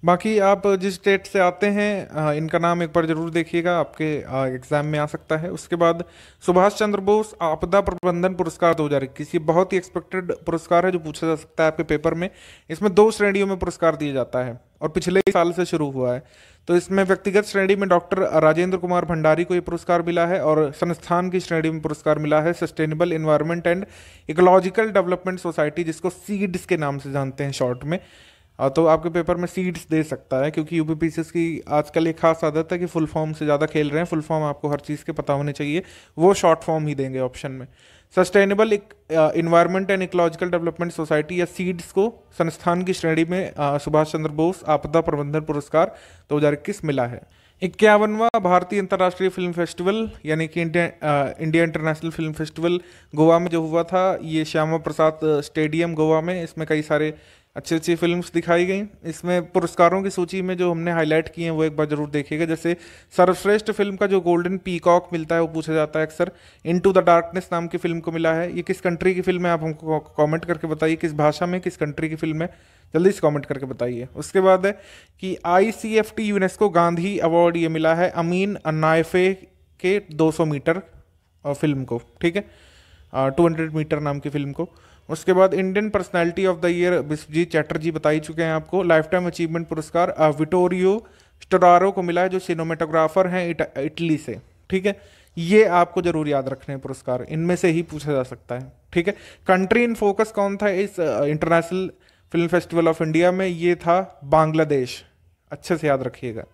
बाकी आप जिस स्टेट से आते हैं इनका नाम एक बार जरूर देखिएगा, आपके एग्जाम में आ सकता है। उसके बाद सुभाष चंद्र बोस आपदा प्रबंधन पुरस्कार 2021, ये बहुत ही एक्सपेक्टेड पुरस्कार है जो पूछा जा सकता है आपके पेपर में। इसमें 2 श्रेणियों में पुरस्कार दिया जाता है और पिछले ही साल से शुरू हुआ है। तो इसमें व्यक्तिगत श्रेणी में डॉक्टर राजेंद्र कुमार भंडारी को ये पुरस्कार मिला है और संस्थान की श्रेणी में पुरस्कार मिला है sustainable environment and ecological development society, जिसको सीड्स के नाम से जानते हैं शॉर्ट में। तो आपके पेपर में सीड्स दे सकता है क्योंकि यूपीपीसीएस की आजकल एक खास आदत है कि फुल फॉर्म से ज़्यादा खेल रहे हैं। फुल फॉर्म आपको हर चीज़ के पता होने चाहिए, वो शॉर्ट फॉर्म ही देंगे ऑप्शन में। Sustainable environment and ecological development society या सीड्स को संस्थान की श्रेणी में सुभाष चंद्र बोस आपदा प्रबंधन पुरस्कार 2021 मिला है। 51वां भारतीय अंतर्राष्ट्रीय फिल्म फेस्टिवल यानी कि India international film festival Goa में जो हुआ था, ये श्यामा प्रसाद स्टेडियम गोवा में, इसमें कई सारे अच्छी अच्छी फिल्म्स दिखाई गई। इसमें पुरस्कारों की सूची में जो हमने हाईलाइट किए हैं वो एक बार जरूर देखिएगा। जैसे सर्वश्रेष्ठ फिल्म का जो गोल्डन पीकॉक मिलता है वो पूछा जाता है अक्सर, इनटू द डार्कनेस नाम की फिल्म को मिला है। ये किस कंट्री की फिल्म है आप हमको कमेंट करके बताइए, किस भाषा में, किस कंट्री की फिल्म है, जल्दी से कमेंट करके बताइए। उसके बाद है कि ICFT यूनेस्को गांधी अवार्ड ये मिला है अमीन नायफे के 200 मीटर फिल्म को। ठीक है। 200 मीटर नाम की फिल्म को। उसके बाद Indian personality of the year Biswajit Chatterjee बता ही चुके हैं आपको। लाइफ टाइम अचीवमेंट पुरस्कार विटोरियो स्टोरारो को मिला है जो सिनेमेटोग्राफर हैं इटली से। ठीक है। ये आपको जरूर याद रखने हैं पुरस्कार, इनमें से ही पूछा जा सकता है। ठीक है। कंट्री इन फोकस कौन था इस international film festival of India में? ये था बांग्लादेश, अच्छे से याद रखिएगा।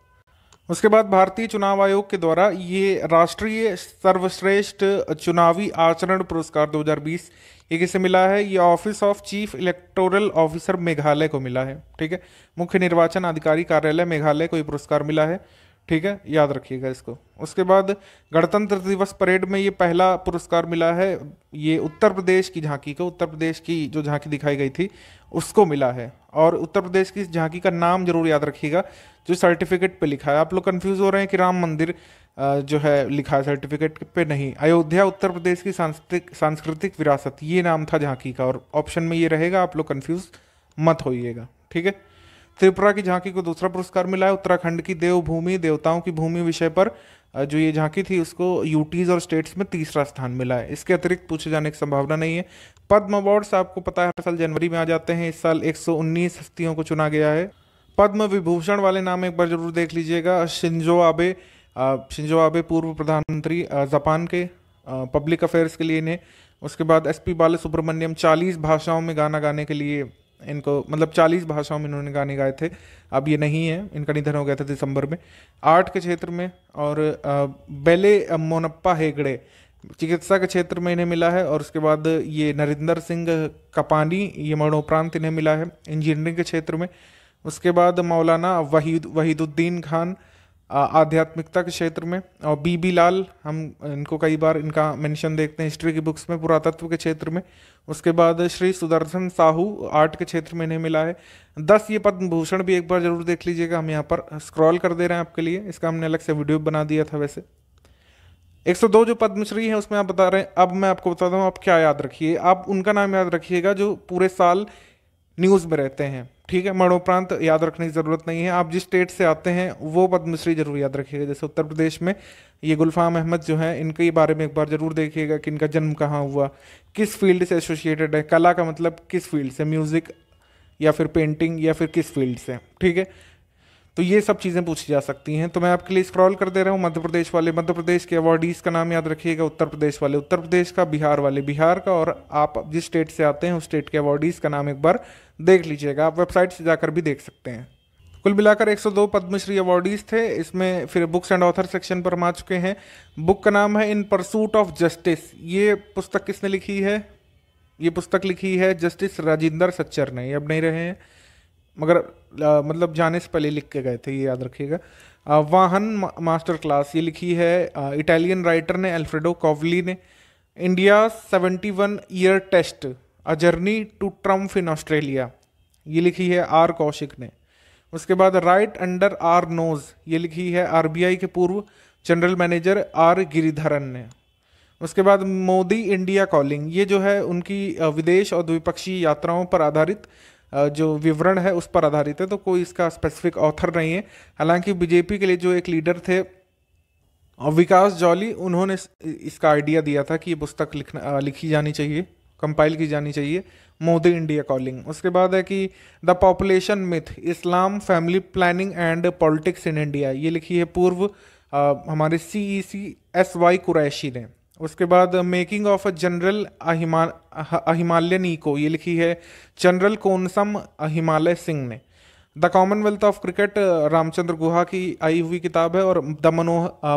उसके बाद भारतीय चुनाव आयोग के द्वारा ये राष्ट्रीय सर्वश्रेष्ठ चुनावी आचरण पुरस्कार 2020 ये किसे मिला है? ये office of chief electoral officer Meghalaya को मिला है। ठीक है। मुख्य निर्वाचन अधिकारी कार्यालय मेघालय को ये पुरस्कार मिला है। ठीक है, याद रखिएगा इसको। उसके बाद गणतंत्र दिवस परेड में ये पहला पुरस्कार मिला है, ये उत्तर प्रदेश की झांकी को, उत्तर प्रदेश की जो झांकी दिखाई गई थी उसको मिला है। और उत्तर प्रदेश की इस झांकी का नाम जरूर याद रखिएगा जो सर्टिफिकेट पे लिखा है। आप लोग कंफ्यूज हो रहे हैं कि राम मंदिर जो है लिखा है सर्टिफिकेट पे, नहीं, अयोध्या उत्तर प्रदेश की सांस्कृतिक विरासत ये नाम था झांकी का, और ऑप्शन में ये रहेगा, आप लोग कंफ्यूज मत होइएगा, ठीक है। त्रिपुरा की झांकी को दूसरा पुरस्कार मिला है। उत्तराखंड की देवभूमि, देवताओं की भूमि विषय पर जो ये झांकी थी उसको यूटीज और स्टेट्स में तीसरा स्थान मिला है। इसके अतिरिक्त पूछे जाने की संभावना नहीं है। पद्म अवार्ड्स आपको पता है हर साल जनवरी में आ जाते हैं, इस साल 119 हस्तियों को चुना गया है। पद्म विभूषण वाले नाम एक बार जरूर देख लीजिएगा। शिंजो आबे पूर्व प्रधानमंत्री जापान के, पब्लिक अफेयर्स के लिए इन्हें। उसके बाद एसपी बालासुब्रमण्यम 40 भाषाओं में गाना गाने के लिए इनको, मतलब 40 भाषाओं में इन्होंने गाने गाए थे, अब ये नहीं है, इनका निधन हो गया था दिसंबर में। आर्ट के क्षेत्र में, और बेले मोनप्पा हेगड़े चिकित्सा के क्षेत्र में इन्हें मिला है। और उसके बाद ये नरिंदर सिंह कपानी, ये मरणोपरांत इन्हें मिला है इंजीनियरिंग के क्षेत्र में। उसके बाद मौलाना वहीदुद्दीन खान आध्यात्मिकता के क्षेत्र में, और बीबी लाल, हम इनको कई बार इनका मेंशन देखते हैं हिस्ट्री की बुक्स में, पुरातत्व के क्षेत्र में। उसके बाद श्री सुदर्शन साहू आर्ट के क्षेत्र में इन्हें मिला है। 10 ये पद्म भूषण भी एक बार जरूर देख लीजिएगा, हम यहाँ पर स्क्रॉल कर दे रहे हैं आपके लिए, इसका हमने अलग से वीडियो बना दिया था वैसे। 102 जो पद्मश्री है उसमें आप बता रहे हैं, अब मैं आपको बताता हूँ आप क्या याद रखिए, आप उनका नाम याद रखिएगा जो पूरे साल न्यूज़ में रहते हैं, ठीक है। मरणोपरांत याद रखने की जरूरत नहीं है, आप जिस स्टेट से आते हैं वो पद्मश्री जरूर याद रखिएगा। जैसे उत्तर प्रदेश में ये गुलफाम अहमद जो है, इनके बारे में एक बार जरूर देखिएगा कि इनका जन्म कहाँ हुआ, किस फील्ड से एसोसिएटेड है, कला का मतलब किस फील्ड से, म्यूजिक या फिर पेंटिंग या फिर किस फील्ड से, ठीक है। तो ये सब चीज़ें पूछी जा सकती हैं। तो मैं आपके लिए स्क्रॉल कर दे रहा हूँ। मध्य प्रदेश वाले मध्य प्रदेश के अवार्डीज का नाम याद रखिएगा, उत्तर प्रदेश वाले उत्तर प्रदेश का, बिहार वाले बिहार का, और आप जिस स्टेट से आते हैं उस स्टेट के अवार्डीज का नाम एक बार देख लीजिएगा, आप वेबसाइट से जाकर भी देख सकते हैं। कुल मिलाकर 102 पद्मश्री अवार्डीज थे। इसमें फिर बुक्स एंड ऑथर सेक्शन पर हम आ चुके हैं। बुक का नाम है इन परसूट ऑफ जस्टिस। ये पुस्तक किसने लिखी है? ये पुस्तक लिखी है जस्टिस राजेंद्र सच्चर ने, ये अब नहीं रहे हैं मगर मतलब जाने से पहले लिख के गए थे, ये याद रखिएगा। वाहन मास्टर क्लास, ये लिखी है इटालियन राइटर ने, अल्फ्रेडो कॉवली ने। India 71 year test a journey to triumph in Australia, ये लिखी है आर कौशिक ने। उसके बाद राइट अंडर आर नोज, ये लिखी है आरबीआई के पूर्व जनरल मैनेजर आर गिरिधरन ने। उसके बाद मोदी इंडिया कॉलिंग, ये जो है उनकी विदेश और द्विपक्षीय यात्राओं पर आधारित जो विवरण है उस पर आधारित है, तो कोई इसका स्पेसिफिक ऑथर नहीं है। हालांकि बीजेपी के लिए जो एक लीडर थे विकास जॉली, उन्होंने इसका आइडिया दिया था कि ये पुस्तक लिखी जानी चाहिए, कंपाइल की जानी चाहिए, मोदी इंडिया कॉलिंग। उसके बाद है कि the population myth, Islam, family planning and politics in India, ये लिखी है पूर्व हमारे CEC SY कुरैशी ने। उसके बाद making of a general a Himalayan echo, ये लिखी है जनरल कोनसम हिमालय सिंह ने। The Commonwealth of cricket Ramachandra Guha की आई हुई किताब है। और the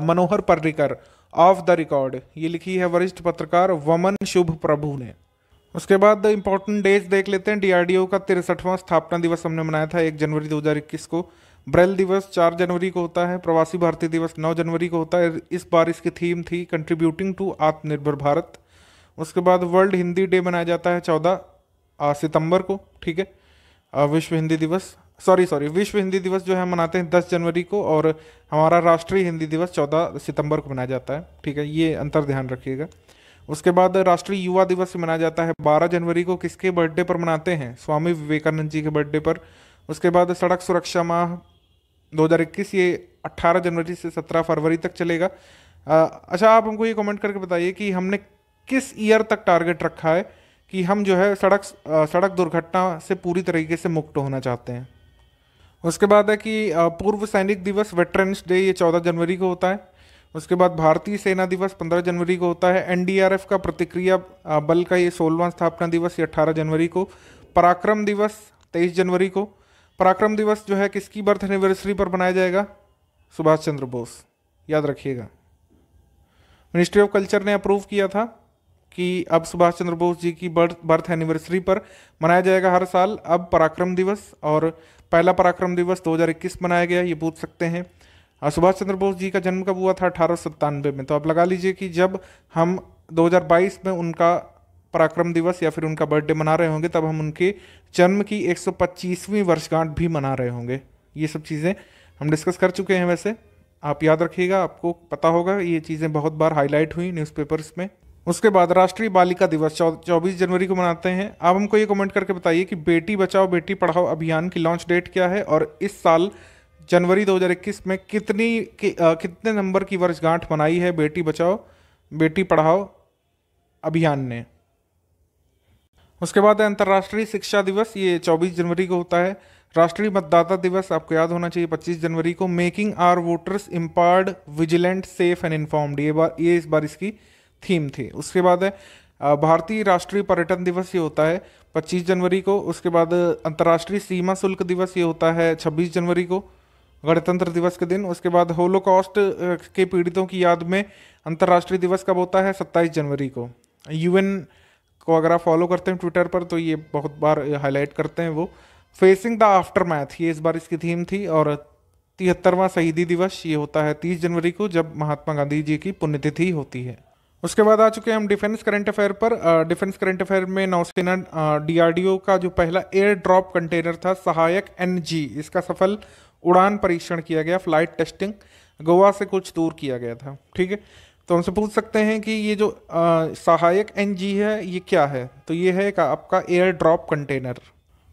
Manohar Parrikar off the record, ये लिखी है वरिष्ठ पत्रकार वमन शुभ प्रभु ने। उसके बाद इंपॉर्टेंट डेज देख लेते हैं। DRDO का 63वां स्थापना दिवस हमने मनाया था 1 जनवरी 2021 को। ब्रेल दिवस 4 जनवरी को होता है। प्रवासी भारतीय दिवस 9 जनवरी को होता है। इस बार इसकी थीम थी कंट्रीब्यूटिंग टू आत्मनिर्भर भारत। उसके बाद वर्ल्ड हिंदी डे मनाया जाता है 14 सितंबर को, ठीक है। विश्व हिंदी दिवस विश्व हिंदी दिवस जो है मनाते हैं 10 जनवरी को, और हमारा राष्ट्रीय हिंदी दिवस 14 सितंबर को मनाया जाता है, ठीक है, ये अंतर ध्यान रखिएगा। उसके बाद राष्ट्रीय युवा दिवस मनाया जाता है 12 जनवरी को। किसके बर्थडे पर मनाते हैं? स्वामी विवेकानंद जी के बर्थडे पर। उसके बाद सड़क सुरक्षा माह 2021, ये 18 जनवरी से 17 फरवरी तक चलेगा। अच्छा, आप हमको ये कमेंट करके बताइए कि हमने किस ईयर तक टारगेट रखा है कि हम जो है सड़क दुर्घटना से पूरी तरीके से मुक्त होना चाहते हैं। उसके बाद है कि पूर्व सैनिक दिवस वेटरन्स डे, ये 14 जनवरी को होता है। उसके बाद भारतीय सेना दिवस 15 जनवरी को होता है। NDRF का प्रतिक्रिया बल का ये 16वां स्थापना दिवस, ये 18 जनवरी को। पराक्रम दिवस 23 जनवरी को। पराक्रम दिवस जो है किसकी बर्थ एनिवर्सरी पर मनाया जाएगा? सुभाष चंद्र बोस, याद रखिएगा। मिनिस्ट्री ऑफ कल्चर ने अप्रूव किया था कि अब सुभाष चंद्र बोस जी की बर्थ एनिवर्सरी पर मनाया जाएगा हर साल अब पराक्रम दिवस। और पहला पराक्रम दिवस 2021 मनाया गया, ये पूछ सकते हैं। सुभाष चंद्र बोस जी का जन्म कब हुआ था? 1897 में। तो आप लगा लीजिए कि जब हम 2022 में उनका पराक्रम दिवस या फिर उनका बर्थडे मना रहे होंगे, तब हम उनके जन्म की 125वीं वर्षगांठ भी मना रहे होंगे। ये सब चीज़ें हम डिस्कस कर चुके हैं। वैसे आप याद रखिएगा, आपको पता होगा, ये चीज़ें बहुत बार हाईलाइट हुई न्यूज़पेपर्स में। उसके बाद राष्ट्रीय बालिका दिवस 24 जनवरी को मनाते हैं। आप हमको ये कमेंट करके बताइए कि बेटी बचाओ बेटी पढ़ाओ अभियान की लॉन्च डेट क्या है और इस साल जनवरी 2021 में कितने नंबर की वर्षगांठ मनाई है बेटी बचाओ बेटी पढ़ाओ अभियान ने। उसके बाद है अंतर्राष्ट्रीय शिक्षा दिवस, ये 24 जनवरी को होता है। राष्ट्रीय मतदाता दिवस आपको याद होना चाहिए 25 जनवरी को। Making our voters empowered, vigilant, safe and informed, ये इस बार इसकी थीम थी। उसके बाद है भारतीय राष्ट्रीय पर्यटन दिवस, ये होता है 25 जनवरी को। उसके बाद अंतर्राष्ट्रीय सीमा शुल्क दिवस, ये होता है 26 जनवरी को, गणतंत्र दिवस के दिन। उसके बाद होलोकॉस्ट के पीड़ितों की याद में अंतर्राष्ट्रीय दिवस कब होता है? 27 जनवरी को। यूएन को अगर आप फॉलो करते हैं ट्विटर पर तो ये बहुत बार हाईलाइट करते हैं वो। फेसिंग द आफ्टर मैथ, ये इस बार इसकी थीम थी। और 73वां शहीदी दिवस, ये होता है 30 जनवरी को, जब महात्मा गांधी जी की पुण्यतिथि होती है। उसके बाद आ चुके हैं हम डिफेंस करंट अफेयर पर। डिफेंस करंट अफेयर में नौसेना डीआरडीओ का जो पहला एयर ड्रॉप कंटेनर था सहायक NG, इसका सफल उड़ान परीक्षण किया गया, फ्लाइट टेस्टिंग गोवा से कुछ दूर किया गया था। ठीक है, तो हमसे पूछ सकते हैं कि ये जो सहायक NG है ये क्या है? तो ये है आपका एयर ड्रॉप कंटेनर।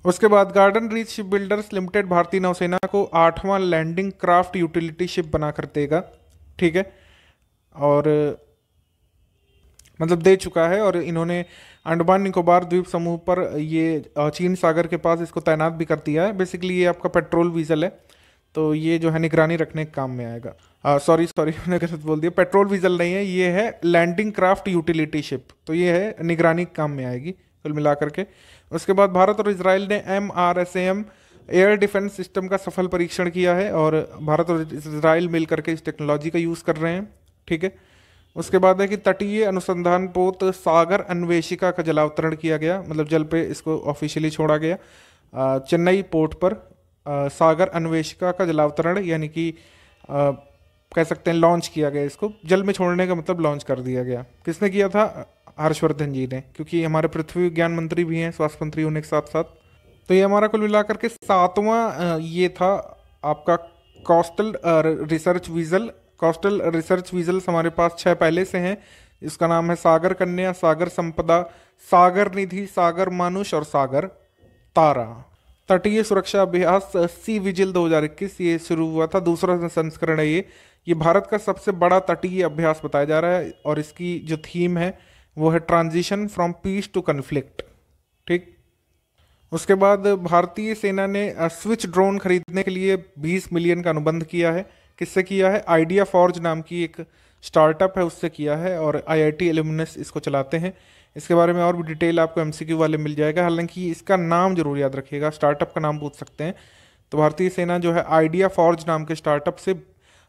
उसके बाद garden reach ship builders limited भारतीय नौसेना को 8वां लैंडिंग क्राफ्ट यूटिलिटी शिप बनाकर देगा। ठीक है, और मतलब दे चुका है। और इन्होंने अंडमान निकोबार द्वीप समूह पर ये चीन सागर के पास इसको तैनात भी कर दिया है। बेसिकली ये आपका पेट्रोल वीजल है, तो ये जो है निगरानी रखने के काम में आएगा। सॉरी मैंने गलत बोल दिया, पेट्रोल वीजल नहीं है, ये है लैंडिंग क्राफ्ट यूटिलिटी शिप, तो ये है निगरानी के काम में आएगी कुल मिला करके। उसके बाद भारत और इजराइल ने MRSAM एयर डिफेंस सिस्टम का सफल परीक्षण किया है और भारत और इजराइल मिल करके इस टेक्नोलॉजी का यूज़ कर रहे हैं। ठीक है, उसके बाद है कि तटीय अनुसंधान पोत सागर अन्वेषिका का जलावतरण किया गया, मतलब जल पे इसको ऑफिशियली छोड़ा गया चेन्नई पोर्ट पर। सागर अन्वेषिका का जलावतरण यानी कि कह सकते हैं लॉन्च किया गया, इसको जल में छोड़ने का मतलब लॉन्च कर दिया गया। किसने किया था? हर्षवर्धन जी ने, क्योंकि हमारे पृथ्वी विज्ञान मंत्री भी हैं स्वास्थ्य मंत्री होने के साथ साथ। तो ये हमारा कुल मिलाकर के 7वां ये था आपका coastal research वीजल। Coastal research weasels हमारे पास 6 पहले से हैं। इसका नाम है सागर कन्या, सागर संपदा, सागर निधि, सागर मानुष और सागर तारा। तटीय सुरक्षा अभ्यास सी विजिल 2021 ये शुरू हुआ था, दूसरा संस्करण है ये भारत का सबसे बड़ा तटीय अभ्यास बताया जा रहा है और इसकी जो थीम है वो है transition from peace to conflict. ठीक, उसके बाद भारतीय सेना ने स्विच ड्रोन खरीदने के लिए 20 मिलियन का अनुबंध किया है। किससे किया है? आइडिया फॉर्ज नाम की एक स्टार्टअप है, उससे किया है और IIT एल्यूमिनस इसको चलाते हैं। इसके बारे में और भी डिटेल आपको MCQ वाले मिल जाएगा, हालांकि इसका नाम जरूर याद रखिएगा, स्टार्टअप का नाम पूछ सकते हैं। तो भारतीय सेना जो है आइडिया फॉर्ज नाम के स्टार्टअप से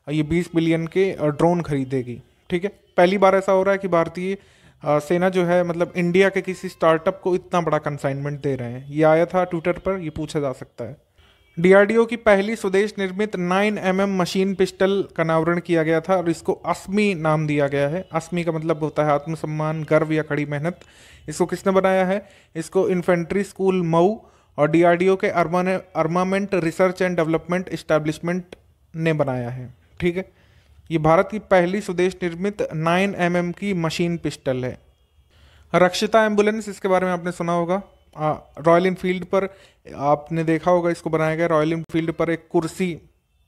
ये 20 मिलियन के ड्रोन खरीदेगी। ठीक है, पहली बार ऐसा हो रहा है कि भारतीय सेना जो है मतलब इंडिया के किसी स्टार्टअप को इतना बड़ा कंसाइनमेंट दे रहे हैं। ये आया था ट्विटर पर, ये पूछा जा सकता है। DRDO की पहली स्वदेश निर्मित 9mm मशीन पिस्टल का अनावरण किया गया था और इसको अस्मी नाम दिया गया है। अस्मी का मतलब होता है आत्मसम्मान, गर्व या कड़ी मेहनत। इसको किसने बनाया है? इसको इन्फेंट्री स्कूल मऊ और DRDO के armament research and development establishment ने बनाया है। ठीक है, ये भारत की पहली स्वदेश निर्मित 9mm की मशीन पिस्टल है। रक्षिता एम्बुलेंस, इसके बारे में आपने सुना होगा। रॉयल इनफील्ड पर आपने देखा होगा, इसको बनाया गया। रॉयल इनफील्ड पर एक कुर्सी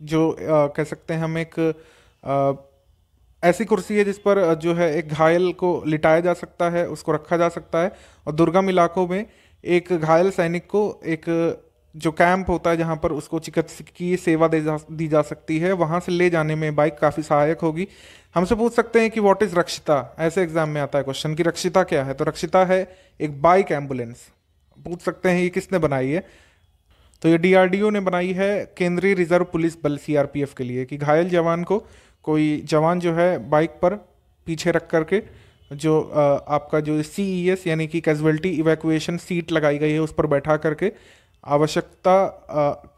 जो कह सकते हैं हम एक ऐसी कुर्सी है जिस पर जो है एक घायल को लिटाया जा सकता है, उसको रखा जा सकता है। और दुर्गम इलाकों में एक घायल सैनिक को एक जो कैंप होता है जहाँ पर उसको चिकित्सकीय सेवा दी जा सकती है, वहाँ से ले जाने में बाइक काफ़ी सहायक होगी। हमसे पूछ सकते हैं कि व्हाट इज़ रक्षिता, ऐसे एग्जाम में आता है क्वेश्चन कि रक्षिता क्या है। तो रक्षिता है एक बाइक एम्बुलेंस। पूछ सकते हैं ये किसने बनाई है? तो ये DRDO ने बनाई है केंद्रीय रिजर्व पुलिस बल CRPF के लिए, कि घायल जवान को कोई जवान जो है बाइक पर पीछे रख करके जो आपका जो CES यानी कि कैजुअल्टी इवैक्यूएशन सीट लगाई गई है उस पर बैठा करके आवश्यकता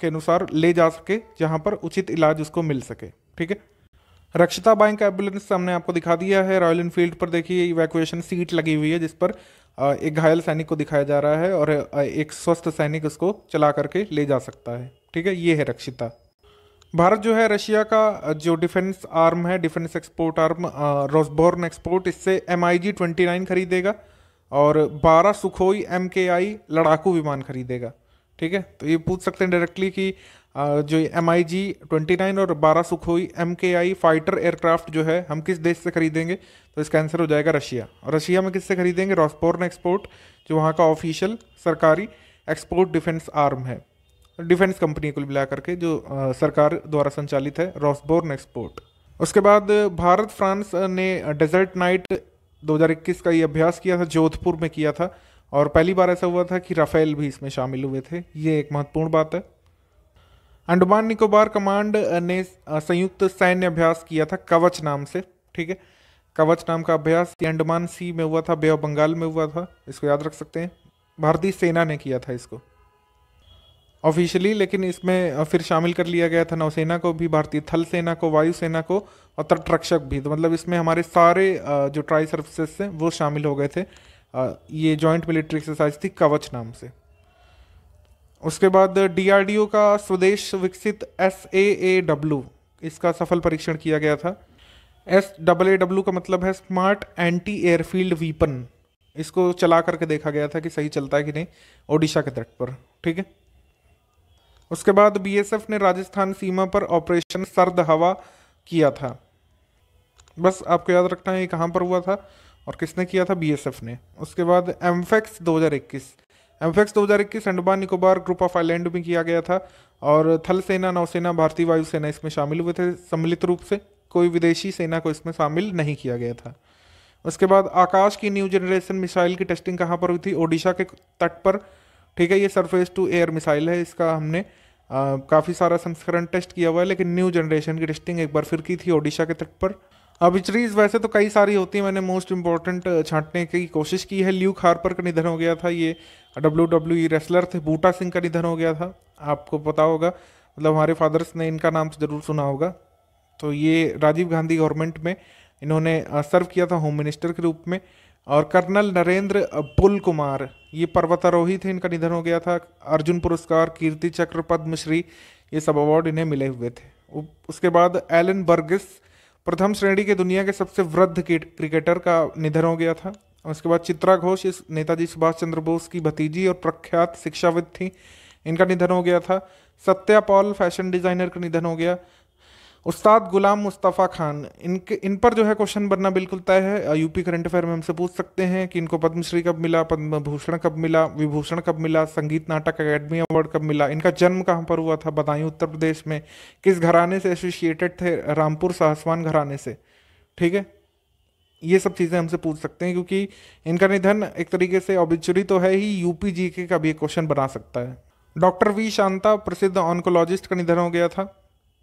के अनुसार ले जा सके जहाँ पर उचित इलाज उसको मिल सके। ठीक है। रक्षिता बाइक एम्बुलेंस हमने आपको दिखा दिया है। रॉयल इनफील्ड पर देखिए इवैक्यूएशन सीट लगी हुई है जिस पर एक घायल सैनिक को दिखाया जा रहा है और एक स्वस्थ सैनिक उसको चला करके ले जा सकता है। ठीक है, ये है रक्षिता। भारत जो है रशिया का जो डिफेंस आर्म है, डिफेंस एक्सपोर्ट आर्म रोसबोर्न एक्सपोर्ट, इससे MiG-29 खरीदेगा और 12 सुखोई MKI लड़ाकू विमान खरीदेगा। ठीक है, तो ये पूछ सकते हैं डायरेक्टली कि जो MiG-29 और 12 सुखोई MKI फाइटर एयरक्राफ्ट जो है हम किस देश से खरीदेंगे, तो इसका आंसर हो जाएगा रशिया। और रशिया में किससे खरीदेंगे? रोसबोर्न एक्सपोर्ट, जो वहाँ का ऑफिशियल सरकारी एक्सपोर्ट डिफेंस आर्म है, डिफेंस कंपनी को मिला करके जो सरकार द्वारा संचालित है, रोसबोर्न एक्सपोर्ट। उसके बाद भारत फ्रांस ने डेजर्ट नाइट 2021 का ये अभ्यास किया था, जोधपुर में किया था और पहली बार ऐसा हुआ था कि राफेल भी इसमें शामिल हुए थे। ये एक महत्वपूर्ण बात है। अंडमान निकोबार कमांड ने संयुक्त सैन्य अभ्यास किया था कवच नाम से। ठीक है, कवच नाम का अभ्यास ये अंडमान सी में हुआ था, बे ऑफ बंगाल में हुआ था, इसको याद रख सकते हैं। भारतीय सेना ने किया था इसको ऑफिशियली, लेकिन इसमें फिर शामिल कर लिया गया था नौसेना को भी, भारतीय थल सेना को, वायुसेना को और तटरक्षक भी। तो मतलब इसमें हमारे सारे जो ट्राई सर्विसेज हैं वो शामिल हो गए थे। ये जॉइंट मिलिट्री एक्सरसाइज थी कवच नाम से। उसके बाद DRDO का स्वदेश विकसित SAAW, इसका सफल परीक्षण किया गया था। SAAW का मतलब है स्मार्ट एंटी एयरफील्ड वीपन। इसको चला करके देखा गया था कि सही चलता है कि नहीं, ओडिशा के तट पर। ठीक है, उसके बाद BSF ने राजस्थान सीमा पर ऑपरेशन सर्द हवा किया था। बस आपको याद रखना है ये कहाँ पर हुआ था और किसने किया था, BSF ने। उसके बाद एम्फेक्स 2021 Andaman Nicobar group of island में किया गया था और थल सेना, नौसेना, भारतीय वायुसेना इसमें शामिल हुए थे सम्मिलित रूप से। कोई विदेशी सेना को इसमें शामिल नहीं किया गया था। उसके बाद आकाश की न्यू जनरेशन मिसाइल की टेस्टिंग कहाँ पर हुई थी? ओडिशा के तट पर। ठीक है, ये सरफेस टू एयर मिसाइल है, इसका हमने काफ़ी सारा संस्करण टेस्ट किया हुआ है, लेकिन न्यू जनरेशन की टेस्टिंग एक बार फिर की थी ओडिशा के तट पर। ऑब्चुरीज वैसे तो कई सारी होती है, मैंने मोस्ट इंपॉर्टेंट छांटने की कोशिश की है। ल्यूक हार्पर का निधन हो गया था, ये WWE रेसलर थे। बूटा सिंह का निधन हो गया था, आपको पता होगा, मतलब हमारे फादर्स ने इनका नाम तो जरूर सुना होगा। तो ये राजीव गांधी गवर्नमेंट में इन्होंने सर्व किया था होम मिनिस्टर के रूप में। और कर्नल नरेंद्र पुल कुमार, ये पर्वतारोही थे, इनका निधन हो गया था। अर्जुन पुरस्कार, कीर्ति चक्र, पद्मश्री, ये सब अवार्ड इन्हें मिले हुए थे। उसके बाद एलन बर्गिस, प्रथम श्रेणी के दुनिया के सबसे वृद्ध क्रिकेटर का निधन हो गया था। उसके बाद चित्रा घोष, इस नेताजी सुभाष चंद्र बोस की भतीजी और प्रख्यात शिक्षाविद थी, इनका निधन हो गया था। सत्या पॉल, फैशन डिजाइनर का निधन हो गया। उस्ताद गुलाम मुस्तफ़ा खान, इन पर जो है क्वेश्चन बनना बिल्कुल तय है। यूपी करंट अफेयर में हमसे पूछ सकते हैं कि इनको पद्मश्री कब मिला, पद्म भूषण कब मिला, विभूषण कब मिला, संगीत नाटक अकेडमी अवार्ड कब मिला, इनका जन्म कहाँ पर हुआ था, बदायूं उत्तर प्रदेश में, किस घराने से एसोसिएटेड थे, रामपुर साहसवान घराने से। ठीक है, ये सब चीज़ें हमसे पूछ सकते हैं क्योंकि इनका निधन एक तरीके से ऑब्चुरी तो है ही, यूपी जीके का भी एक क्वेश्चन बना सकता है। डॉक्टर वी शांता, प्रसिद्ध ऑन्कोलॉजिस्ट का निधन हो गया था।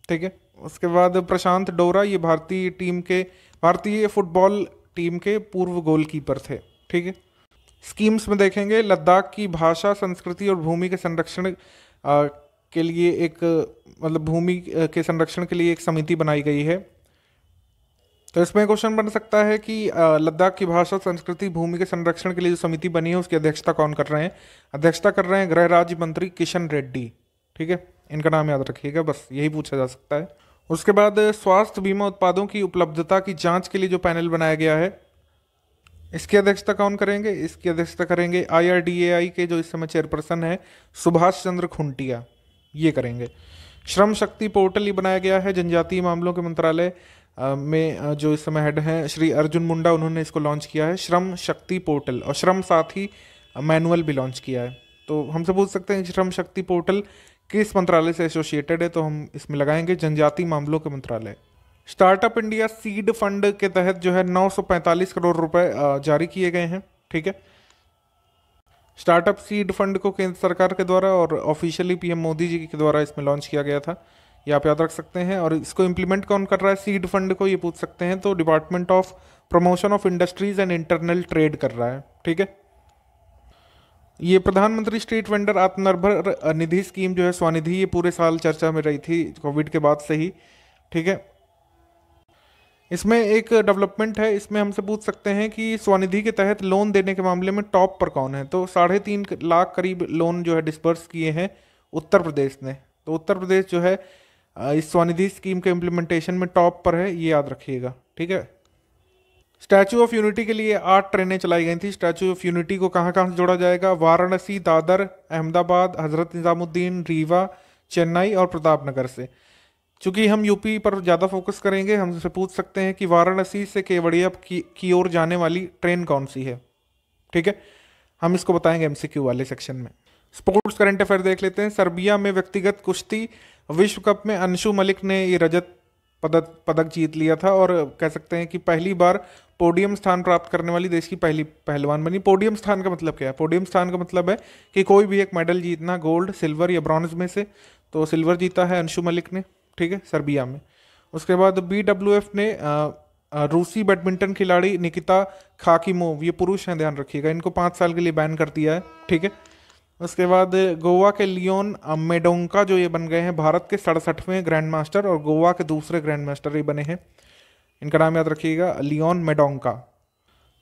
ठीक है, उसके बाद प्रशांत डोरा, ये भारतीय फुटबॉल टीम के पूर्व गोलकीपर थे। ठीक है, स्कीम्स में देखेंगे, लद्दाख की भाषा, संस्कृति और भूमि के संरक्षण के लिए भूमि के संरक्षण के लिए एक समिति बनाई गई है। तो इसमें क्वेश्चन बन सकता है कि लद्दाख की भाषा, संस्कृति, भूमि के संरक्षण के लिए जो समिति बनी है उसकी अध्यक्षता कौन कर रहे हैं? अध्यक्षता कर रहे हैं गृह राज्य मंत्री किशन रेड्डी। ठीक है, इनका नाम याद रखिएगा, बस यही पूछा जा सकता है। उसके बाद स्वास्थ्य बीमा उत्पादों की उपलब्धता की जांच के लिए जो पैनल बनाया गया है, इसकी अध्यक्षता कौन करेंगे? इसकी अध्यक्षता करेंगे IRDAI के जो इस समय चेयरपर्सन है सुभाष चंद्र खुंटिया, ये करेंगे। श्रम शक्ति पोर्टल ये बनाया गया है, जनजातीय मामलों के मंत्रालय में जो इस समय हेड हैं श्री अर्जुन मुंडा, उन्होंने इसको लॉन्च किया है, श्रम शक्ति पोर्टल। और श्रम साथी मैनुअल भी लॉन्च किया है। तो हमसे पूछ सकते हैं श्रम शक्ति पोर्टल किस मंत्रालय से एसोसिएटेड है, तो हम इसमें लगाएंगे जनजातीय मामलों के मंत्रालय। स्टार्टअप इंडिया सीड फंड के तहत जो है 945 करोड़ रुपए जारी किए गए हैं। ठीक है, स्टार्टअप सीड फंड को केंद्र सरकार के द्वारा और ऑफिशियली PM मोदी जी के द्वारा इसमें लॉन्च किया गया था, ये आप याद रख सकते हैं। और इसको इम्प्लीमेंट कौन कर रहा है सीड फंड को, ये पूछ सकते हैं, तो department of promotion of industries and internal trade कर रहा है। ठीक है, ये प्रधानमंत्री street vendor Atmanirbhar Nidhi scheme जो है स्वनिधि, ये पूरे साल चर्चा में रही थी कोविड के बाद से ही। ठीक है, इसमें एक डेवलपमेंट है, इसमें हमसे पूछ सकते हैं कि स्वनिधि के तहत लोन देने के मामले में टॉप पर कौन है। तो 3.5 लाख करीब लोन जो है डिस्पर्स किए हैं उत्तर प्रदेश ने। तो उत्तर प्रदेश जो है इस स्वनिधि स्कीम के इम्प्लीमेंटेशन में टॉप पर है, ये याद रखिएगा, ठीक है। स्टैचू ऑफ यूनिटी के लिए 8 ट्रेनें चलाई गई थी। स्टैचू ऑफ यूनिटी को कहाँ कहाँ से जोड़ा जाएगा? वाराणसी, दादर, अहमदाबाद, हजरत निजामुद्दीन, रीवा, चेन्नई और प्रतापनगर से। चूंकि हम यूपी पर ज़्यादा फोकस करेंगे, हमसे पूछ सकते हैं कि वाराणसी से केवड़िया की ओर जाने वाली ट्रेन कौन सी है, ठीक है। हम इसको बताएंगे एमसीक्यू वाले सेक्शन में। स्पोर्ट्स करंट अफेयर देख लेते हैं। सर्बिया में व्यक्तिगत कुश्ती विश्व कप में अंशु मलिक ने ये रजत पदक जीत लिया था और कह सकते हैं कि पहली बार पोडियम स्थान प्राप्त करने वाली देश की पहली पहलवान बनी। पोडियम स्थान का मतलब क्या है? पोडियम स्थान का मतलब है कि कोई भी एक मेडल जीतना, गोल्ड, सिल्वर या ब्रॉन्ज में से। तो सिल्वर जीता है अंशु मलिक ने, ठीक है, सर्बिया में। उसके बाद BWF ने रूसी बैडमिंटन खिलाड़ी निकिता खाकिमोव, ये पुरुष हैं, ध्यान रखिएगा, इनको 5 साल के लिए बैन कर दिया है, ठीक है। उसके बाद गोवा के लियोन मेडोंका जो ये बन गए हैं भारत के 67वें ग्रैंड मास्टर और गोवा के दूसरे ग्रैंड मास्टर ये बने हैं। इनका नाम याद रखिएगा, लियोन मेडोंका।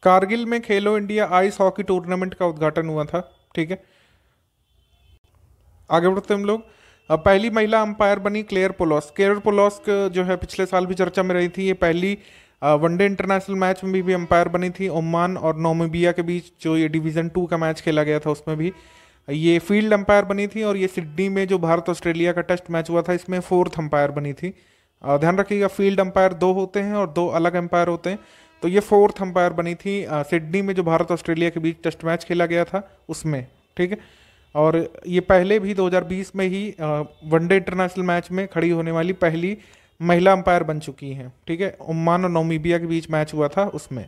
कारगिल में खेलो इंडिया आइस हॉकी टूर्नामेंट का उद्घाटन हुआ था, ठीक है। आगे बढ़ते हम लोग। पहली महिला अंपायर बनी क्लेयर पोलोस्क। क्लेयर पोलोस्क जो है पिछले साल भी चर्चा में रही थी। ये पहली वनडे इंटरनेशनल मैच में भी अंपायर बनी थी। ओमान और नामीबिया के बीच जो ये डिवीज़न 2 का मैच खेला गया था उसमें भी ये फील्ड अंपायर बनी थी। और ये सिडनी में जो भारत ऑस्ट्रेलिया का टेस्ट मैच हुआ था इसमें 4th अंपायर बनी थी। ध्यान रखिएगा, फील्ड अंपायर 2 होते हैं और 2 अलग अंपायर होते हैं। तो ये 4th अंपायर बनी थी सिडनी में जो भारत ऑस्ट्रेलिया के बीच टेस्ट मैच खेला गया था उसमें, ठीक है। और ये पहले भी 2020 में ही वनडे इंटरनेशनल मैच में खड़ी होने वाली पहली महिला अंपायर बन चुकी हैं, ठीक है। ओमान और नामीबिया के बीच मैच हुआ था उसमें।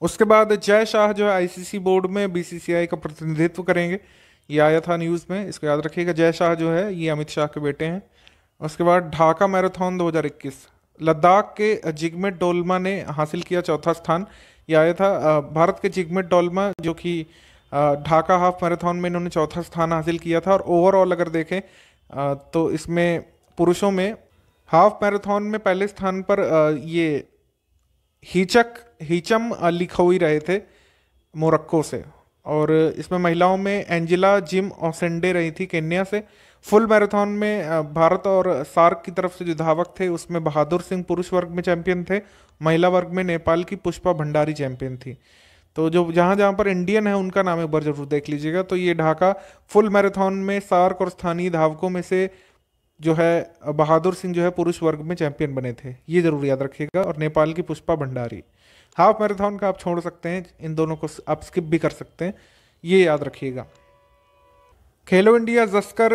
उसके बाद जय शाह जो है आईसीसी बोर्ड में BCCI का प्रतिनिधित्व करेंगे, ये आया था न्यूज़ में, इसको याद रखिएगा। जय शाह जो है ये अमित शाह के बेटे हैं। उसके बाद ढाका मैराथन 2021, लद्दाख के जिगमेट डोलमा ने हासिल किया 4था स्थान। ये आया था भारत के जिगमेट डोलमा जो कि ढाका हाफ मैराथन में इन्होंने 4था स्थान हासिल किया था। और ओवरऑल अगर देखें तो इसमें पुरुषों में हाफ मैराथन में पहले स्थान पर ये हिचम लिखोई रहे थे मोरक्को से। और इसमें महिलाओं में एंजेला जिम ओसेंडे रही थी केन्या से। फुल मैराथन में भारत और सार्क की तरफ से जो धावक थे उसमें बहादुर सिंह पुरुष वर्ग में चैंपियन थे। महिला वर्ग में नेपाल की पुष्पा भंडारी चैंपियन थी। तो जो जहाँ पर इंडियन है उनका नाम एक बार जरूर देख लीजिएगा। तो ये ढाका फुल मैराथन में सार्क और स्थानीय धावकों में से जो है बहादुर सिंह जो है पुरुष वर्ग में चैंपियन बने थे, ये जरूर याद रखिएगा। और नेपाल की पुष्पा भंडारी। हाफ मैराथन का आप छोड़ सकते हैं, इन दोनों को आप स्किप भी कर सकते हैं, ये याद रखिएगा। खेलो India Zanskar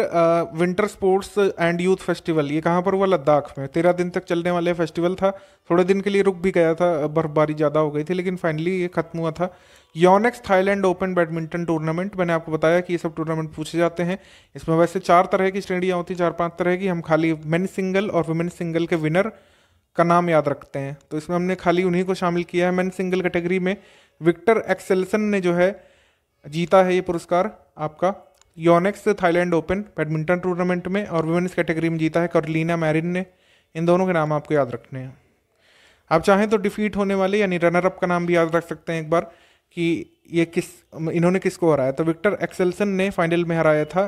winter sports and youth festival, ये कहाँ पर हुआ? लद्दाख में। 13 दिन तक चलने वाले फेस्टिवल था। थोड़े दिन के लिए रुक भी गया था, बर्फबारी ज़्यादा हो गई थी, लेकिन फाइनली ये खत्म हुआ था। Yonex Thailand open badminton tournament, मैंने आपको बताया कि ये सब टूर्नामेंट पूछे जाते हैं। इसमें वैसे 4 तरह की श्रेणियाँ होती, 4-5 तरह की। हम खाली मेन सिंगल और वुमेन सिंगल के विनर का नाम याद रखते हैं, तो इसमें हमने खाली उन्हीं को शामिल किया है। मेन सिंगल कैटेगरी में विक्टर एक्सेल्सन ने जो है जीता है ये पुरस्कार आपका Yonex Thailand open badminton tournament में। और वुमेन्स कैटेगरी में जीता है कैरोलिना मैरिन ने। इन दोनों के नाम आपको याद रखने हैं। आप चाहें तो डिफीट होने वाले यानी रनर अप का नाम भी याद रख सकते हैं एक बार कि ये इन्होंने किसको हराया। तो विक्टर एक्सेल्सन ने फाइनल में हराया था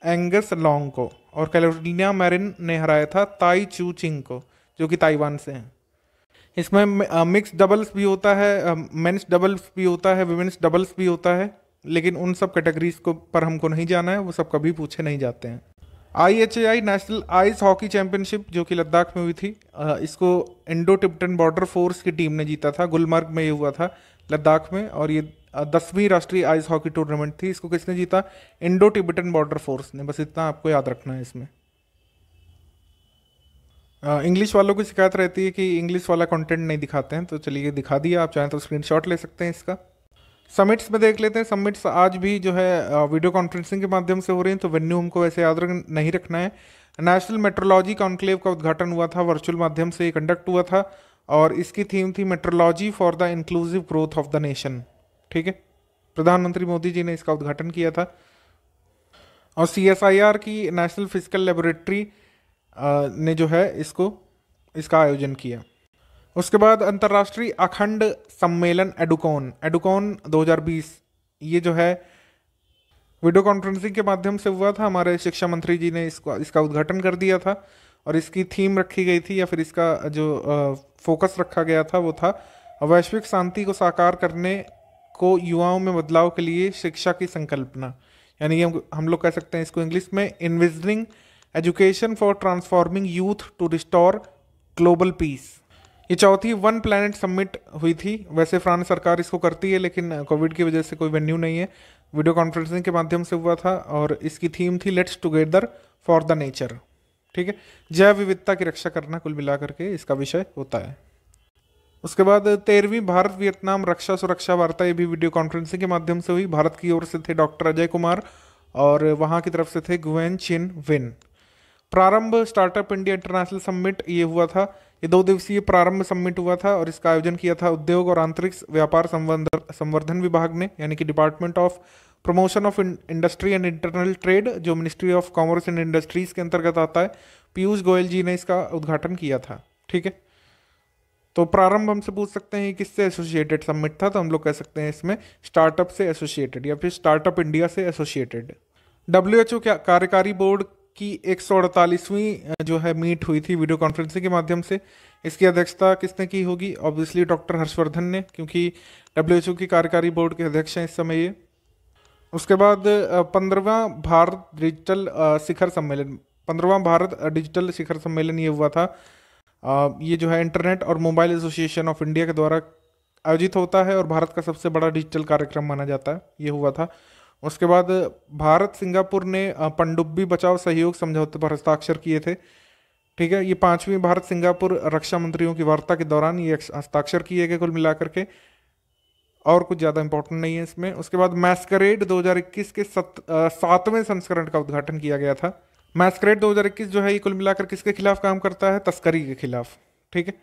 एंगस लॉन्ग को। और कैरोलिना मैरिन ने हराया था ताई चू चिंग को, जो कि ताइवान से हैं। इसमें मिक्स डबल्स भी होता है, मेंस डबल्स भी होता है, वुमेन्स डबल्स भी होता है, लेकिन उन सब कैटेगरीज को पर हमको नहीं जाना है, वो सब कभी पूछे नहीं जाते हैं। IHAI national ice hockey championship जो कि लद्दाख में हुई थी, इसको इंडो टिबेटन बॉर्डर फोर्स की टीम ने जीता था। गुलमर्ग में ये हुआ था लद्दाख में। और ये 10वीं राष्ट्रीय आइस हॉकी टूर्नामेंट थी। इसको किसने जीता? इंडो टिबेटन बॉर्डर फोर्स ने। बस इतना आपको याद रखना है इसमें। इंग्लिश वालों की शिकायत रहती है कि इंग्लिश वाला कंटेंट नहीं दिखाते हैं, तो चलिए दिखा दिया। आप चाहें तो स्क्रीनशॉट ले सकते हैं इसका। समिट्स में देख लेते हैं। समिट्स आज भी जो है वीडियो कॉन्फ्रेंसिंग के माध्यम से हो रही हैं, तो वेन्यू हमको वैसे याद नहीं रखना है। नेशनल मेट्रोलॉजी कॉन्क्लेव का उद्घाटन हुआ था, वर्चुअल माध्यम से कंडक्ट हुआ था। और इसकी थीम थी metrology for the inclusive growth of the nation, ठीक है। प्रधानमंत्री मोदी जी ने इसका उद्घाटन किया था। और CSIR की नेशनल फिजिकल लेबोरेटरी ने जो है इसका आयोजन किया। उसके बाद अंतर्राष्ट्रीय अखंड सम्मेलन एडुकॉन 2020, ये जो है वीडियो कॉन्फ्रेंसिंग के माध्यम से हुआ था। हमारे शिक्षा मंत्री जी ने इसका उद्घाटन कर दिया था और इसकी थीम रखी गई थी, या फिर इसका जो फोकस रखा गया था वो था वैश्विक शांति को साकार करने को युवाओं में बदलाव के लिए शिक्षा की संकल्पना, यानी हम लोग कह सकते हैं इसको इंग्लिश में envisioning education for transforming youth to restore global peace. ये चौथी वन प्लैनेट समिट हुई थी। वैसे फ्रांस सरकार इसको करती है, लेकिन कोविड की वजह से कोई वेन्यू नहीं है। वीडियो कॉन्फ्रेंसिंग के माध्यम से हुआ था और इसकी थीम थी let's together for the nature. ठीक है, जैव विविधता की रक्षा करना कुल मिलाकर के इसका विषय होता है। उसके बाद 13वीं भारत वियतनाम रक्षा सुरक्षा वार्ता, ये भी वीडियो कॉन्फ्रेंसिंग के माध्यम से हुई। भारत की ओर से थे डॉक्टर अजय कुमार और वहाँ की तरफ से थे गुवेन चिन विन। प्रारंभ स्टार्टअप इंडिया इंटरनेशनल समिट ये हुआ था। ये 2 दिवसीय प्रारंभ समिट हुआ था और इसका आयोजन किया था उद्योग और आंतरिक व्यापार संवर्धन विभाग ने, यानी कि department of promotion of industry and internal trade, जो ministry of commerce and industries के अंतर्गत आता है। पीयूष गोयल जी ने इसका उद्घाटन किया था। ठीक है, तो प्रारंभ हमसे पूछ सकते हैं किससे एसोसिएटेड समिट था, तो हम लोग कह सकते हैं इसमें स्टार्टअप से एसोसिएटेड या फिर स्टार्टअप इंडिया से एसोसिएटेड। WHO कार्यकारी बोर्ड की 148वीं जो है मीट हुई थी वीडियो कॉन्फ्रेंसिंग के माध्यम से। इसकी अध्यक्षता किसने की होगी? ऑब्वियसली डॉक्टर हर्षवर्धन ने, क्योंकि WHO की कार्यकारी बोर्ड के अध्यक्ष हैं इस समय ये। उसके बाद 15वां भारत डिजिटल शिखर सम्मेलन, 15वां भारत डिजिटल शिखर सम्मेलन ये हुआ था। ये जो है इंटरनेट और मोबाइल एसोसिएशन ऑफ इंडिया के द्वारा आयोजित होता है और भारत का सबसे बड़ा डिजिटल कार्यक्रम माना जाता है, ये हुआ था। उसके बाद भारत सिंगापुर ने पनडुब्बी बचाव सहयोग समझौते पर हस्ताक्षर किए थे। ठीक है, ये 5वीं भारत सिंगापुर रक्षा मंत्रियों की वार्ता के दौरान ये हस्ताक्षर किए गए कुल मिलाकर के, और कुछ ज़्यादा इंपॉर्टेंट नहीं है इसमें। उसके बाद मैस्करेड 2021 के 7वें संस्करण का उद्घाटन किया गया था। मैस्करेड 2021 जो है ये कुल मिलाकर किसके खिलाफ काम करता है? तस्करी के खिलाफ। ठीक है,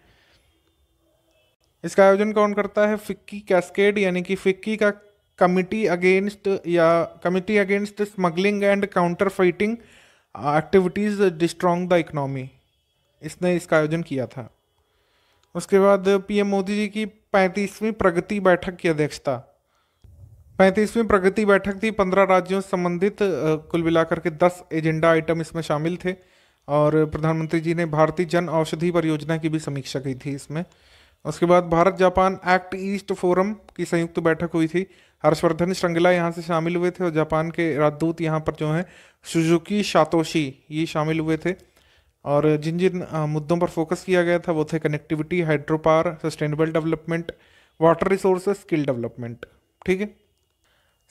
इसका आयोजन कौन करता है? फिक्की कैस्केड, यानी कि फिक्की का committee against smuggling and counterfeiting activities destroying the economy, इसने इसका आयोजन किया था। उसके बाद पीएम मोदी जी की 35वीं प्रगति बैठक की अध्यक्षता। 35वीं प्रगति बैठक थी, 15 राज्यों से संबंधित कुल मिलाकर के 10 एजेंडा आइटम इसमें शामिल थे और प्रधानमंत्री जी ने भारतीय जन औषधि परियोजना की भी समीक्षा की थी इसमें। उसके बाद Bharat Japan act east forum की संयुक्त बैठक हुई थी। हर्षवर्धन श्रृंगला यहाँ से शामिल हुए थे और जापान के राजदूत यहाँ पर जो हैं सुजुकी सातोशी ये शामिल हुए थे। और जिन जिन मुद्दों पर फोकस किया गया था वो थे connectivity, hydro power, sustainable development, water resources, skill development. ठीक है,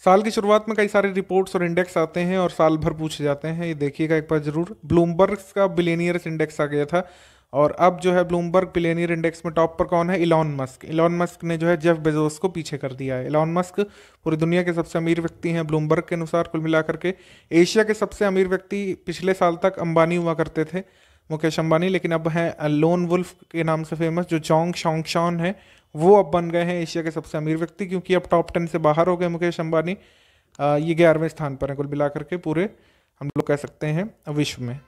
साल की शुरुआत में कई सारे रिपोर्ट्स और इंडेक्स आते हैं और साल भर पूछे जाते हैं, ये देखिएगा एक बार जरूर। ब्लूमबर्ग का बिलियनियर्स इंडेक्स आ गया था और अब जो है ब्लूमबर्ग बिलियनियर इंडेक्स में टॉप पर कौन है? Elon Musk. इलॉन मस्क ने जो है जेफ बेजोस को पीछे कर दिया है। इलॉन मस्क पूरी दुनिया के सबसे अमीर व्यक्ति हैं ब्लूमबर्ग के अनुसार कुल मिलाकर के। एशिया के सबसे अमीर व्यक्ति पिछले साल तक अंबानी हुआ करते थे, मुकेश अंबानी, लेकिन अब हैं लोन वुल्फ के नाम से फेमस जो जोंग शॉन्गशॉन है, वो अब बन गए हैं एशिया के सबसे अमीर व्यक्ति, क्योंकि अब टॉप 10 से बाहर हो गए मुकेश अंबानी। ये 11वें स्थान पर है कुल मिलाकर के पूरे हम लोग कह सकते हैं विश्व में।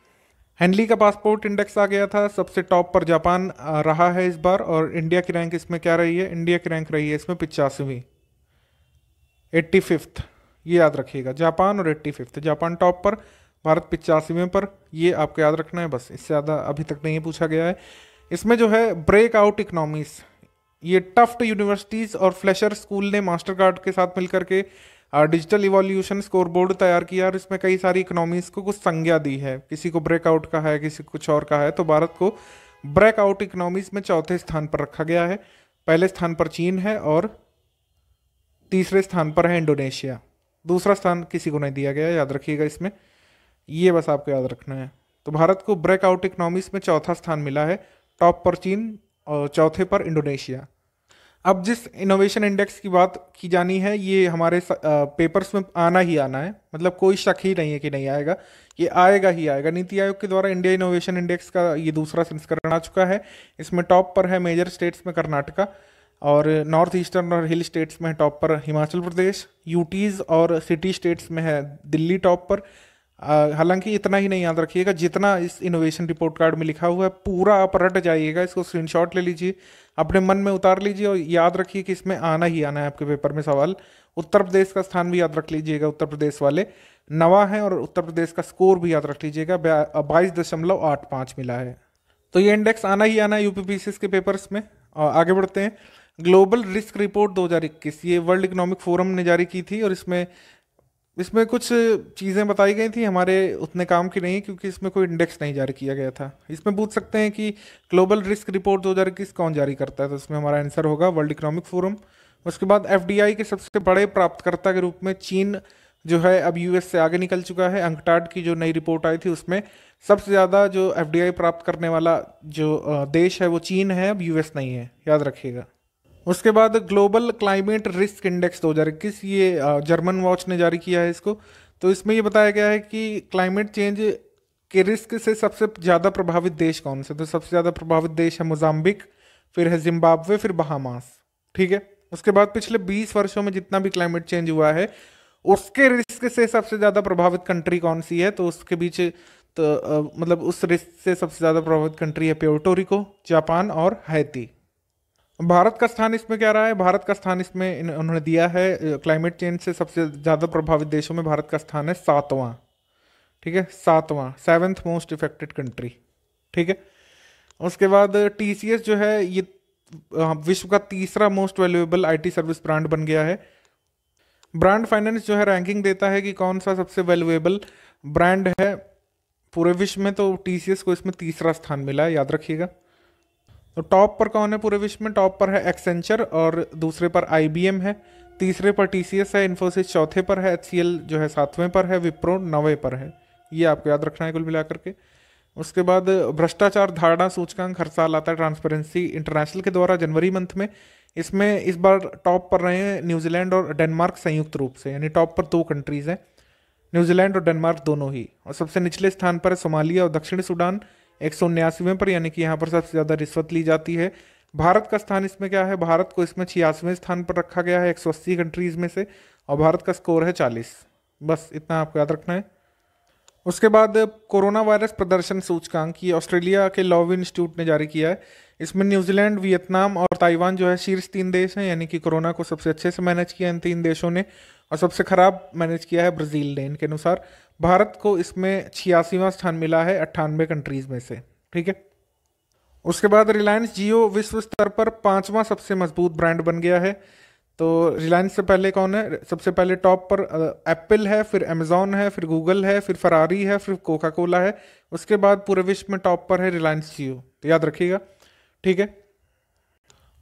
हेनली का पासपोर्ट इंडेक्स आ गया था, सबसे टॉप पर जापान रहा है इस बार और इंडिया की रैंक इसमें क्या रही है? इंडिया की रैंक रही है इसमें 85वीं, 85th, ये याद रखिएगा, जापान और 85th। जापान टॉप पर, भारत 85वें पर, ये आपको याद रखना है बस, इससे ज़्यादा अभी तक नहीं पूछा गया है। इसमें जो है ब्रेकआउट इकोनॉमीज, ये टफ्ट यूनिवर्सिटीज़ और फ्लेशर स्कूल ने मास्टर कार्ड के साथ मिलकर के डिजिटल इवोल्यूशन स्कोर बोर्ड तैयार किया और इसमें कई सारी इकोनॉमीज को कुछ संज्ञा दी है, किसी को ब्रेकआउट का है, किसी को कुछ और का है। तो भारत को ब्रेकआउट इकोनॉमीज में 4थे स्थान पर रखा गया है। पहले स्थान पर चीन है और 3रे स्थान पर है इंडोनेशिया। दूसरा स्थान किसी को नहीं दिया गया, याद रखिएगा इसमें, ये बस आपको याद रखना है। तो भारत को ब्रेकआउट इकोनॉमीज में 4था स्थान मिला है, टॉप पर चीन और 4थे पर इंडोनेशिया। अब जिस इनोवेशन इंडेक्स की बात की जानी है ये हमारे पेपर्स में आना ही आना है, मतलब कोई शक ही नहीं है कि नहीं आएगा, ये आएगा ही आएगा। नीति आयोग के द्वारा इंडिया इनोवेशन इंडेक्स का ये दूसरा संस्करण आ चुका है। इसमें टॉप पर है मेजर स्टेट्स में कर्नाटका और नॉर्थ ईस्टर्न और हिल स्टेट्स में टॉप पर हिमाचल प्रदेश, यूटीज़ और सिटी स्टेट्स में है दिल्ली टॉप पर, हालांकि इतना ही नहीं याद रखिएगा, जितना इस इनोवेशन रिपोर्ट कार्ड में लिखा हुआ है पूरा आप रट जाइएगा, इसको स्क्रीनशॉट ले लीजिए, अपने मन में उतार लीजिए और याद रखिए कि इसमें आना ही आना है आपके पेपर में सवाल। उत्तर प्रदेश का स्थान भी याद रख लीजिएगा, उत्तर प्रदेश वाले नवा है, और उत्तर प्रदेश का स्कोर भी याद रख लीजिएगा, 22.85 मिला है। तो ये इंडेक्स आना ही आना है यूपीपीसीएस के पेपर्स में। और आगे बढ़ते हैं, ग्लोबल रिस्क रिपोर्ट 2021 ये वर्ल्ड इकोनॉमिक फोरम ने जारी की थी, और इसमें कुछ चीज़ें बताई गई थी हमारे उतने काम की नहीं, क्योंकि इसमें कोई इंडेक्स नहीं जारी किया गया था। इसमें पूछ सकते हैं कि ग्लोबल रिस्क रिपोर्ट 2021 कौन जारी करता है, तो इसमें हमारा आंसर होगा वर्ल्ड इकोनॉमिक फोरम। उसके बाद एफडीआई के सबसे बड़े प्राप्तकर्ता के रूप में चीन जो है अब यूएस से आगे निकल चुका है। अंकटाड की जो नई रिपोर्ट आई थी उसमें सबसे ज़्यादा जो एफडीआई प्राप्त करने वाला जो देश है वो चीन है, अब यूएस नहीं है, याद रखिएगा। उसके बाद ग्लोबल क्लाइमेट रिस्क इंडेक्स 2021 ये जर्मन वॉच ने जारी किया है इसको। तो इसमें ये बताया गया है कि क्लाइमेट चेंज के रिस्क से सबसे ज़्यादा प्रभावित देश कौन से, तो सबसे ज़्यादा प्रभावित देश है मोजाम्बिक, फिर है जिम्बाब्वे, फिर बहामास। ठीक है, उसके बाद पिछले 20 वर्षों में जितना भी क्लाइमेट चेंज हुआ है उसके रिस्क से सबसे ज़्यादा प्रभावित कंट्री कौन सी है, तो उसके बीच मतलब उस रिस्क से सबसे ज़्यादा प्रभावित कंट्री है प्यूर्टो रिको, जापान और हैती। भारत का स्थान इसमें क्या रहा है, भारत का स्थान इसमें उन्होंने दिया है क्लाइमेट चेंज से सबसे ज़्यादा प्रभावित देशों में भारत का स्थान है 7वां। ठीक है, 7वां, 7th मोस्ट इफेक्टेड कंट्री। ठीक है, उसके बाद टीसीएस जो है ये विश्व का तीसरा most valuable IT service brand बन गया है। ब्रांड फाइनेंस जो है रैंकिंग देता है कि कौन सा सबसे वैल्यूएबल ब्रांड है पूरे विश्व में, तो टीसीएस को इसमें तीसरा स्थान मिला है, याद रखिएगा। तो टॉप पर कौन है पूरे विश्व में, टॉप पर है एक्सेंचर और दूसरे पर आईबीएम है, तीसरे पर टीसीएस है, इन्फोसिस चौथे पर है, एचसीएल जो है 7वें पर है, विप्रो 9वें पर है। ये आपको याद रखना है कुल मिलाकर के। उसके बाद भ्रष्टाचार धारणा सूचकांक हर साल आता है ट्रांसपेरेंसी इंटरनेशनल के द्वारा जनवरी मंथ में। इसमें इस बार टॉप पर रहे हैं न्यूजीलैंड और डेनमार्क संयुक्त रूप से, यानी टॉप पर 2 कंट्रीज हैं, न्यूजीलैंड और डेनमार्क दोनों ही। और सबसे निचले स्थान पर है सोमालिया और दक्षिणी सूडान 179वें पर, यानी कि यहाँ पर सबसे ज़्यादा रिश्वत ली जाती है। भारत का स्थान इसमें क्या है, भारत को इसमें 86वें स्थान पर रखा गया है 180 कंट्रीज में से, और भारत का स्कोर है 40। बस इतना आपको याद रखना है। उसके बाद कोरोना वायरस प्रदर्शन सूचकांक ये ऑस्ट्रेलिया के लॉव इंस्टीट्यूट ने जारी किया है। इसमें न्यूजीलैंड, वियतनाम और ताइवान जो है शीर्ष 3 देश हैं, यानी कि कोरोना को सबसे अच्छे से मैनेज किया इन 3 देशों ने, और सबसे खराब मैनेज किया है ब्राज़ील ने। इनके अनुसार भारत को इसमें 86वां स्थान मिला है 98 कंट्रीज में से। ठीक है, उसके बाद रिलायंस जियो विश्व स्तर पर 5वां सबसे मजबूत ब्रांड बन गया है। तो रिलायंस से पहले कौन है, सबसे पहले टॉप पर एप्पल है, फिर अमेजॉन है, फिर गूगल है, फिर फरारी है, फिर कोका कोला है। उसके बाद पूरे विश्व में टॉप पर है रिलायंस जियो, तो याद रखिएगा। ठीक है,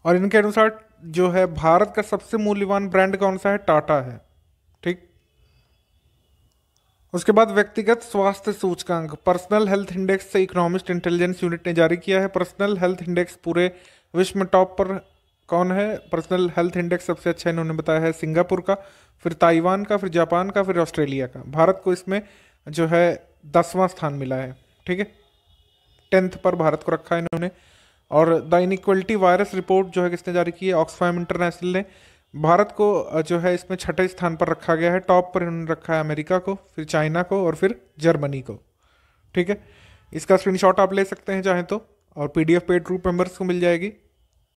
और इनके अनुसार जो है भारत का सबसे मूल्यवान ब्रांड कौन सा है, टाटा है। ठीक, उसके बाद व्यक्तिगत स्वास्थ्य सूचकांक पर्सनल हेल्थ इंडेक्स से इकोनॉमिस्ट इंटेलिजेंस यूनिट ने जारी किया है। पर्सनल हेल्थ इंडेक्स पूरे विश्व में टॉप पर कौन है, पर्सनल हेल्थ इंडेक्स सबसे अच्छा इन्होंने बताया है सिंगापुर का, फिर ताइवान का, फिर जापान का, फिर ऑस्ट्रेलिया का। भारत को इसमें जो है 10वां स्थान मिला है। ठीक है, 10th पर भारत को रखा है इन्होंने। और द इनइक्वलिटी वायरस रिपोर्ट जो है किसने जारी की है, ऑक्सफैम इंटरनेशनल ने। भारत को जो है इसमें 6ठे स्थान पर रखा गया है। टॉप पर इन्होंने रखा है अमेरिका को, फिर चाइना को और फिर जर्मनी को। ठीक है, इसका स्क्रीनशॉट आप ले सकते हैं चाहें तो, और पीडीएफ पेड ग्रुप मेंबर्स को मिल जाएगी।